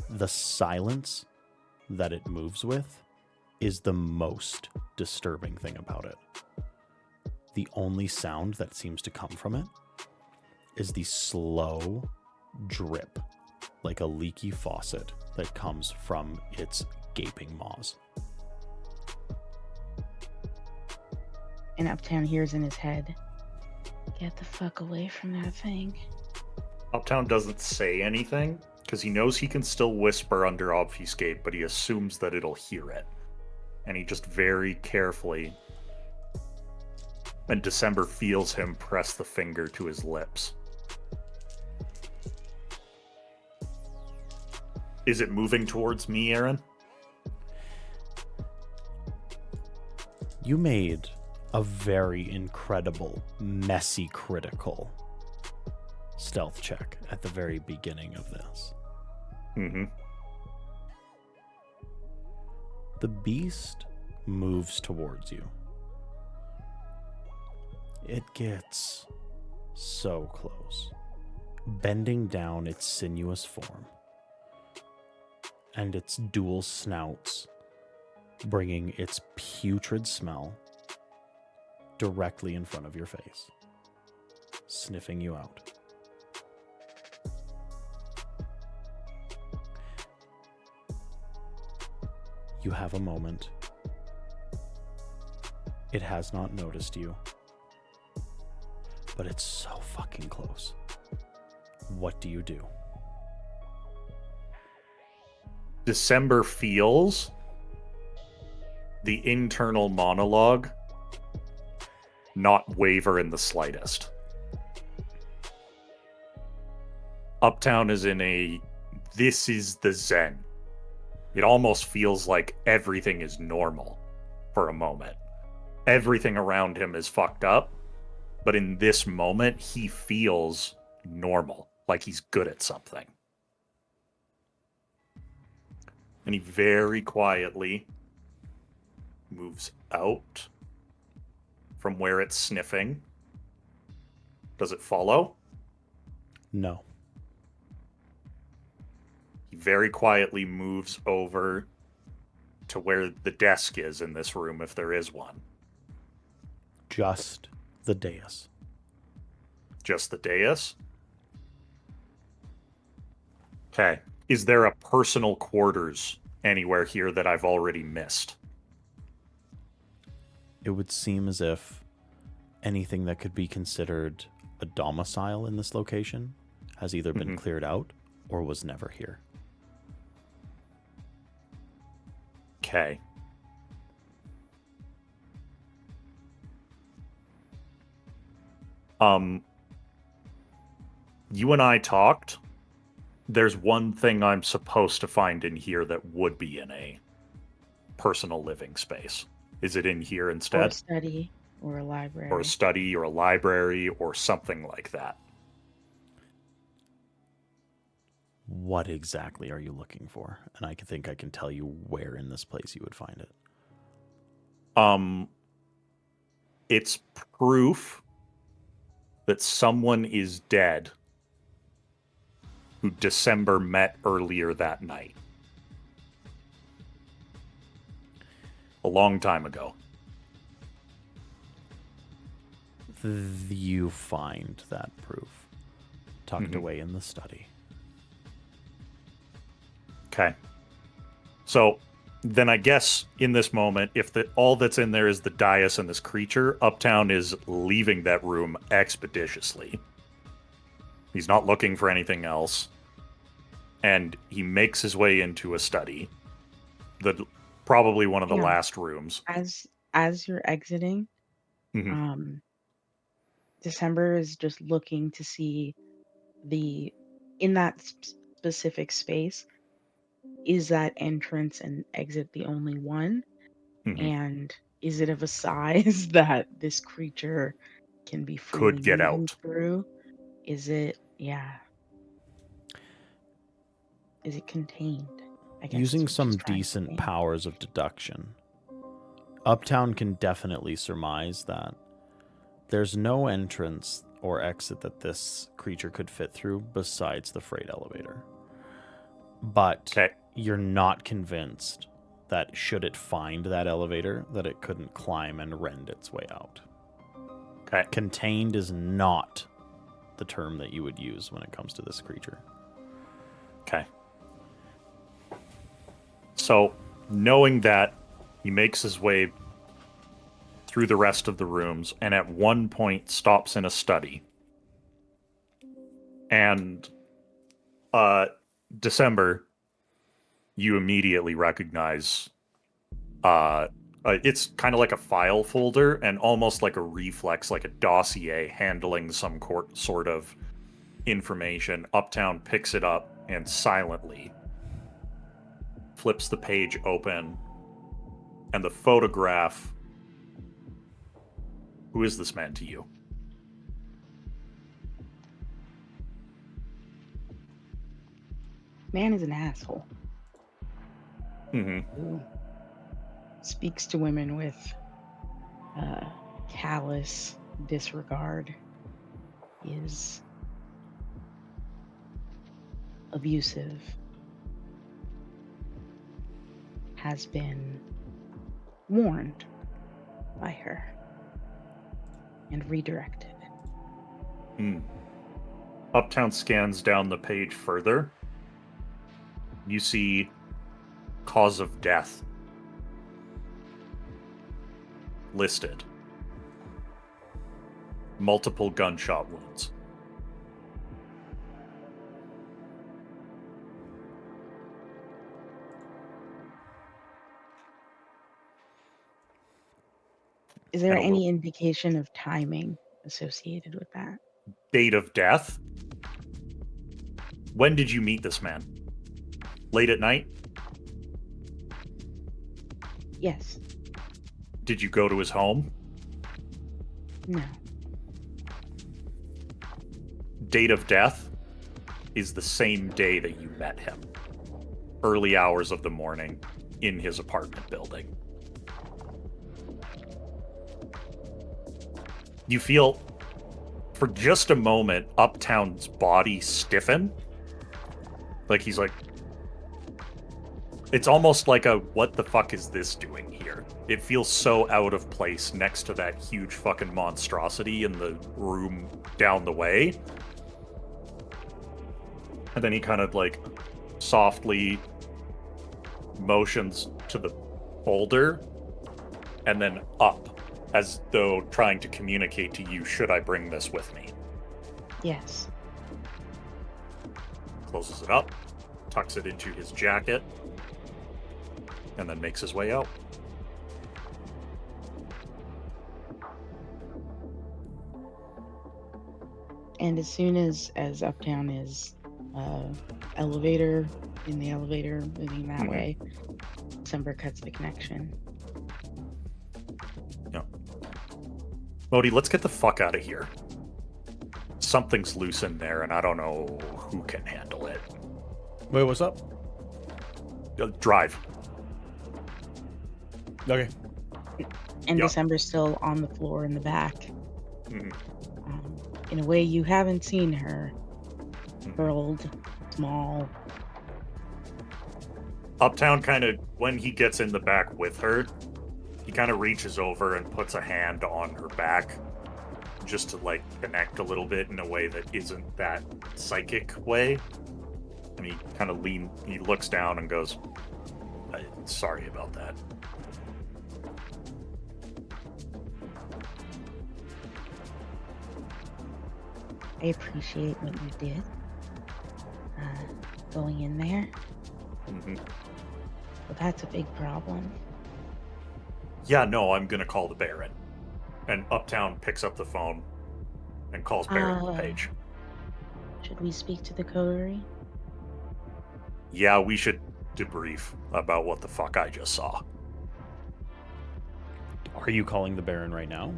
The silence that it moves with is the most disturbing thing about it. The only sound that seems to come from it is the slow drip, like a leaky faucet that comes from its gaping maws. And Uptown hears in his head, "Get the fuck away from that thing." Uptown doesn't say anything because he knows he can still whisper under obfuscate, but he assumes that it'll hear it. and he just very carefully, and December feels him press the finger to his lips. Is it moving towards me, Aaron? You made a very incredible, messy, critical stealth check at the very beginning of this. Mm-hmm. The beast moves towards you. It gets so close, bending down its sinuous form, and its dual snouts bringing its putrid smell directly in front of your face, sniffing you out. You have a moment. It has not noticed you, but it's so fucking close. What do you do? December feels the internal monologue not waver in the slightest. Uptown is in a this is the Zen. It almost feels like everything is normal for a moment. Everything around him is fucked up, but in this moment, he feels normal, like he's good at something. And he very quietly moves out from where it's sniffing. Does it follow? No. He very quietly moves over to where the desk is in this room, if there is one. Just the dais. Just the dais? Okay. Is there a personal quarters anywhere here that I've already missed? It would seem as if anything that could be considered a domicile in this location has either been cleared out or was never here. Okay. You and I talked. There's one thing I'm supposed to find in here that would be in a personal living space. Is it in here Or a instead? study or a library. Or a study or a library or something like that? What exactly are you looking for? And I think I can tell you where in this place you would find it. It's proof that someone is dead who December met earlier that night. A long time ago. You find that proof tucked away in the study. Okay. So then I guess in this moment, if all that's in there is the dais and this creature, Uptown is leaving that room expeditiously. He's not looking for anything else. And he makes his way into a study. Probably one of the last rooms. As you're exiting, December is just looking to see in that specific space, is that entrance and exit the only one? And is it of a size that this creature can be freely Could get moving out. through? Is it, is it contained? I guess Using is what some she's trying to decent say. powers of deduction, Uptown can definitely surmise that there's no entrance or exit that this creature could fit through besides the freight elevator. But you're not convinced that should it find that elevator, that it couldn't climb and rend its way out. Okay. Contained is not the term that you would use when it comes to this creature. Okay. So, knowing that, he makes his way through the rest of the rooms and at one point stops in a study. And December, you immediately recognize It's kind of like a file folder and almost like a reflex, like a dossier handling some sort of information. Uptown picks it up and silently flips the page open, and the photograph. Who is this man to you? Man is an asshole. Mm-hmm. Who speaks to women with callous disregard, is abusive, has been warned by her and redirected. Uptown scans down the page further. You see cause of death listed. Multiple gunshot wounds. Is there And a any indication of timing associated with that? Date of death? When did you meet this man? Late at night? Yes. Did you go to his home? No. Date of death is the same day that you met him. Early hours of the morning in his apartment building. You feel, for just a moment, Uptown's body stiffen. Like he's like... It's almost like a, what the fuck is this doing here? It feels so out of place next to that huge fucking monstrosity in the room down the way. And then he kind of like softly motions to the folder and then up, as though trying to communicate to you, should I bring this with me? Yes. Closes it up, tucks it into his jacket, and then makes his way out. And as soon as Uptown is elevator, in the elevator, moving that way, December cuts the connection. Yeah. Modi, let's get the fuck out of here. Something's loose in there, and I don't know who can handle it. Wait, what's up? Drive. Okay. And Yep. December's still on the floor in the back. Mhm. In a way you haven't seen her. Curled, small. Uptown kind of, when he gets in the back with her, he kind of reaches over and puts a hand on her back just to, like, connect a little bit in a way that isn't that psychic way. And he kind of he looks down and goes, sorry about that. I appreciate what you did. Going in there. Mm-hmm. But that's a big problem. Yeah, no, I'm gonna call the Baron. And Uptown picks up the phone and calls Baron LePage. Should we speak to the coterie? Yeah, we should debrief about what the fuck I just saw. Are you calling the Baron right now?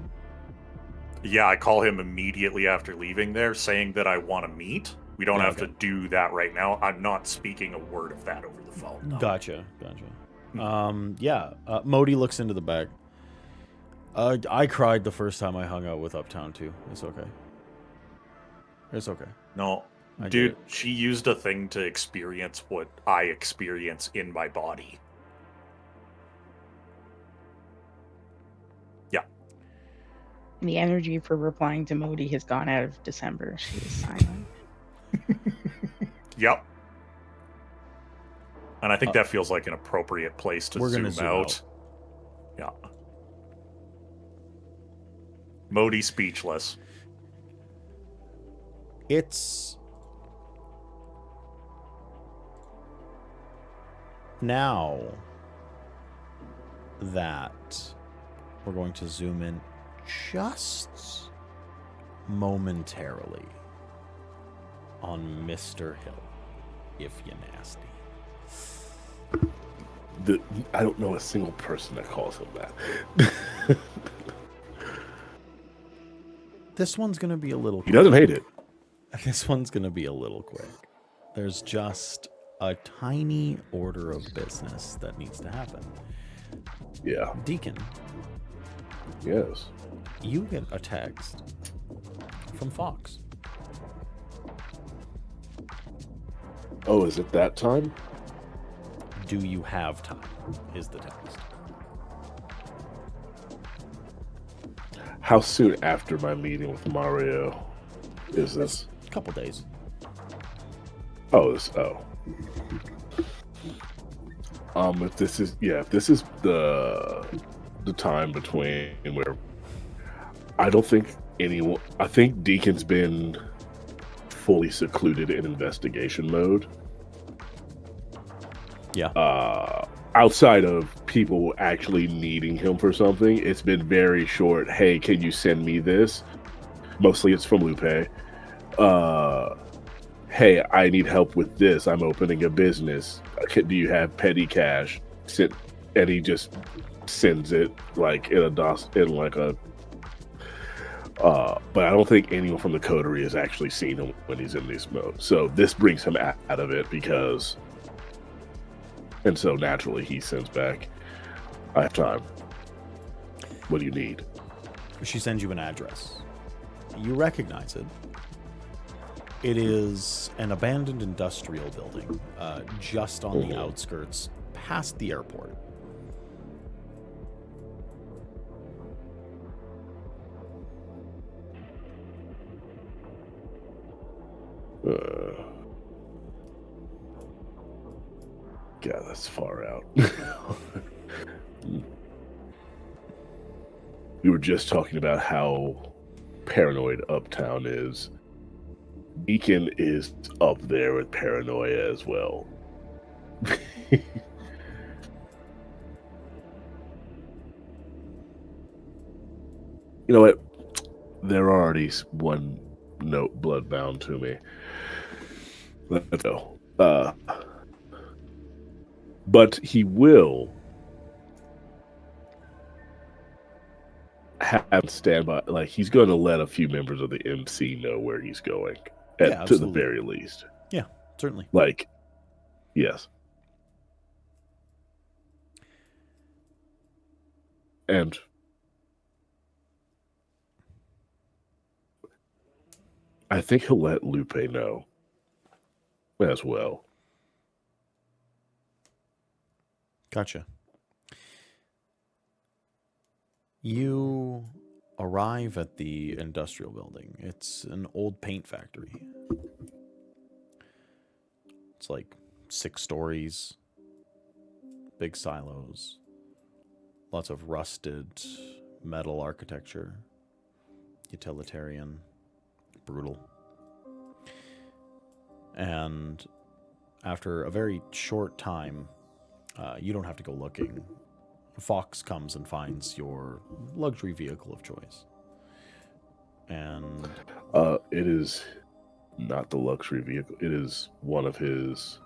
Yeah, I call him immediately after leaving there, saying that I want to meet. We don't have to do that right now. I'm not speaking a word of that over the phone, though. Gotcha. Modi looks into the bag. I cried the first time I hung out with Uptown, too. It's okay. It's okay. No, dude, she used a thing to experience what I experience in my body. Yeah. And the energy for replying to Modi has gone out of December. She is silent. Yep. And I think that feels like an appropriate place to zoom out. Yeah. Modi speechless. It's now that we're going to zoom in just momentarily on Mr. Hill, if you nasty. I don't know a single person that calls him that. This one's going to be a little He doesn't hate it. This one's going to be a little quick. There's just a tiny order of business that needs to happen. Yeah. Deacon, Yes. you get a text from Fox. Oh, is it that time? Do you have time? Is the text. How soon after my meeting with Mario is this? A couple days. Oh. If this is the time between where I don't think anyone. I think Deacon's been fully secluded in investigation mode. Yeah. Outside of people actually needing him for something, it's been very short. Hey, can you send me this? Mostly it's from Lupe. Hey, I need help with this. I'm opening a business. Do you have petty cash? And he just sends it like in a DOS, in like a. But I don't think anyone from the Coterie has actually seen him when he's in this mode. So this brings him out of it because. And so naturally he sends back, I have time. What do you need? She sends you an address. You recognize it. It is an abandoned industrial building just on the outskirts, past the airport. God, that's far out. We were just talking about how paranoid Uptown is. Beacon is up there with paranoia as well. You know what? They're already one note bloodbound to me. Let's go. But he will have standby. Like, he's going to let a few members of the MC know where he's going, to the very least. Yeah, certainly. Like, yes. And I think he'll let Lupe know as well. Gotcha. You arrive at the industrial building. It's an old paint factory. It's like 6 stories, big silos, lots of rusted metal architecture, utilitarian, brutal. And after a very short time, you don't have to go looking. Fox comes and finds your luxury vehicle of choice. And it is not the luxury vehicle. It is one of his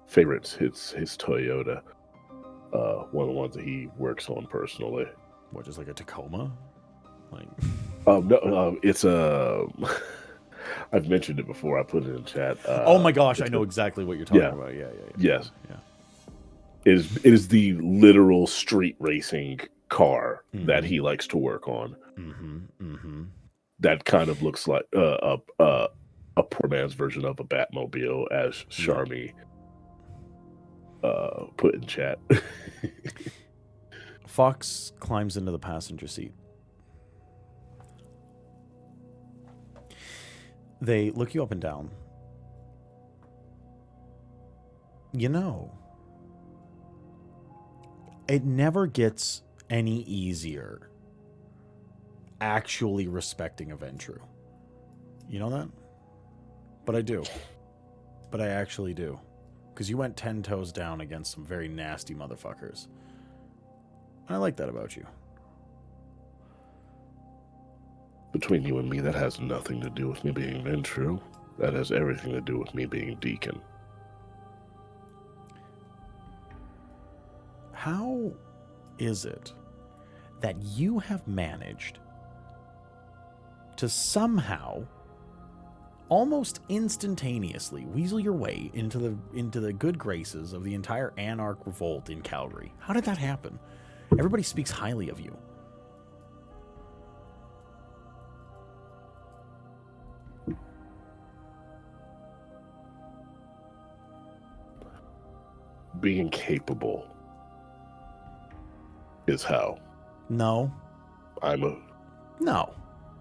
favorites. It's his Toyota. One of the ones that he works on personally. what, just like a Tacoma? Like No, it's a. I've mentioned it before. I put it in chat. oh my gosh, I know exactly what you're talking about. Yeah. Yes. Yeah. It is the literal street racing car that he likes to work on. That kind of looks like a poor man's version of a Batmobile, as Sharmy put in chat. Fox climbs into the passenger seat. They look you up and down. You know, it never gets any easier actually respecting a Ventru. You know that? But I do. But I actually do. Because you went 10 toes down against some very nasty motherfuckers. I like that about you. Between you and me, that has nothing to do with me being Ventru. That has everything to do with me being Deacon. How is it that you have managed to somehow, almost instantaneously, weasel your way into the good graces of the entire Anarch revolt in Calgary? How did that happen? Everybody speaks highly of you. Being capable is how. No. No.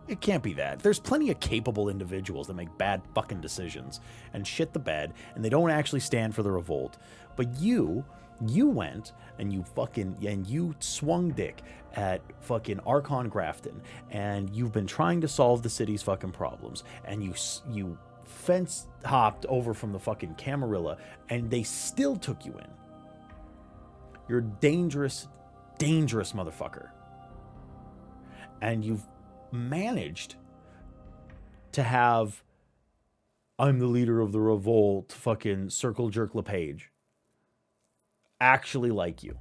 It can't be that. There's plenty of capable individuals that make bad fucking decisions and shit the bed, and they don't actually stand for the revolt. But you went and you swung dick at fucking Archon Grafton, and you've been trying to solve the city's fucking problems, and you fence hopped over from the fucking Camarilla, and they still took you in. You're a dangerous, dangerous motherfucker. And you've managed to have I'm the leader of the revolt fucking circle jerk LePage actually like you.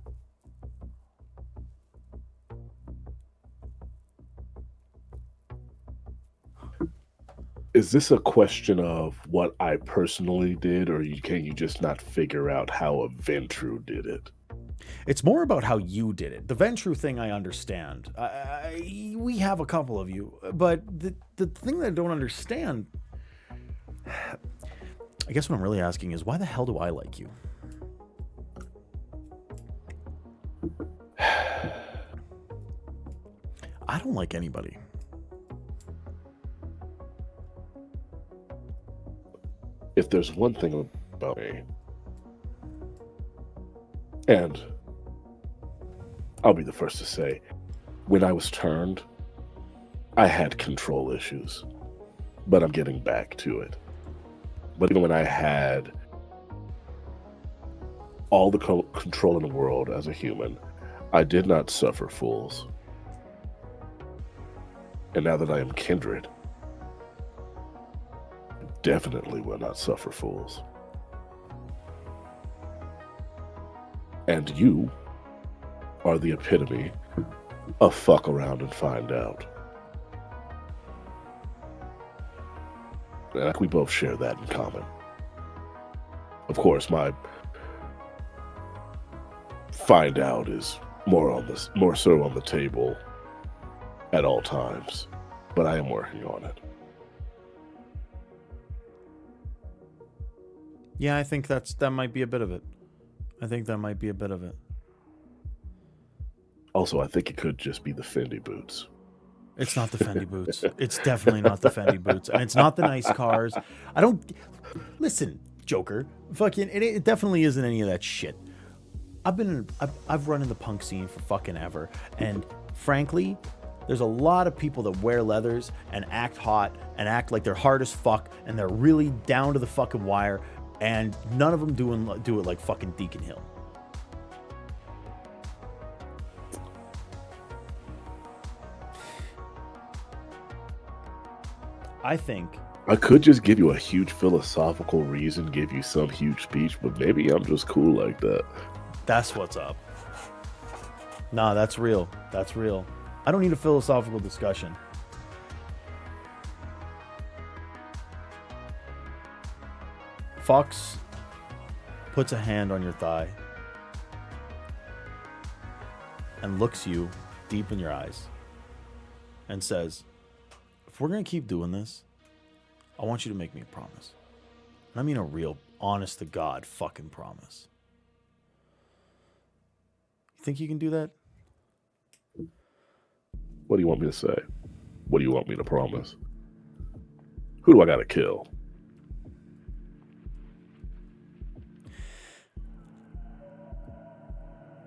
Is this a question of what I personally did, or can you just not figure out how a Ventru did it? It's more about how you did it. The Ventru thing I understand. We have a couple of you, but the thing that I don't understand, I guess what I'm really asking is, why the hell do I like you? I don't like anybody. If there's one thing about me, and I'll be the first to say, when I was turned, I had control issues, but I'm getting back to it. But even when I had all the control in the world as a human, I did not suffer fools. And now that I am Kindred, I definitely will not suffer fools. And you are the epitome of fuck around and find out. And we both share that in common. Of course, my find out is more so on the table at all times, but I am working on it. Yeah, I think that might be a bit of it. Also, I think it could just be the Fendi boots. It's not the Fendi boots. It's definitely not the Fendi boots. And it's not the nice cars. I don't... Listen, Joker. Fucking... It definitely isn't any of that shit. I've run in the punk scene for fucking ever. And frankly, there's a lot of people that wear leathers and act hot and act like they're hard as fuck and they're really down to the fucking wire. And none of them do it like fucking Deacon Hill. I think I could just give you a huge philosophical reason, give you some huge speech, but maybe I'm just cool like that. That's what's up. Nah, that's real. That's real. I don't need a philosophical discussion. Fox puts a hand on your thigh and looks you deep in your eyes and says, if we're going to keep doing this, I want you to make me a promise. And I mean a real, honest to God fucking promise. You think you can do that? What do you want me to say? What do you want me to promise? Who do I gotta kill?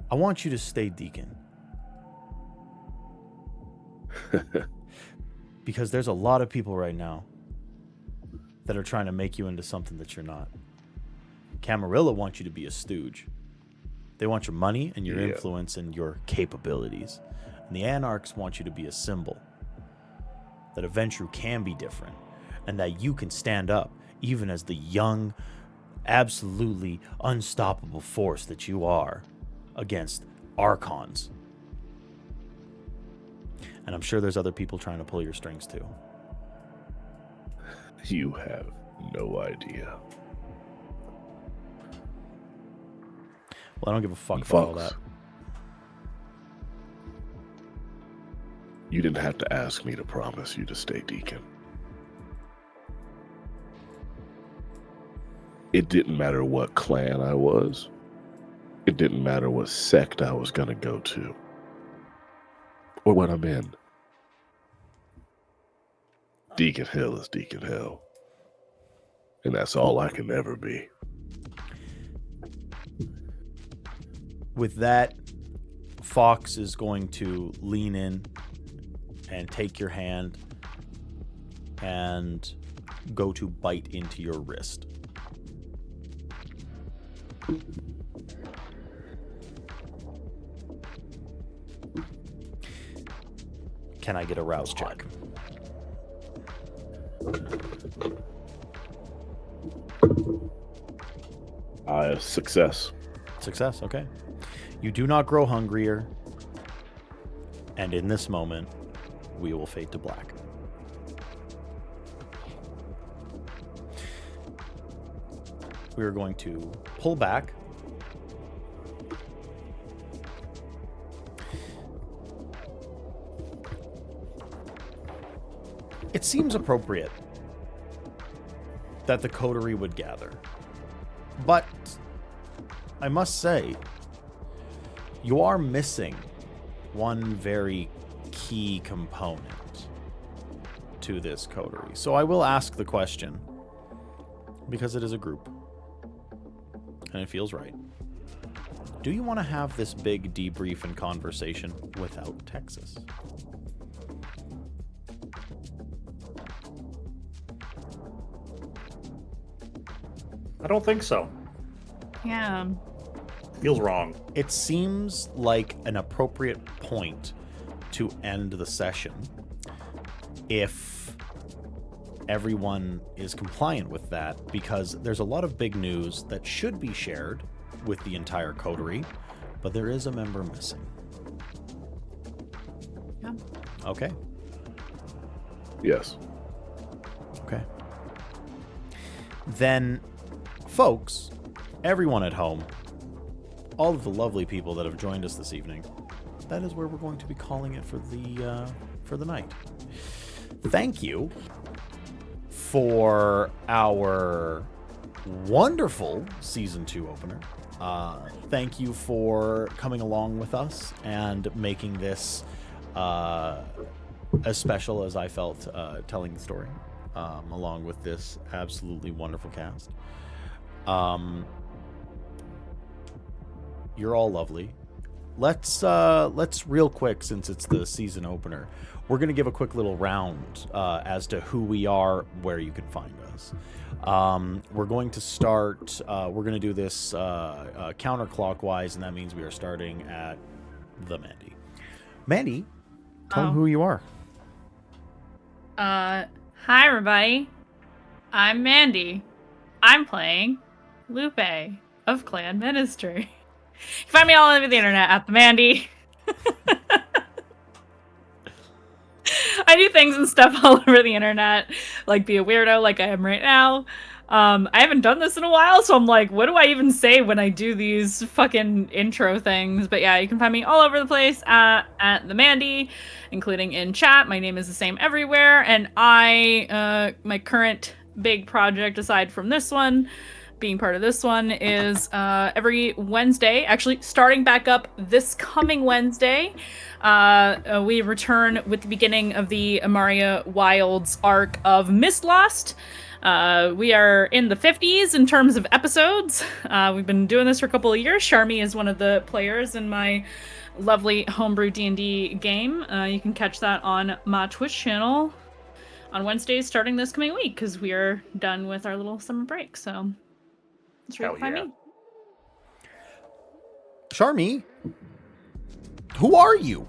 I want you to stay Deacon. Because there's a lot of people right now that are trying to make you into something that you're not. Camarilla wants you to be a stooge. They want your money and your Yeah. influence and your capabilities. And the Anarchs want you to be a symbol that Aventru can be different and that you can stand up even as the young, absolutely unstoppable force that you are against Archons. And I'm sure there's other people trying to pull your strings too. You have no idea. Well, I don't give a fuck about all Fox, that. you didn't have to ask me to promise you to stay deacon. It didn't matter what clan I was. It didn't matter what sect I was going to go to. Or what I'm in. Deacon Hill is Deacon Hill. And that's all I can ever be. With that, Fox is going to lean in and take your hand and go to bite into your wrist. Can I get a rouse check? Success. Success, okay. You do not grow hungrier, and in this moment, we will fade to black. We are going to pull back. It seems appropriate that the coterie would gather. But I must say, you are missing one very key component to this coterie. So I will ask the question, because it is a group, and it feels right. Do you want to have this big debrief and conversation without Texas? I don't think so. Yeah. Feels wrong. It seems like an appropriate point to end the session if everyone is compliant with that, because there's a lot of big news that should be shared with the entire coterie, but there is a member missing. Yeah. Okay. Yes. Okay. Then, folks, everyone at home, all of the lovely people that have joined us this evening, that is where we're going to be calling it for the night. Thank you for our wonderful Season 2 opener. Thank you for coming along with us and making this as special as I felt telling the story, along with this absolutely wonderful cast. You're all lovely. Let's real quick, since it's the season opener, we're going to give a quick little round as to who we are, where you can find us. We're going to start, we're going to do this counterclockwise, and that means we are starting at the Mandy. Mandy, tell them who you are. Hi everybody. I'm Mandy. I'm playing Lupe of Clan Ministry. You can find me all over the internet at the Mandy. I do things and stuff all over the internet, like be a weirdo like I am right now. I haven't done this in a while, so I'm like, what do I even say when I do these fucking intro things? But yeah, you can find me all over the place at the Mandy, including in chat. My name is the same everywhere, and my current big project, aside from this one, being part of this one, is every Wednesday, actually starting back up this coming Wednesday, we return with the beginning of the Amaria Wilds arc of Mistlost. We are in the 50s in terms of episodes. We've been doing this for a couple of years. Sharmi is one of the players in my lovely homebrew D&D game. You can catch that on my Twitch channel on Wednesdays starting this coming week, because we are done with our little summer break, so that's where you can find me. Charmy, who are you?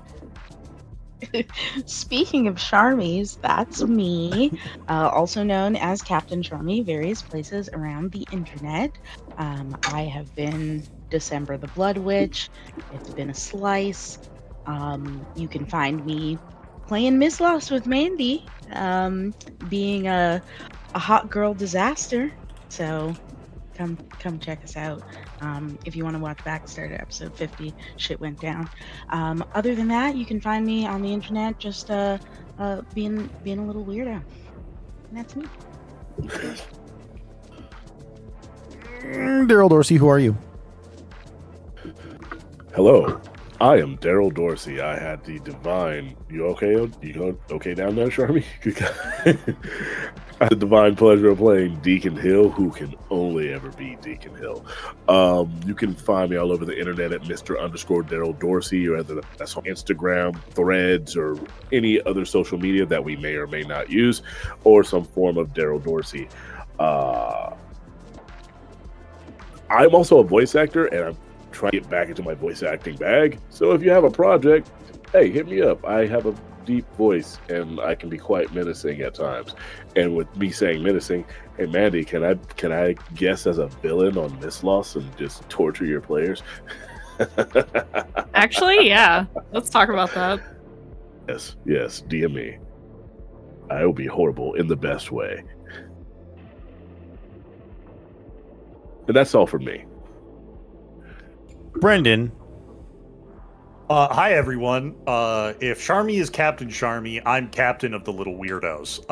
Speaking of Charmies, that's me, also known as Captain Charmy, various places around the internet. I have been December the Blood Witch. It's been a slice. You can find me playing Miss Lost with Mandy, being a hot girl disaster. So come check us out. If you want to watch Backstar to episode 50, shit went down. Other than that, you can find me on the internet just being a little weirdo. And that's me. Daryl Dorsey, who are you? Hello, I am Daryl Dorsey. I had the divine. You okay? You okay down there, Charmy? I had the divine pleasure of playing Deacon Hill, who can only ever be Deacon Hill. You can find me all over the internet at Mr._Daryl Dorsey, or whether that's on Instagram, Threads, or any other social media that we may or may not use, or some form of Daryl Dorsey. I'm also a voice actor, and I'm trying to get back into my voice acting bag. So if you have a project, hey, hit me up. I have a deep voice, and I can be quite menacing at times. And with me saying menacing, hey Mandy, can I guess as a villain on Miss Lost and just torture your players? Actually, yeah. Let's talk about that. Yes, DM me. I will be horrible in the best way. And that's all for me. Brendan. Hi, everyone. If Charmy is Captain Charmy, I'm Captain of the Little Weirdos.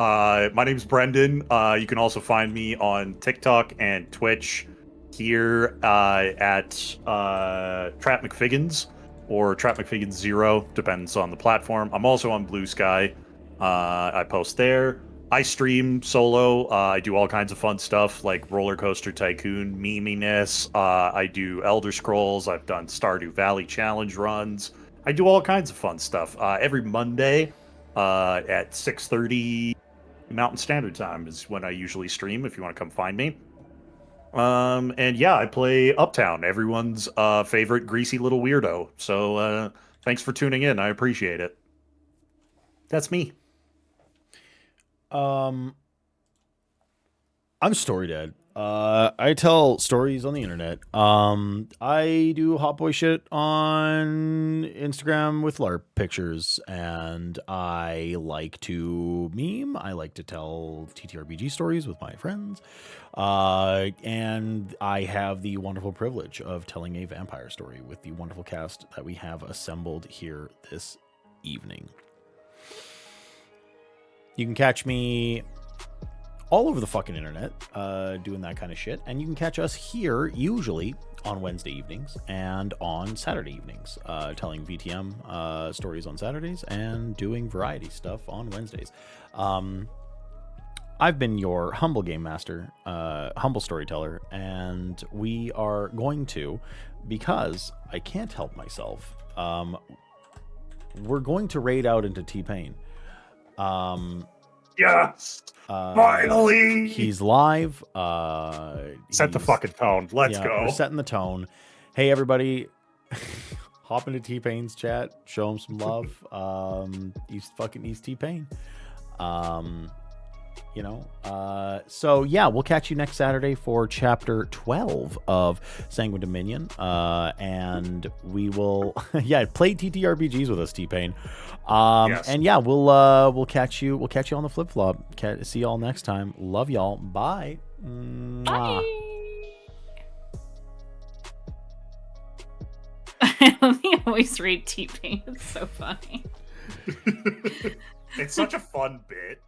My name's Brendan. You can also find me on TikTok and Twitch here at Trap McFiggins or Trap McFiggins 0, depends on the platform. I'm also on Blue Sky. I post there. I stream solo. I do all kinds of fun stuff like Roller Coaster Tycoon, meminess. I do Elder Scrolls. I've done Stardew Valley challenge runs. I do all kinds of fun stuff. Every Monday at 6:30 Mountain Standard Time is when I usually stream, if you want to come find me. And yeah, I play Uptown, everyone's favorite greasy little weirdo. So thanks for tuning in. I appreciate it. That's me. I'm Story Dad. I tell stories on the internet. I do hot boy shit on Instagram with LARP pictures, and I like to meme. I like to tell TTRPG stories with my friends. And I have the wonderful privilege of telling a vampire story with the wonderful cast that we have assembled here this evening. You can catch me all over the fucking internet doing that kind of shit. And you can catch us here usually on Wednesday evenings and on Saturday evenings, telling VTM stories on Saturdays and doing variety stuff on Wednesdays. I've been your humble game master, humble storyteller, and we are going to, because I can't help myself, we're going to raid out into T-Pain. Yes! Finally! He's live. Set the fucking tone. Let's go. We're setting the tone. Hey, everybody. Hop into T-Pain's chat. Show him some love. He's T-Pain. So yeah, we'll catch you next Saturday for chapter 12 of Sanguine Dominion. And we will, play TTRPGs with us, T-Pain. Yes. And yeah, we'll catch you on the flip flop. See y'all next time. Love y'all. Bye. Bye. I always read T-Pain. It's so funny. It's such a fun bit.